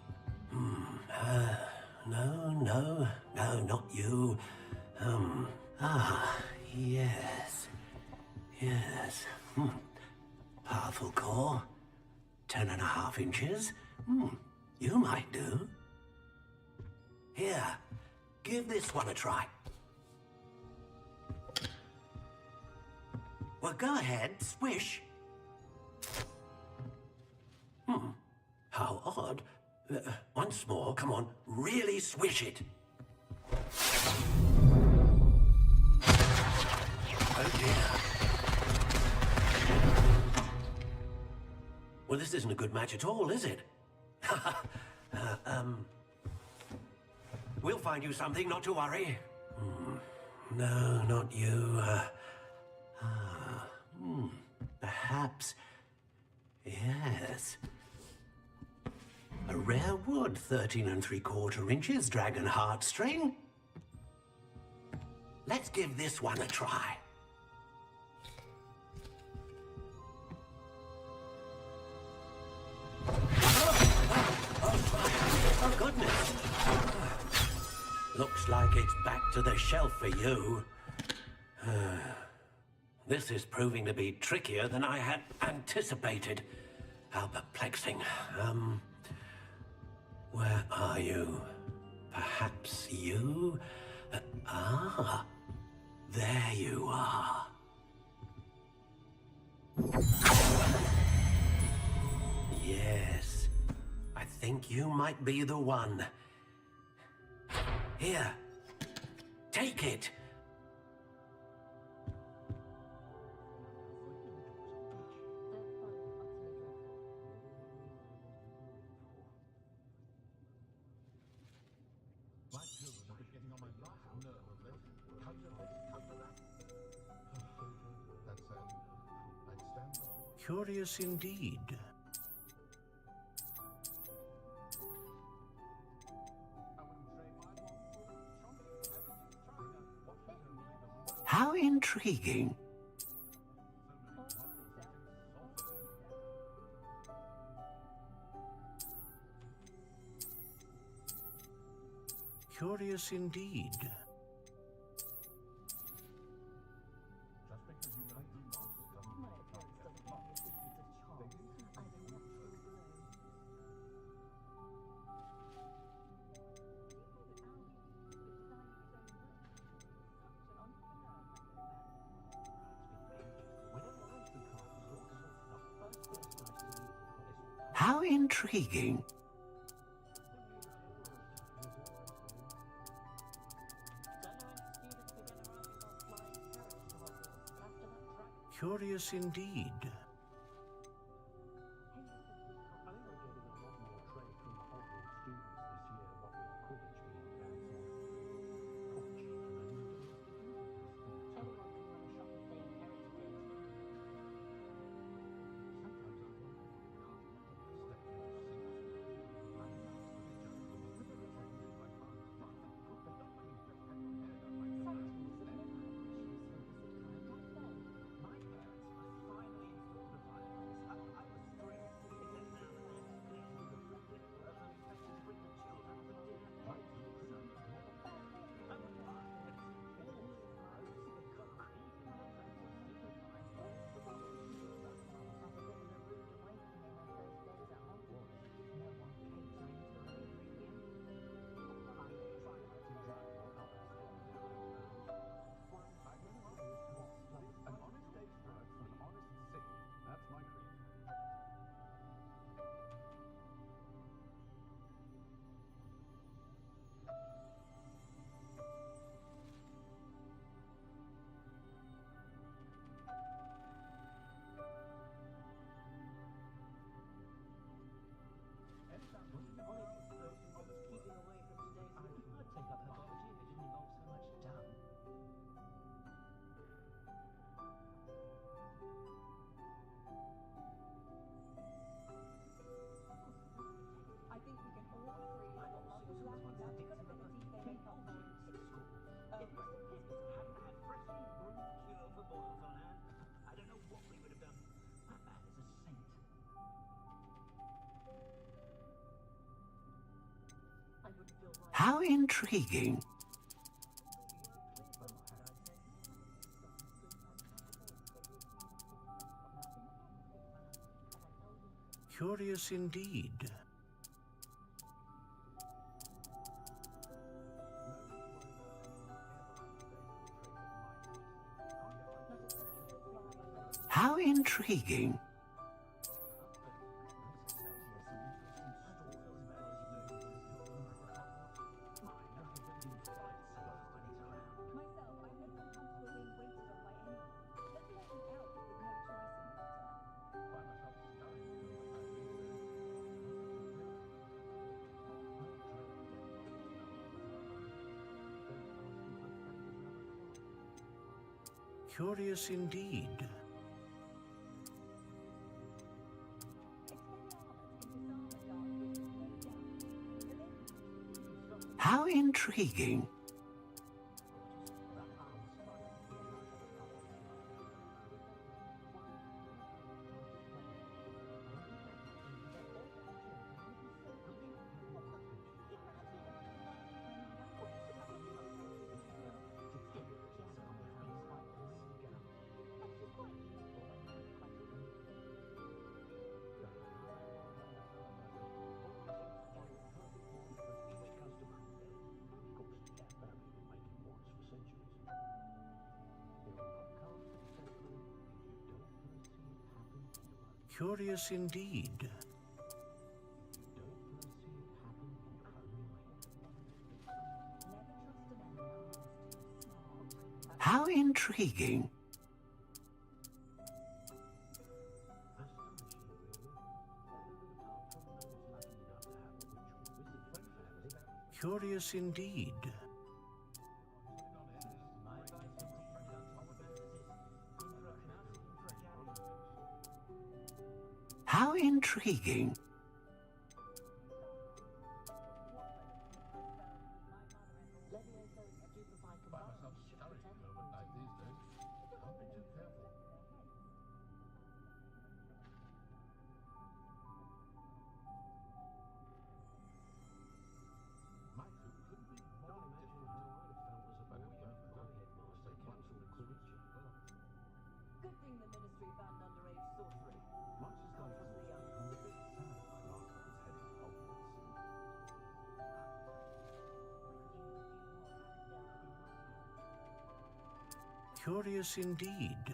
No, not you. Yes. Yes. Powerful core. 10.5 inches. You might do. Here, give this one a try. Well, go ahead, swish. How odd. Once more, come on, really swish it. Oh dear. Well, this isn't a good match at all, is it? We'll find you something, not to worry. No, not you. Perhaps... Yes. A rare wood, 13 3/4 inches, dragon heartstring. Let's give this one a try. Oh, goodness. Looks like it's back to the shelf for you. This is proving to be trickier than I had anticipated. How perplexing. Where are you? Perhaps you? There you are. Yes, I think you might be the one. Here, take it. Curious indeed. How intriguing. Curious indeed. How intriguing. Curious indeed. boils on hand, I don't know what we would have done. That man is a saint. I wouldn't feel right. How intriguing. Curious indeed. How intriguing. Curious indeed. How intriguing. Curious indeed. How intriguing. Curious indeed. How intriguing. Good thing the Ministry banned underage sorcery. Conscious the young. Curious indeed.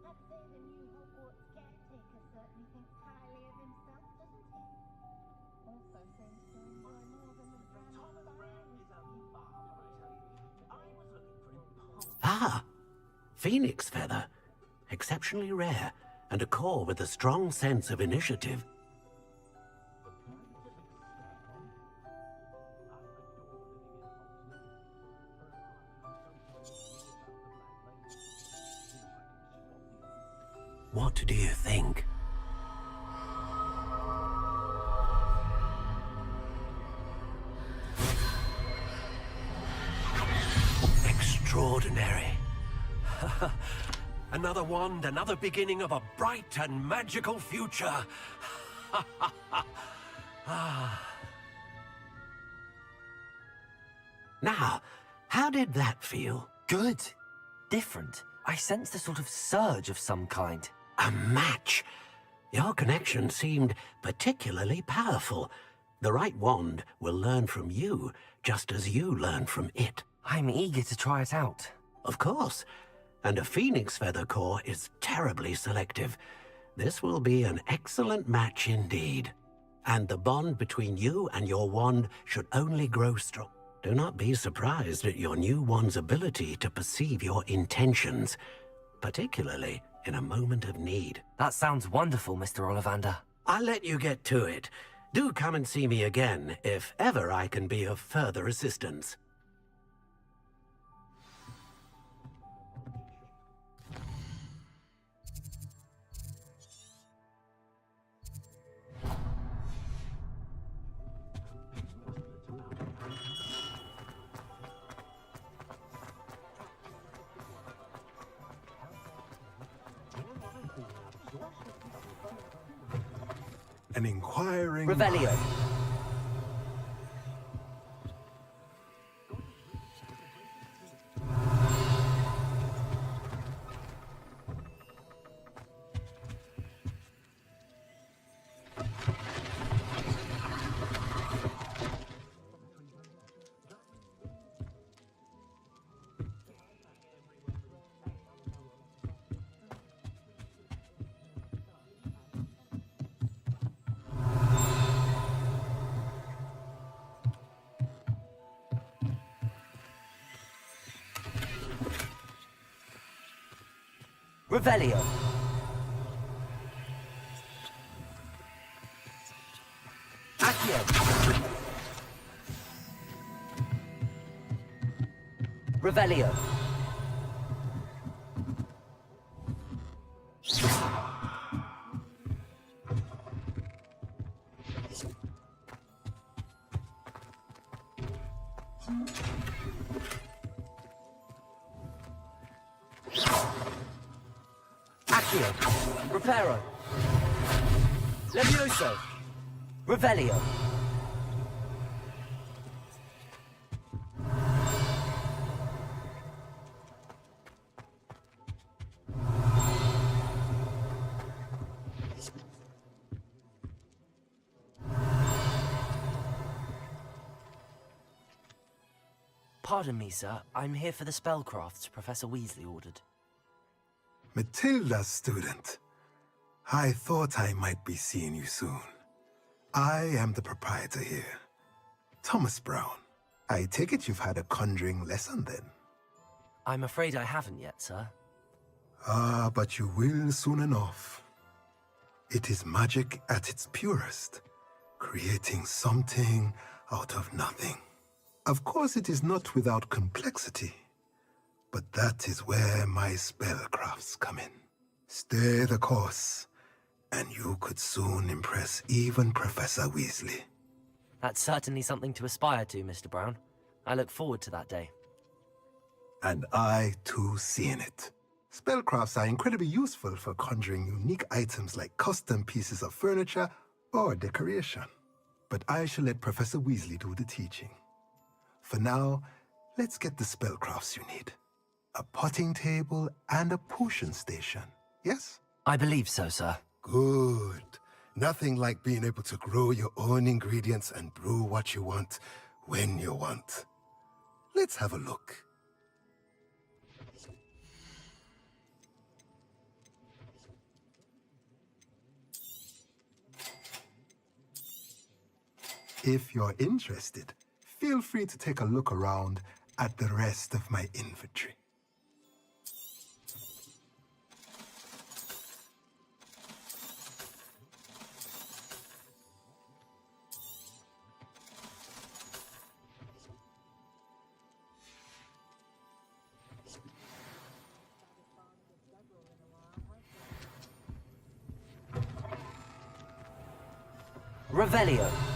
I'd say the new Hogwarts caretaker certainly thinks highly of himself, doesn't he? phoenix feather. Exceptionally rare, and a core with a strong sense of initiative. What do you think? Extraordinary. Another wand, another beginning of a bright and magical future. Now, how did that feel? Good. Different. I sensed a sort of surge of some kind. A match. Your connection seemed particularly powerful. The right wand will learn from you, just as you learn from it. I'm eager to try it out. Of course. And a phoenix feather core is terribly selective. This will be an excellent match indeed. And the bond between you and your wand should only grow strong. Do not be surprised at your new wand's ability to perceive your intentions, particularly in a moment of need. That sounds wonderful, Mr. Ollivander. I'll let you get to it. Do come and see me again, if ever I can be of further assistance. An inquiring Revelio. Revelio. Accio. Revelio. Accio. Reparo. Levioso. Revelio. Pardon me, sir. I'm here for the spellcrafts Professor Weasley ordered. Matilda's student. I thought I might be seeing you soon. I am the proprietor here, Thomas Brown. I take it you've had a conjuring lesson then? I'm afraid I haven't yet, sir. Ah, but you will soon enough. It is magic at its purest, creating something out of nothing. Of course, it is not without complexity, but that is where my spellcrafts come in. Stay the course, and you could soon impress even Professor Weasley. That's certainly something to aspire to, Mr. Brown. I look forward to that day. And I, too, seeing it. Spellcrafts are incredibly useful for conjuring unique items like custom pieces of furniture or decoration. But I shall let Professor Weasley do the teaching. For now, let's get the spellcrafts you need. A potting table and a potion station, yes? I believe so, sir. Good. Nothing like being able to grow your own ingredients and brew what you want when you want. Let's have a look. If you're interested, feel free to take a look around at the rest of my inventory. Revelio.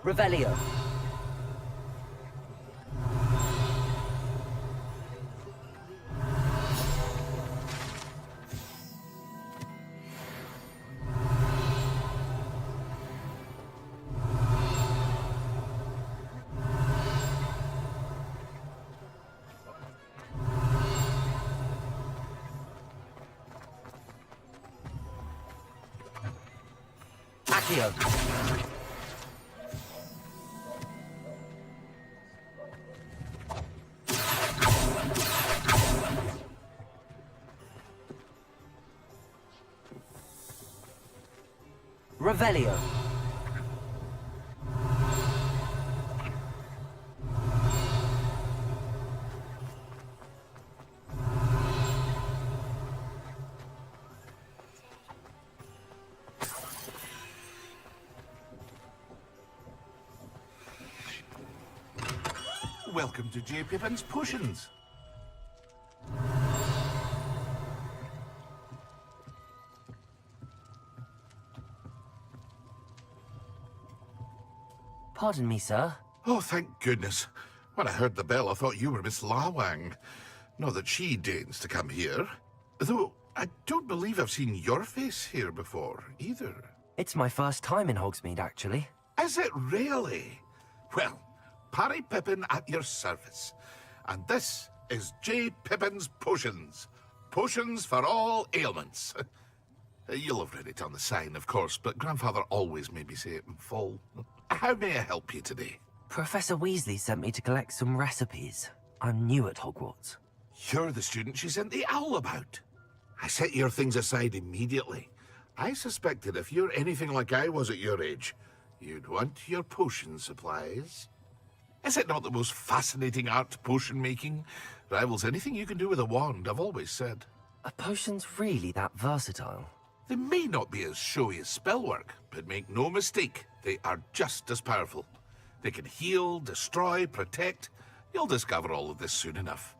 Revelio. Accio. Revelio. Welcome to J. Pippin's Potions. Pardon me, sir. Oh, thank goodness. When I heard the bell, I thought you were Miss Lawang. Not that she deigns to come here. Though, I don't believe I've seen your face here before, either. It's my first time in Hogsmeade, actually. Is it really? Well, Parry Pippin at your service. And this is J. Pippin's Potions. Potions for all ailments. You'll have read it on the sign, of course, but Grandfather always made me say it in full. How may I help you today? Professor Weasley sent me to collect some recipes. I'm new at Hogwarts. You're the student she sent the owl about. I set your things aside immediately. I suspected if you're anything like I was at your age, you'd want your potion supplies. Is it not the most fascinating art, potion making? Rivals anything you can do with a wand, I've always said. Are potions really that versatile? They may not be as showy as spellwork, but make no mistake, they are just as powerful. They can heal, destroy, protect. You'll discover all of this soon enough.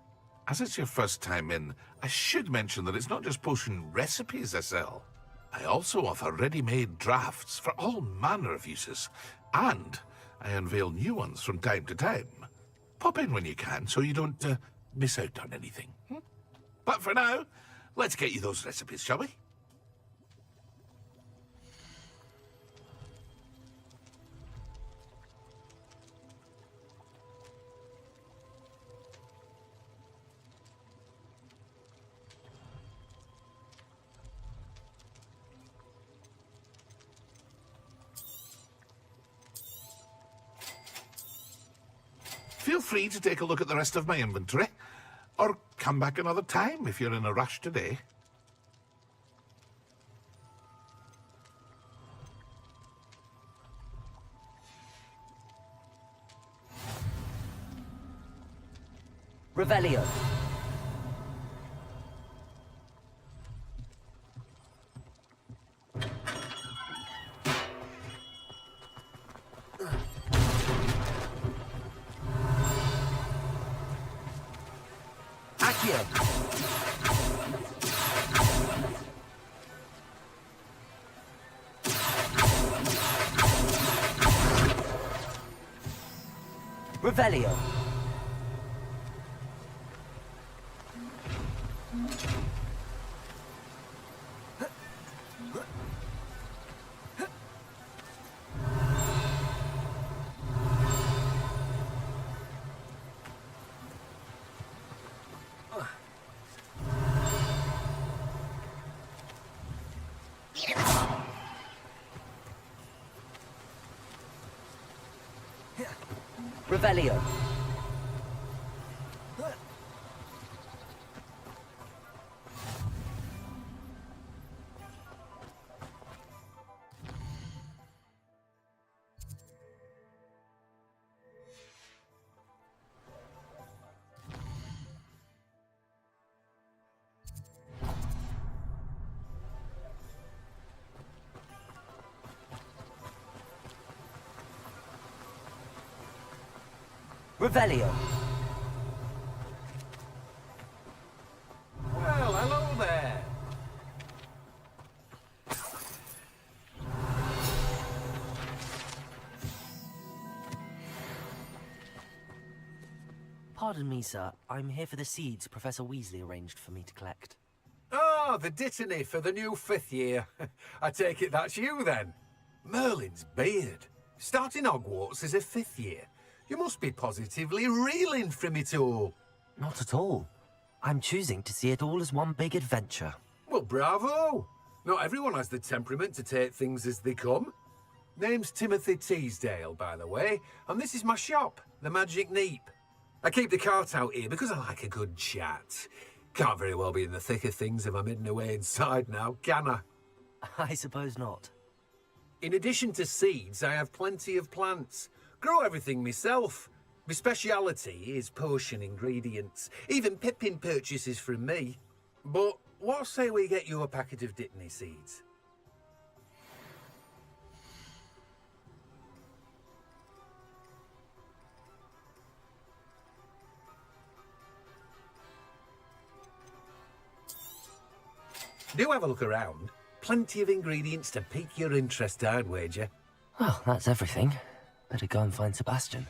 As it's your first time in, I should mention that it's not just potion recipes I sell. I also offer ready-made drafts for all manner of uses, and I unveil new ones from time to time. Pop in when you can so you don't miss out on anything. But for now, let's get you those recipes, shall we? Feel free to take a look at the rest of my inventory, or come back another time if you're in a rush today. Revelio. Revelio. Revelio. Revelio. Well, hello there. Pardon me, sir. I'm here for the seeds Professor Weasley arranged for me to collect. Oh, the dittany for the new 5th year. I take it that's you, then. Merlin's beard. Starting Hogwarts as a 5th year. You must be positively reeling from it all. Not at all. I'm choosing to see it all as one big adventure. Well, bravo! Not everyone has the temperament to take things as they come. Name's Timothy Teasdale, by the way, and this is my shop, the Magic Neep. I keep the cart out here because I like a good chat. Can't very well be in the thick of things if I'm hidden away inside now, can I? I suppose not. In addition to seeds, I have plenty of plants. Grow everything myself. My speciality is potion ingredients. Even Pippin purchases from me. But what say we get you a packet of Dittany seeds? Do have a look around. Plenty of ingredients to pique your interest, I'd wager. Well, that's everything. Better go and find Sebastian.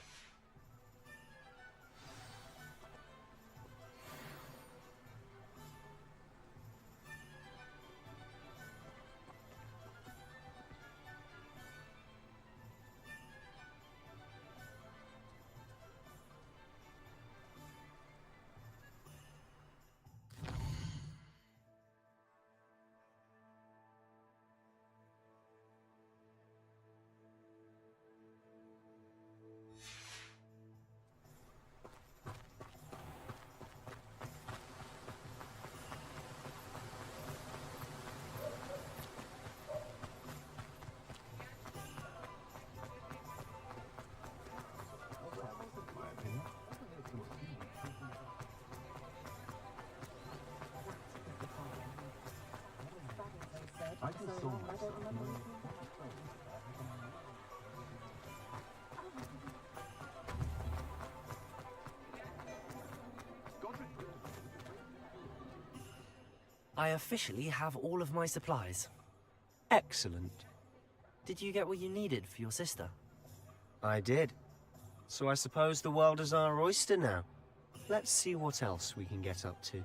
I officially have all of my supplies. Excellent. Did you get what you needed for your sister? I did. So I suppose the world is our oyster now. Let's see what else we can get up to.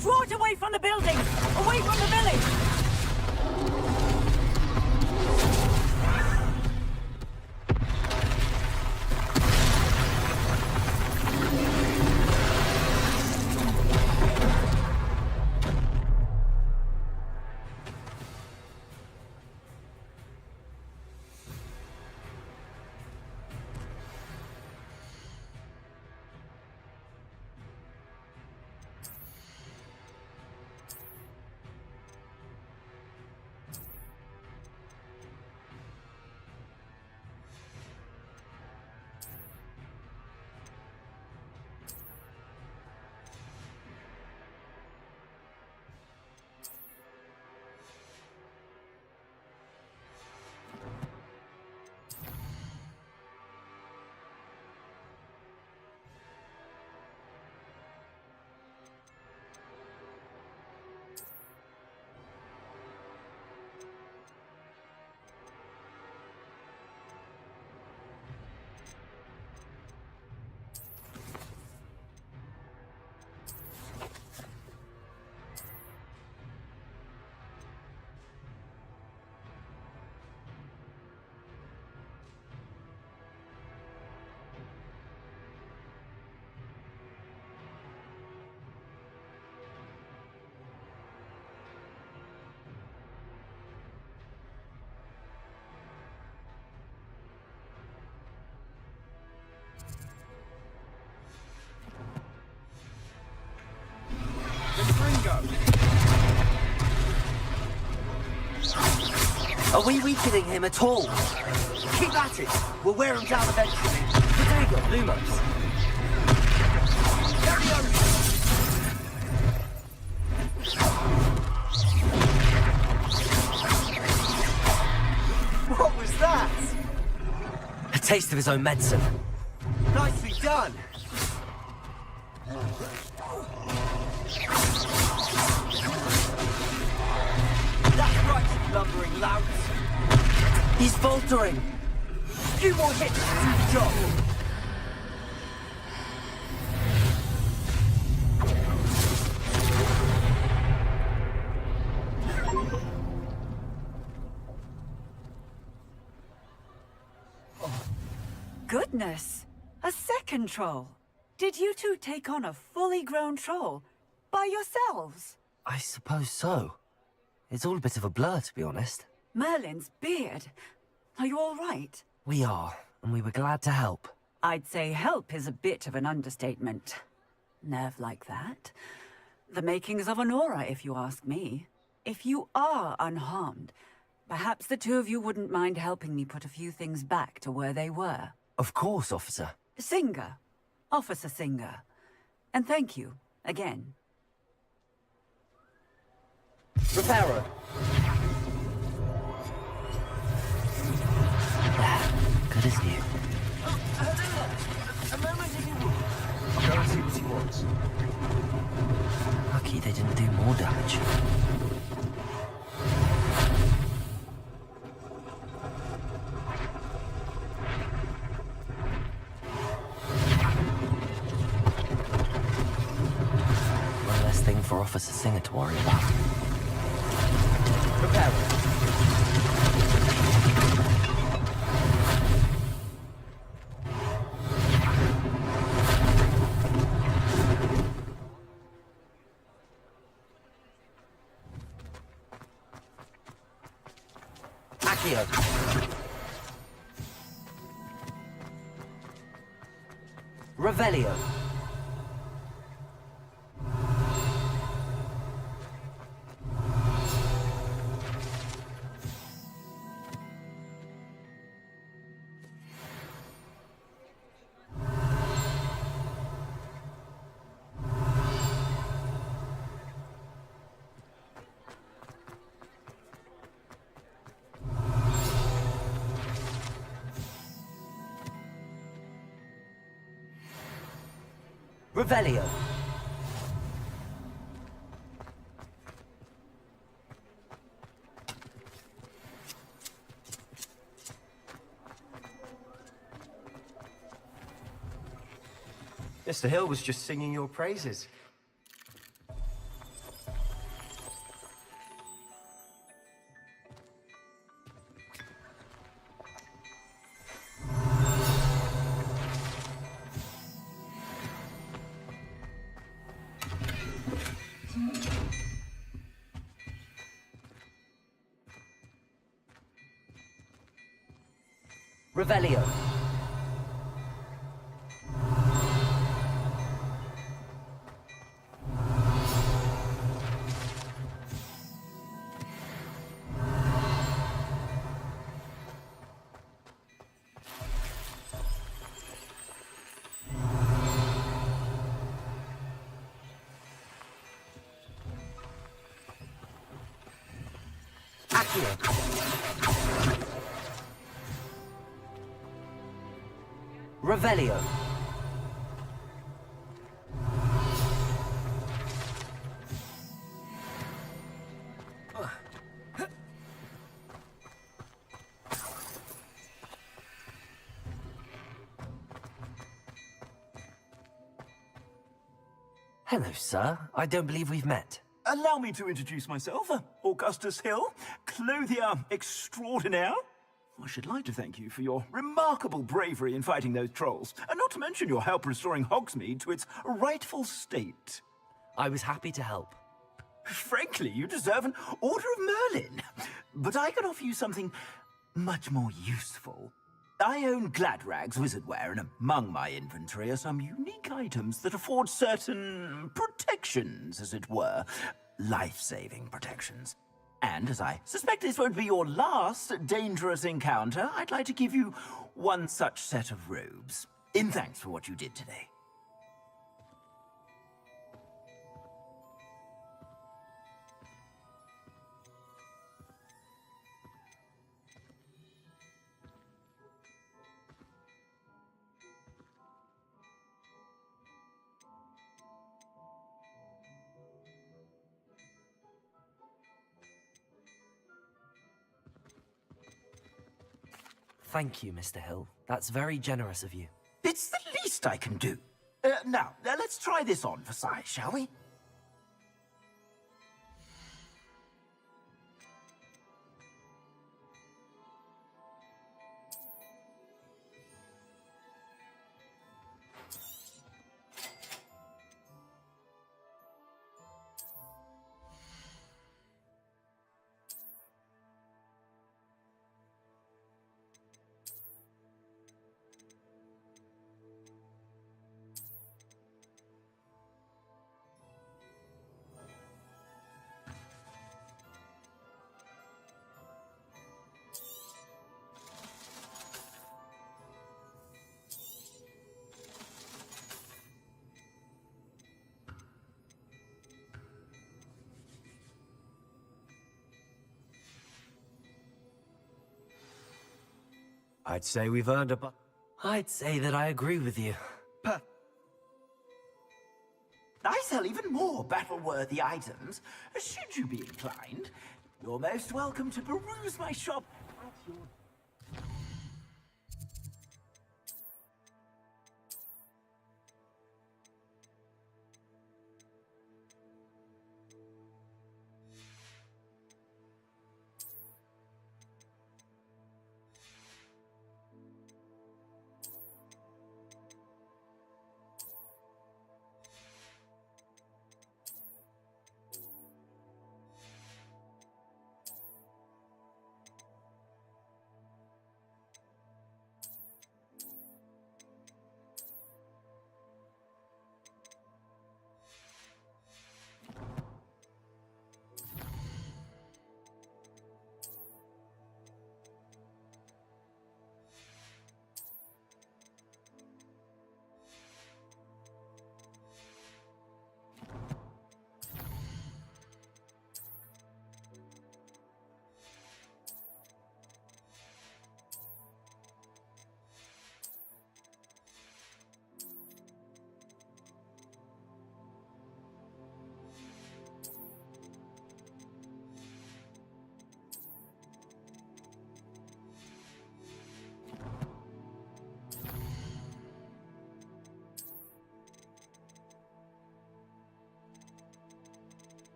Draw it away from the building! Away from the village! Are we weakening him at all? Keep at it. We'll wear him down eventually. Potato, Lumos. Carry on. What was that? A taste of his own medicine. Nicely done. That's right, you lumbering louts. He's faltering. Few more hits to do the job. Goodness! A second troll! Did you two take on a fully grown troll? By yourselves? I suppose so. It's all a bit of a blur, to be honest. Merlin's beard. Are you all right? We are, and we were glad to help. I'd say help is a bit of an understatement. Nerve like that. The makings of an aura, if you ask me. If you are unharmed, perhaps the two of you wouldn't mind helping me put a few things back to where they were. Of course, officer. Singer. Officer Singer. And thank you, again. Reparo. Good as new. A moment if you will. I'll go and see what he wants. Lucky they didn't do more damage. One less thing for Officer Singer to worry about. Prepare. Accio. Revelio. Revelio. Mr. Hill was just singing your praises. Revelio. Accio. Revelio. Hello, sir. I don't believe we've met. Allow me to introduce myself, Augustus Hill, clothier extraordinaire. I should like to thank you for your remarkable bravery in fighting those trolls, and not to mention your help restoring Hogsmeade to its rightful state. I was happy to help. Frankly, you deserve an Order of Merlin. But I can offer you something much more useful. I own Gladrag's wizardware, and among my inventory are some unique items that afford certain protections, as it were. Life-saving protections. And as I suspect this won't be your last dangerous encounter, I'd like to give you one such set of robes, in thanks for what you did today. Thank you, Mr. Hill. That's very generous of you. It's the least I can do. Now, let's try this on for size, shall we? I'd say we've earned a I'd say that I agree with you. I sell even more battle-worthy items. Should you be inclined, you're most welcome to peruse my shop at your...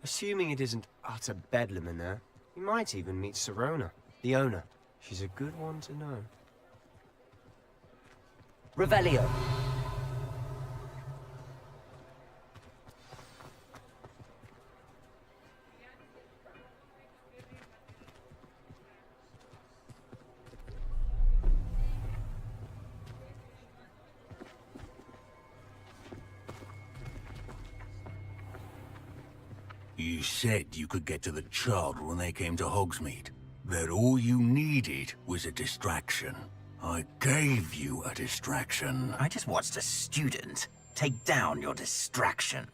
Assuming it isn't utter bedlam in there, you might even meet Sirona, the owner. She's a good one to know. Revelio. You said you could get to the child when they came to Hogsmeade. That all you needed was a distraction. I gave you a distraction. I just watched a student take down your distraction.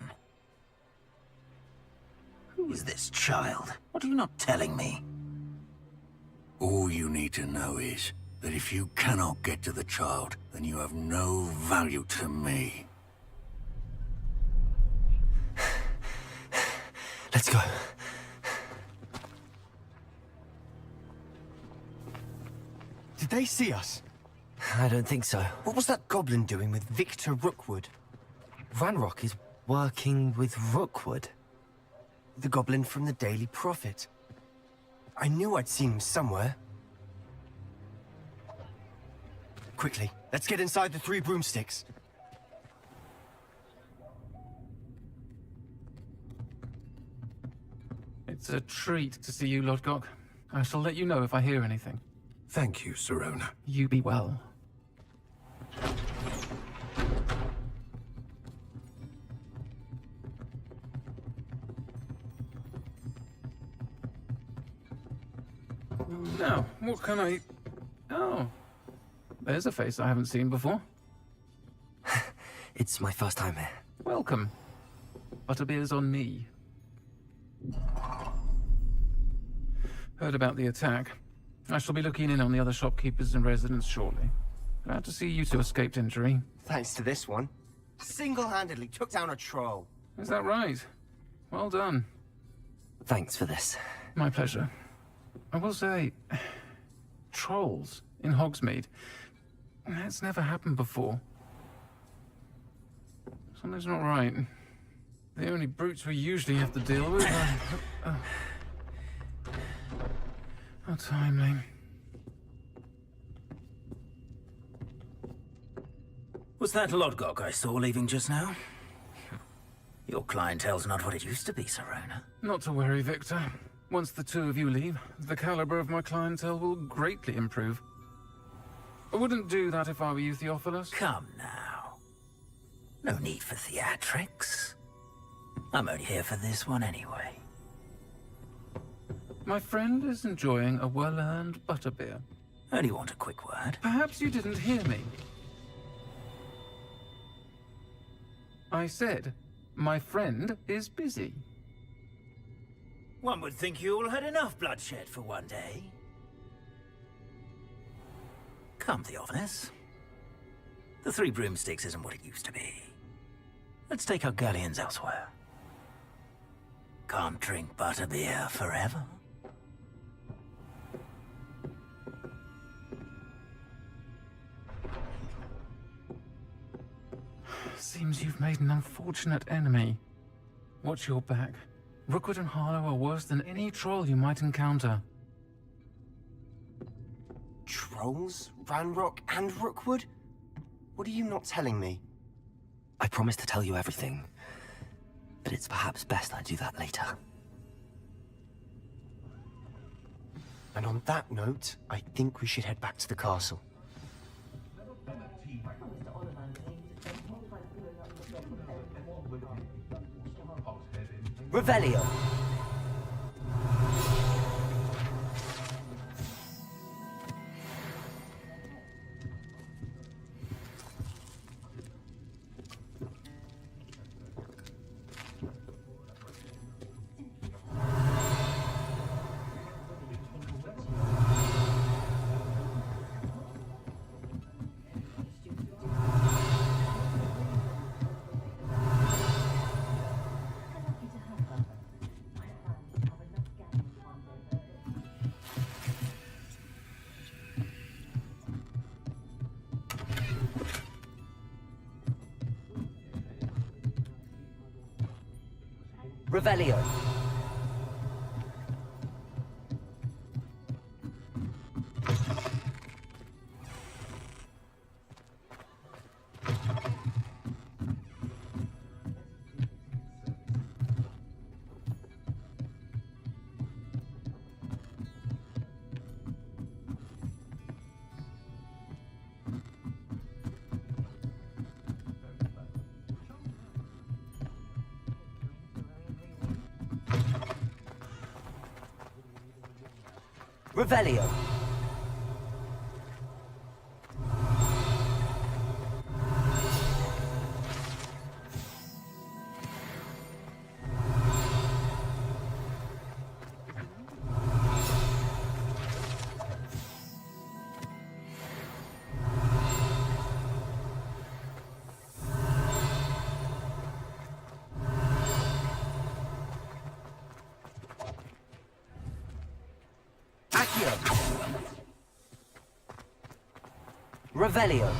Who is this child? What are you not telling me? All you need to know is that if you cannot get to the child, then you have no value to me. Let's go. Did they see us? I don't think so. What was that goblin doing with Victor Rookwood? Ranrock is working with Rookwood. The goblin from the Daily Prophet. I knew I'd seen him somewhere. Quickly, let's get inside the 3 broomsticks. It's a treat to see you, Lodgok. I shall let you know if I hear anything. Thank you, Sirona. You be well. Now, what can I... Oh. There's a face I haven't seen before. It's my first time here. Welcome. Butterbeer's on me. Heard about the attack. I shall be looking in on the other shopkeepers and residents shortly. Glad to see you two escaped injury. Thanks to this one. Single-handedly took down a troll. Is that right? Well done. Thanks for this. My pleasure. I will say, trolls in Hogsmeade. That's never happened before. Something's not right. The only brutes we usually have to deal with are... How timely. Was that Lodgok I saw leaving just now? Your clientele's not what it used to be, Sirona. Not to worry, Victor. Once the two of you leave, the caliber of my clientele will greatly improve. I wouldn't do that if I were you, Theophilus. Come now. No need for theatrics. I'm only here for this one anyway. My friend is enjoying a well-earned butterbeer. Only want a quick word. Perhaps you didn't hear me. I said, my friend is busy. One would think you all had enough bloodshed for one day. Come, Theophilus. The 3 broomsticks isn't what it used to be. Let's take our galleons elsewhere. Can't drink butterbeer forever. Seems you've made an unfortunate enemy. Watch your back. Rookwood and Harlow are worse than any troll you might encounter. Trolls? Ranrock and Rookwood? What are you not telling me? I promise to tell you everything, but it's perhaps best I do that later. And on that note, I think we should head back to the castle. Revelio. Revelio. Revelio. Revelio.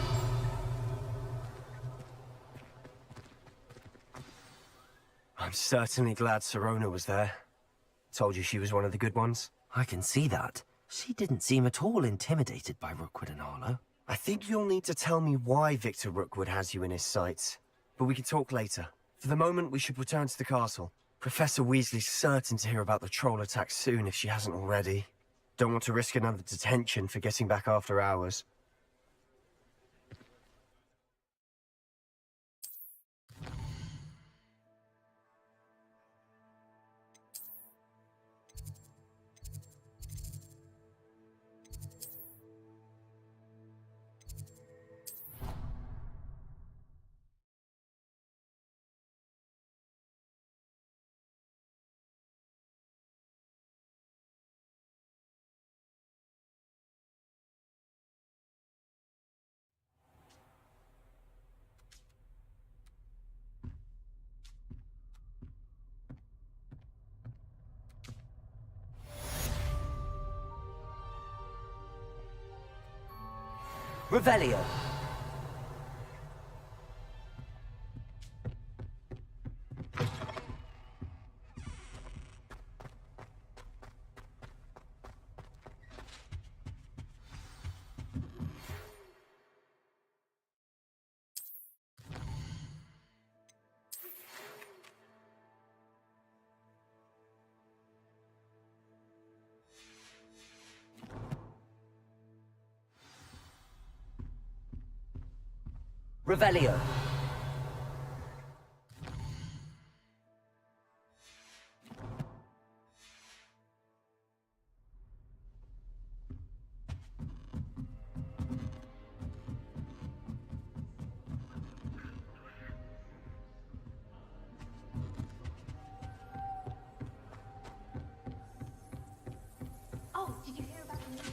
I'm certainly glad Sirona was there. Told you she was one of the good ones. I can see that. She didn't seem at all intimidated by Rookwood and Harlow. I think you'll need to tell me why Victor Rookwood has you in his sights. But we can talk later. For the moment, we should return to the castle. Professor Weasley's certain to hear about the troll attack soon if she hasn't already. Don't want to risk another detention for getting back after hours. Revelio. Revelio. Oh, did you hear about the news?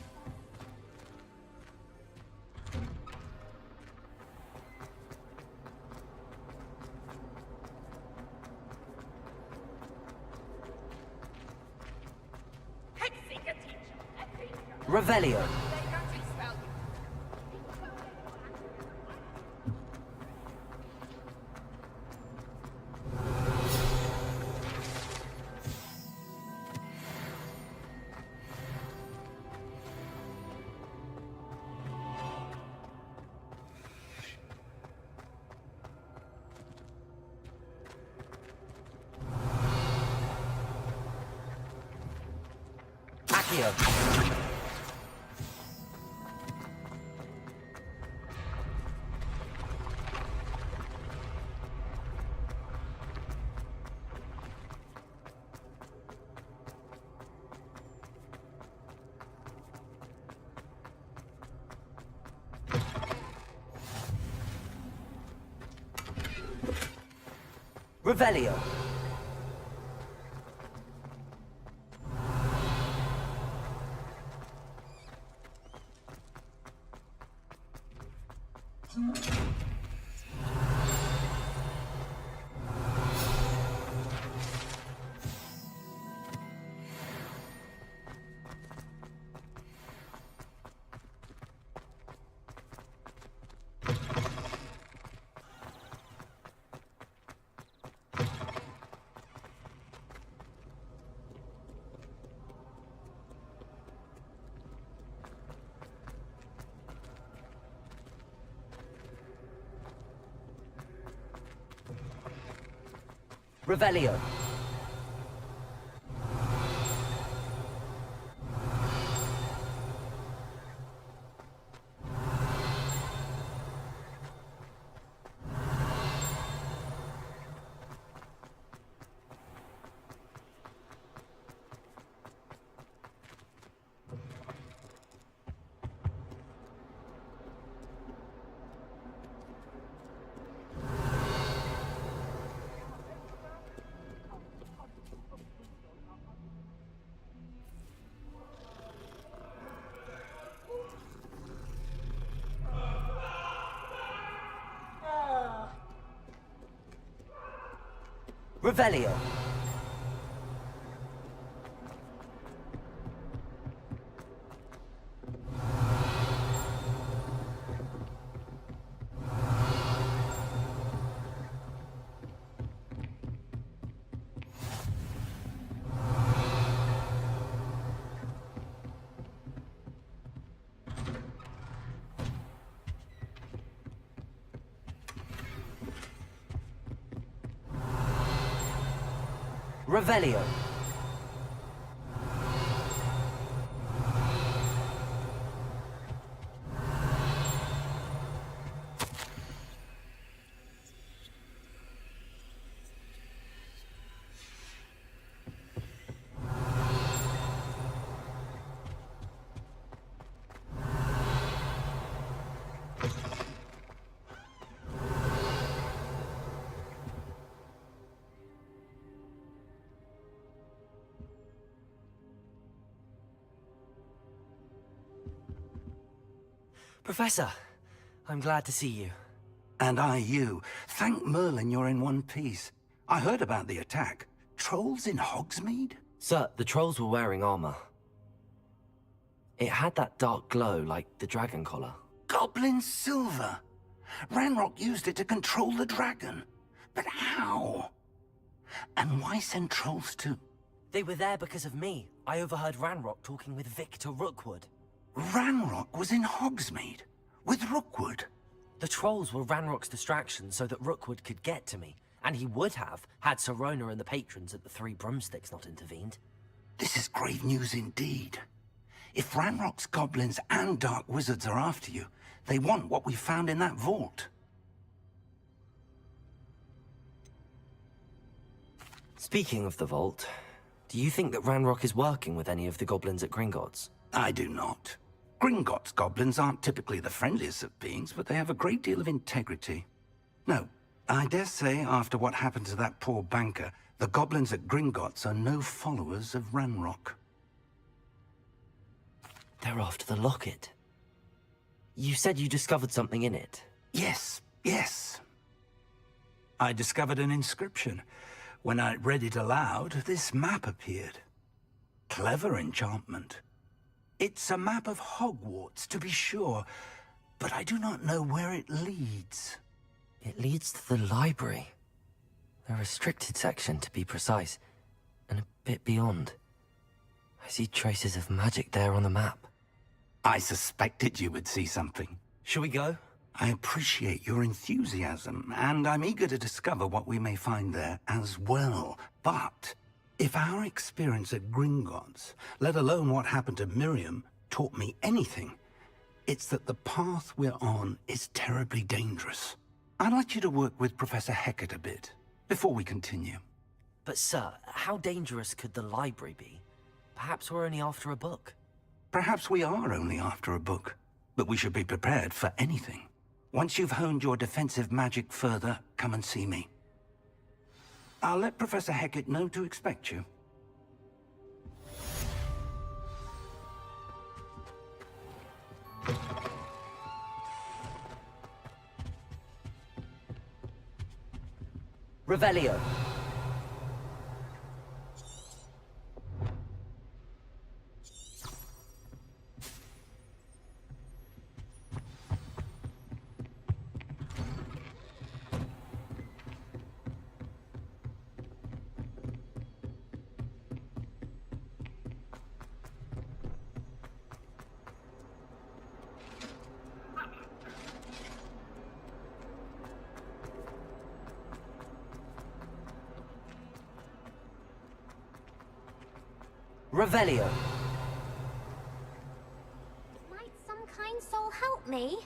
Revelio. Accio. Revelio. Revelio. Revelio. Revelio. Professor, I'm glad to see you. And I you. Thank Merlin you're in one piece. I heard about the attack. Trolls in Hogsmeade? Sir, the trolls were wearing armor. It had that dark glow like the dragon collar. Goblin silver! Ranrock used it to control the dragon. But how? And why send trolls too? They were there because of me. I overheard Ranrock talking with Victor Rookwood. Ranrock was in Hogsmeade? With Rookwood? The trolls were Ranrock's distraction so that Rookwood could get to me. And he would have, had Sirona and the patrons at the Three Broomsticks not intervened. This is grave news indeed. If Ranrock's goblins and dark wizards are after you, they want what we found in that vault. Speaking of the vault, do you think that Ranrock is working with any of the goblins at Gringotts? I do not. Gringotts goblins aren't typically the friendliest of beings, but they have a great deal of integrity. No, I dare say after what happened to that poor banker, the goblins at Gringotts are no followers of Ranrock. They're after the locket. You said you discovered something in it. Yes, yes. I discovered an inscription. When I read it aloud, this map appeared. Clever enchantment. It's a map of Hogwarts, to be sure, but I do not know where it leads. It leads to the library. A restricted section, to be precise, and a bit beyond. I see traces of magic there on the map. I suspected you would see something. Shall we go? I appreciate your enthusiasm, and I'm eager to discover what we may find there as well. But if our experience at Gringotts, let alone what happened to Miriam, taught me anything, it's that the path we're on is terribly dangerous. I'd like you to work with Professor Hecat a bit, before we continue. But sir, how dangerous could the library be? Perhaps we're only after a book. Perhaps we are only after a book, but we should be prepared for anything. Once you've honed your defensive magic further, come and see me. I'll let Professor Hecat know to expect you. Revelio. Revelio. Might some kind soul help me?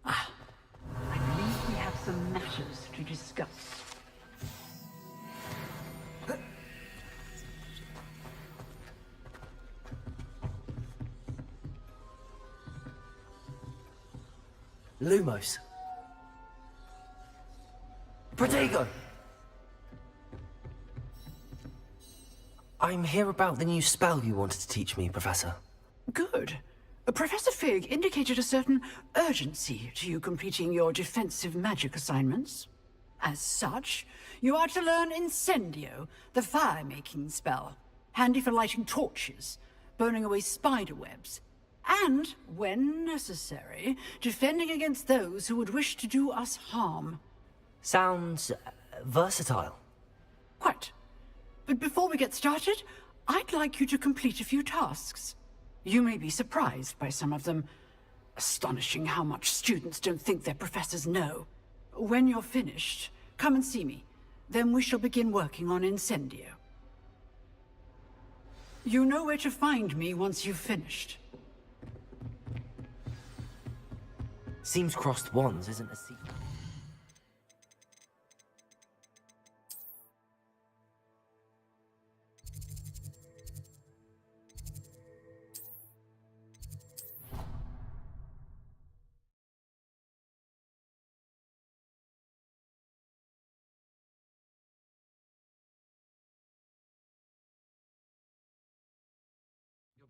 I believe we have some matters to discuss. Lumos. Protego! I'm here about the new spell you wanted to teach me, Professor. Good. Professor Fig indicated a certain urgency to you completing your defensive magic assignments. As such, you are to learn Incendio, the fire-making spell, handy for lighting torches, burning away spider webs, and, when necessary, defending against those who would wish to do us harm. Sounds versatile. Quite. But before we get started, I'd like you to complete a few tasks. You may be surprised by some of them. Astonishing how much students don't think their professors know. When you're finished, come and see me. Then we shall begin working on Incendio. You know where to find me once you've finished. Seems crossed wands isn't a secret.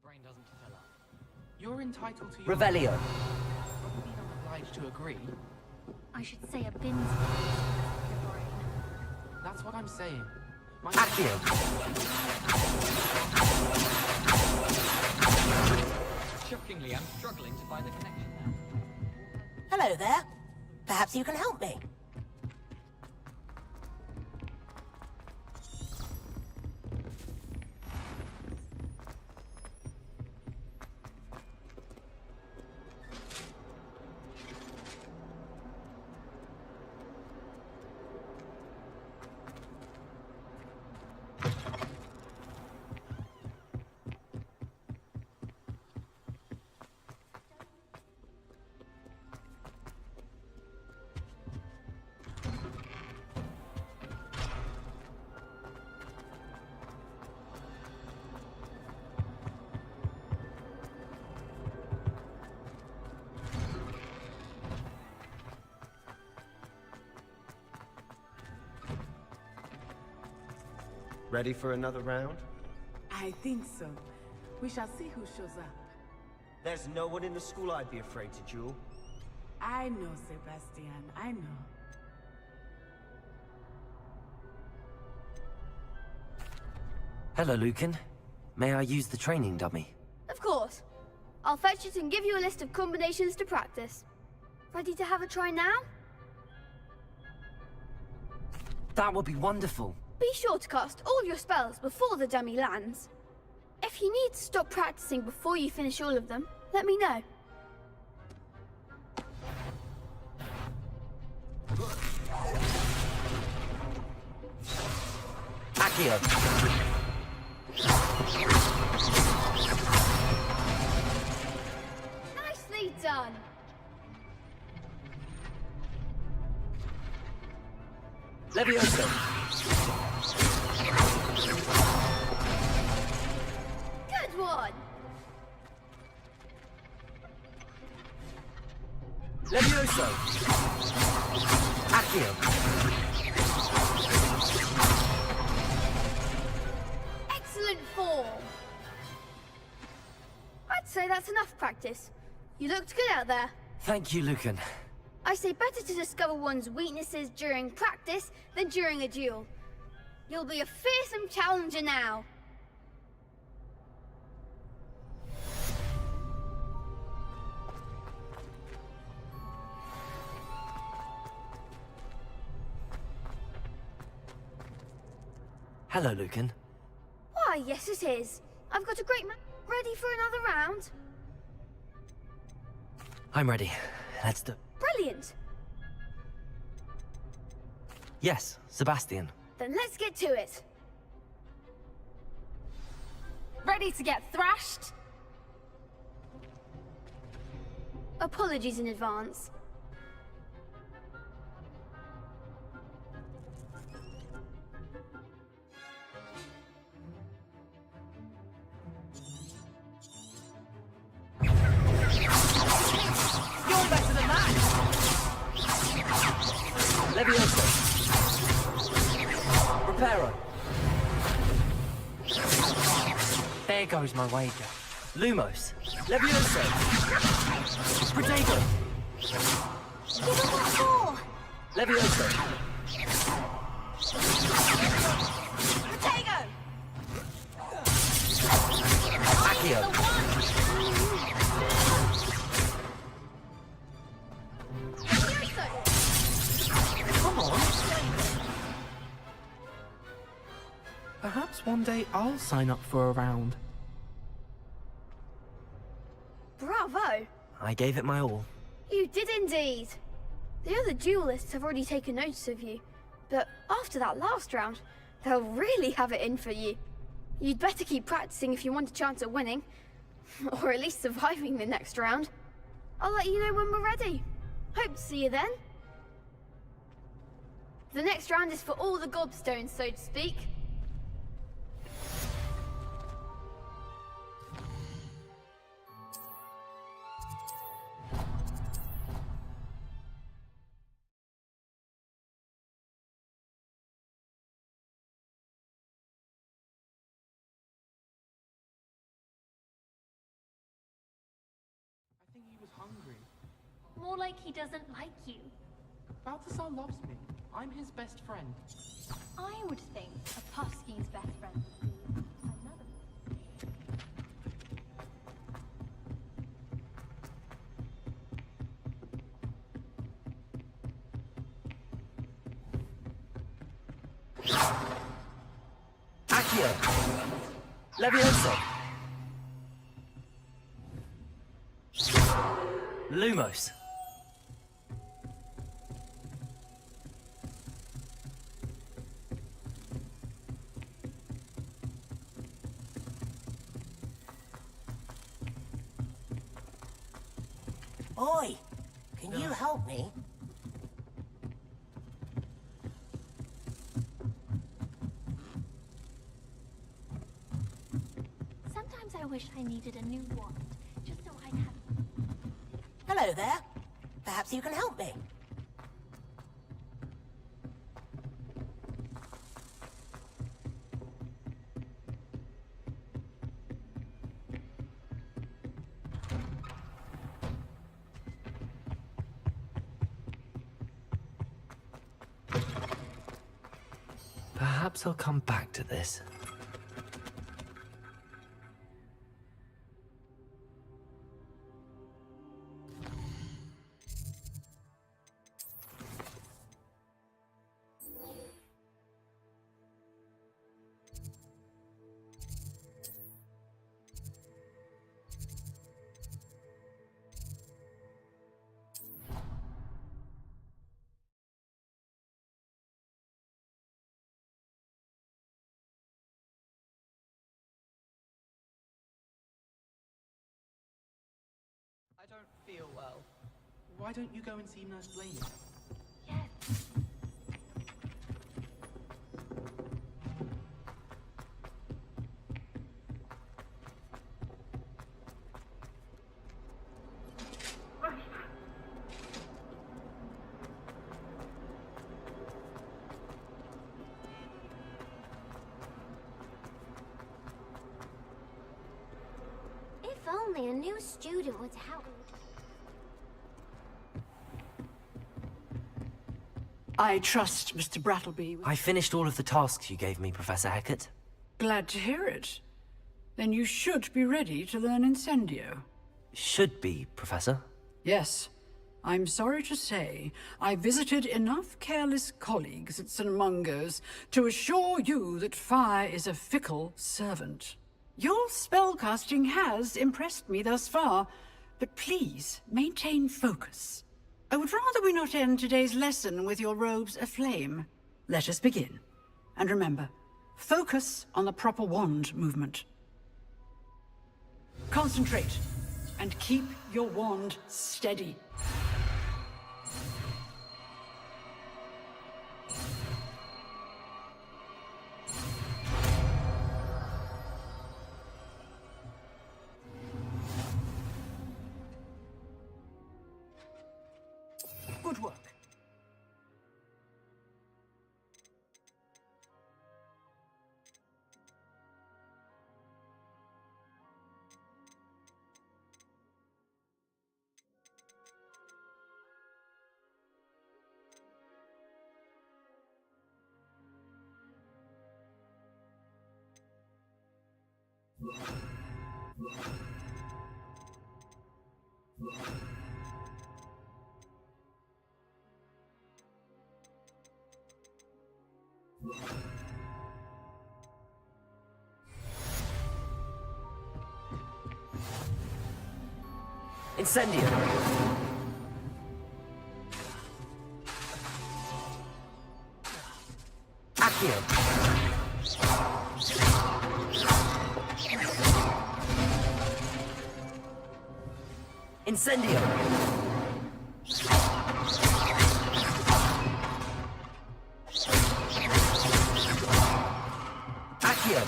Brain doesn't fill up. You're entitled to your... Revelio. Probably not obliged to agree. I should say a bin's your brain. That's what I'm saying. My... Accio. Shockingly, I'm struggling to find the connection now. Hello there. Perhaps you can help me. Ready for another round? I think so. We shall see who shows up. There's no one in the school I'd be afraid to duel. I know, Sebastian. I know. Hello, Lucan. May I use the training dummy? Of course. I'll fetch it and give you a list of combinations to practice. Ready to have a try now? That would be wonderful. Be sure to cast all your spells before the dummy lands. If you need to stop practicing before you finish all of them, let me know. Accio. Nicely done. Levioso. Good one. Levioso. Accio. Excellent form. I'd say that's enough practice. You looked good out there. Thank you, Lucan. I say better to discover one's weaknesses during practice than during a duel. You'll be a fearsome challenger now. Hello, Lucan. Why, yes it is. I've got a great man ready for another round. I'm ready. Let's do... Brilliant. Yes, Sebastian. Then let's get to it. Ready to get thrashed? Apologies in advance. You're better than that! Levioso. Reparo. There goes my wager. Lumos. Levioso. Protego. Give him what for? Levioso. Protego! Accio. Come on. Perhaps one day I'll sign up for a round. Bravo! I gave it my all. You did indeed. The other duelists have already taken notice of you, but after that last round, they'll really have it in for you. You'd better keep practicing if you want a chance at winning, or at least surviving the next round. I'll let you know when we're ready. Hope to see you then. The next round is for all the gobstones, so to speak. I think he was hungry. More like he doesn't like you. Balthasar loves me. I'm his best friend. I would think a Puffsky's best friend would be another. Accio. Levioso. Lumos. Oi! Can you help me? Sometimes I wish I needed a new wand, just so I'd have. Hello there. Perhaps you can help me. Perhaps I'll come back to this. I don't feel well. Why don't you go and see Nurse Blaney? If only a new student would help. I trust Mr. Brattleby. I finished all of the tasks you gave me, Professor Hecat. Glad to hear it. Then you should be ready to learn Incendio. Should be, Professor. Yes. I'm sorry to say, I visited enough careless colleagues at St. Mungo's to assure you that fire is a fickle servant. Your spellcasting has impressed me thus far, but please maintain focus. I would rather we not end today's lesson with your robes aflame. Let us begin. And remember, focus on the proper wand movement. Concentrate, and keep your wand steady. Good work. Incendio. Accio. Incendio. Accio.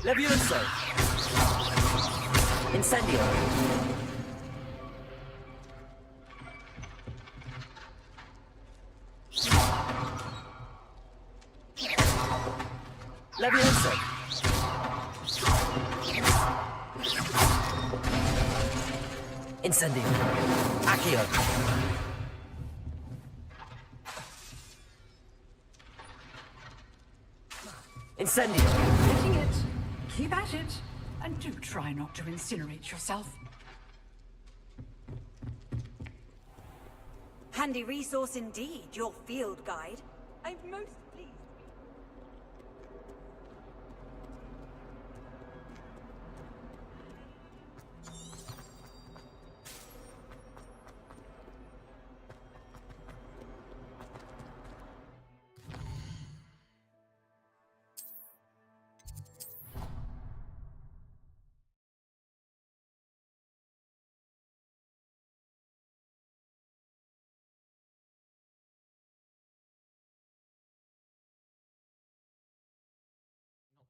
Levioso. Incendio. Levioso. Incendio. Accio. Incendio. Getting it. Keep at it. And do try not to incinerate yourself. Handy resource indeed, your field guide. I'm most pleased.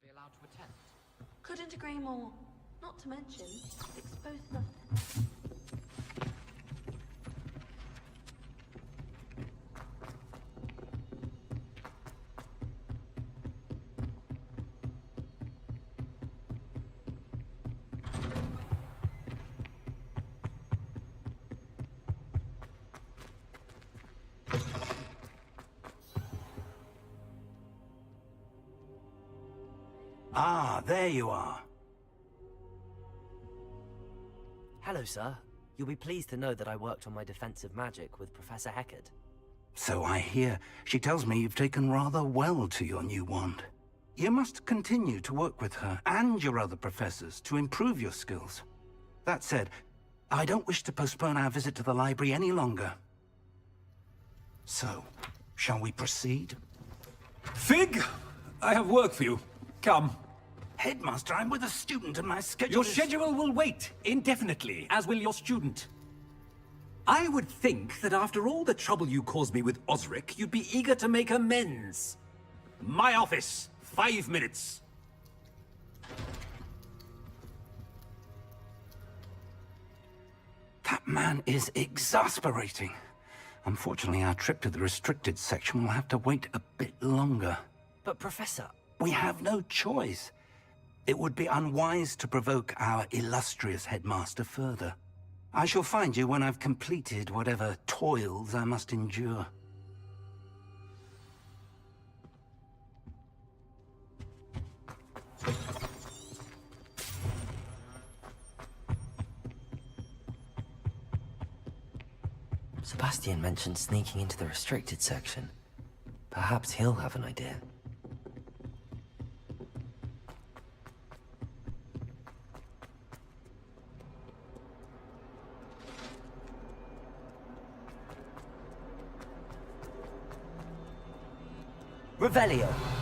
Be allowed to attend. Couldn't agree more. Not to mention, expose nothing. Ah, there you are. Hello, sir. You'll be pleased to know that I worked on my defensive magic with Professor Heckard. So I hear. She tells me you've taken rather well to your new wand. You must continue to work with her and your other professors to improve your skills. That said, I don't wish to postpone our visit to the library any longer. So, shall we proceed? Fig! I have work for you. Come. Headmaster, I'm with a student and my schedule Your is... schedule will wait indefinitely, as will your student. I would think that after all the trouble you caused me with Osric, you'd be eager to make amends. My office, 5 minutes. That man is exasperating. Unfortunately, our trip to the restricted section will have to wait a bit longer. But, Professor... We have no choice. It would be unwise to provoke our illustrious headmaster further. I shall find you when I've completed whatever toils I must endure. Sebastian mentioned sneaking into the restricted section. Perhaps he'll have an idea. Revelio.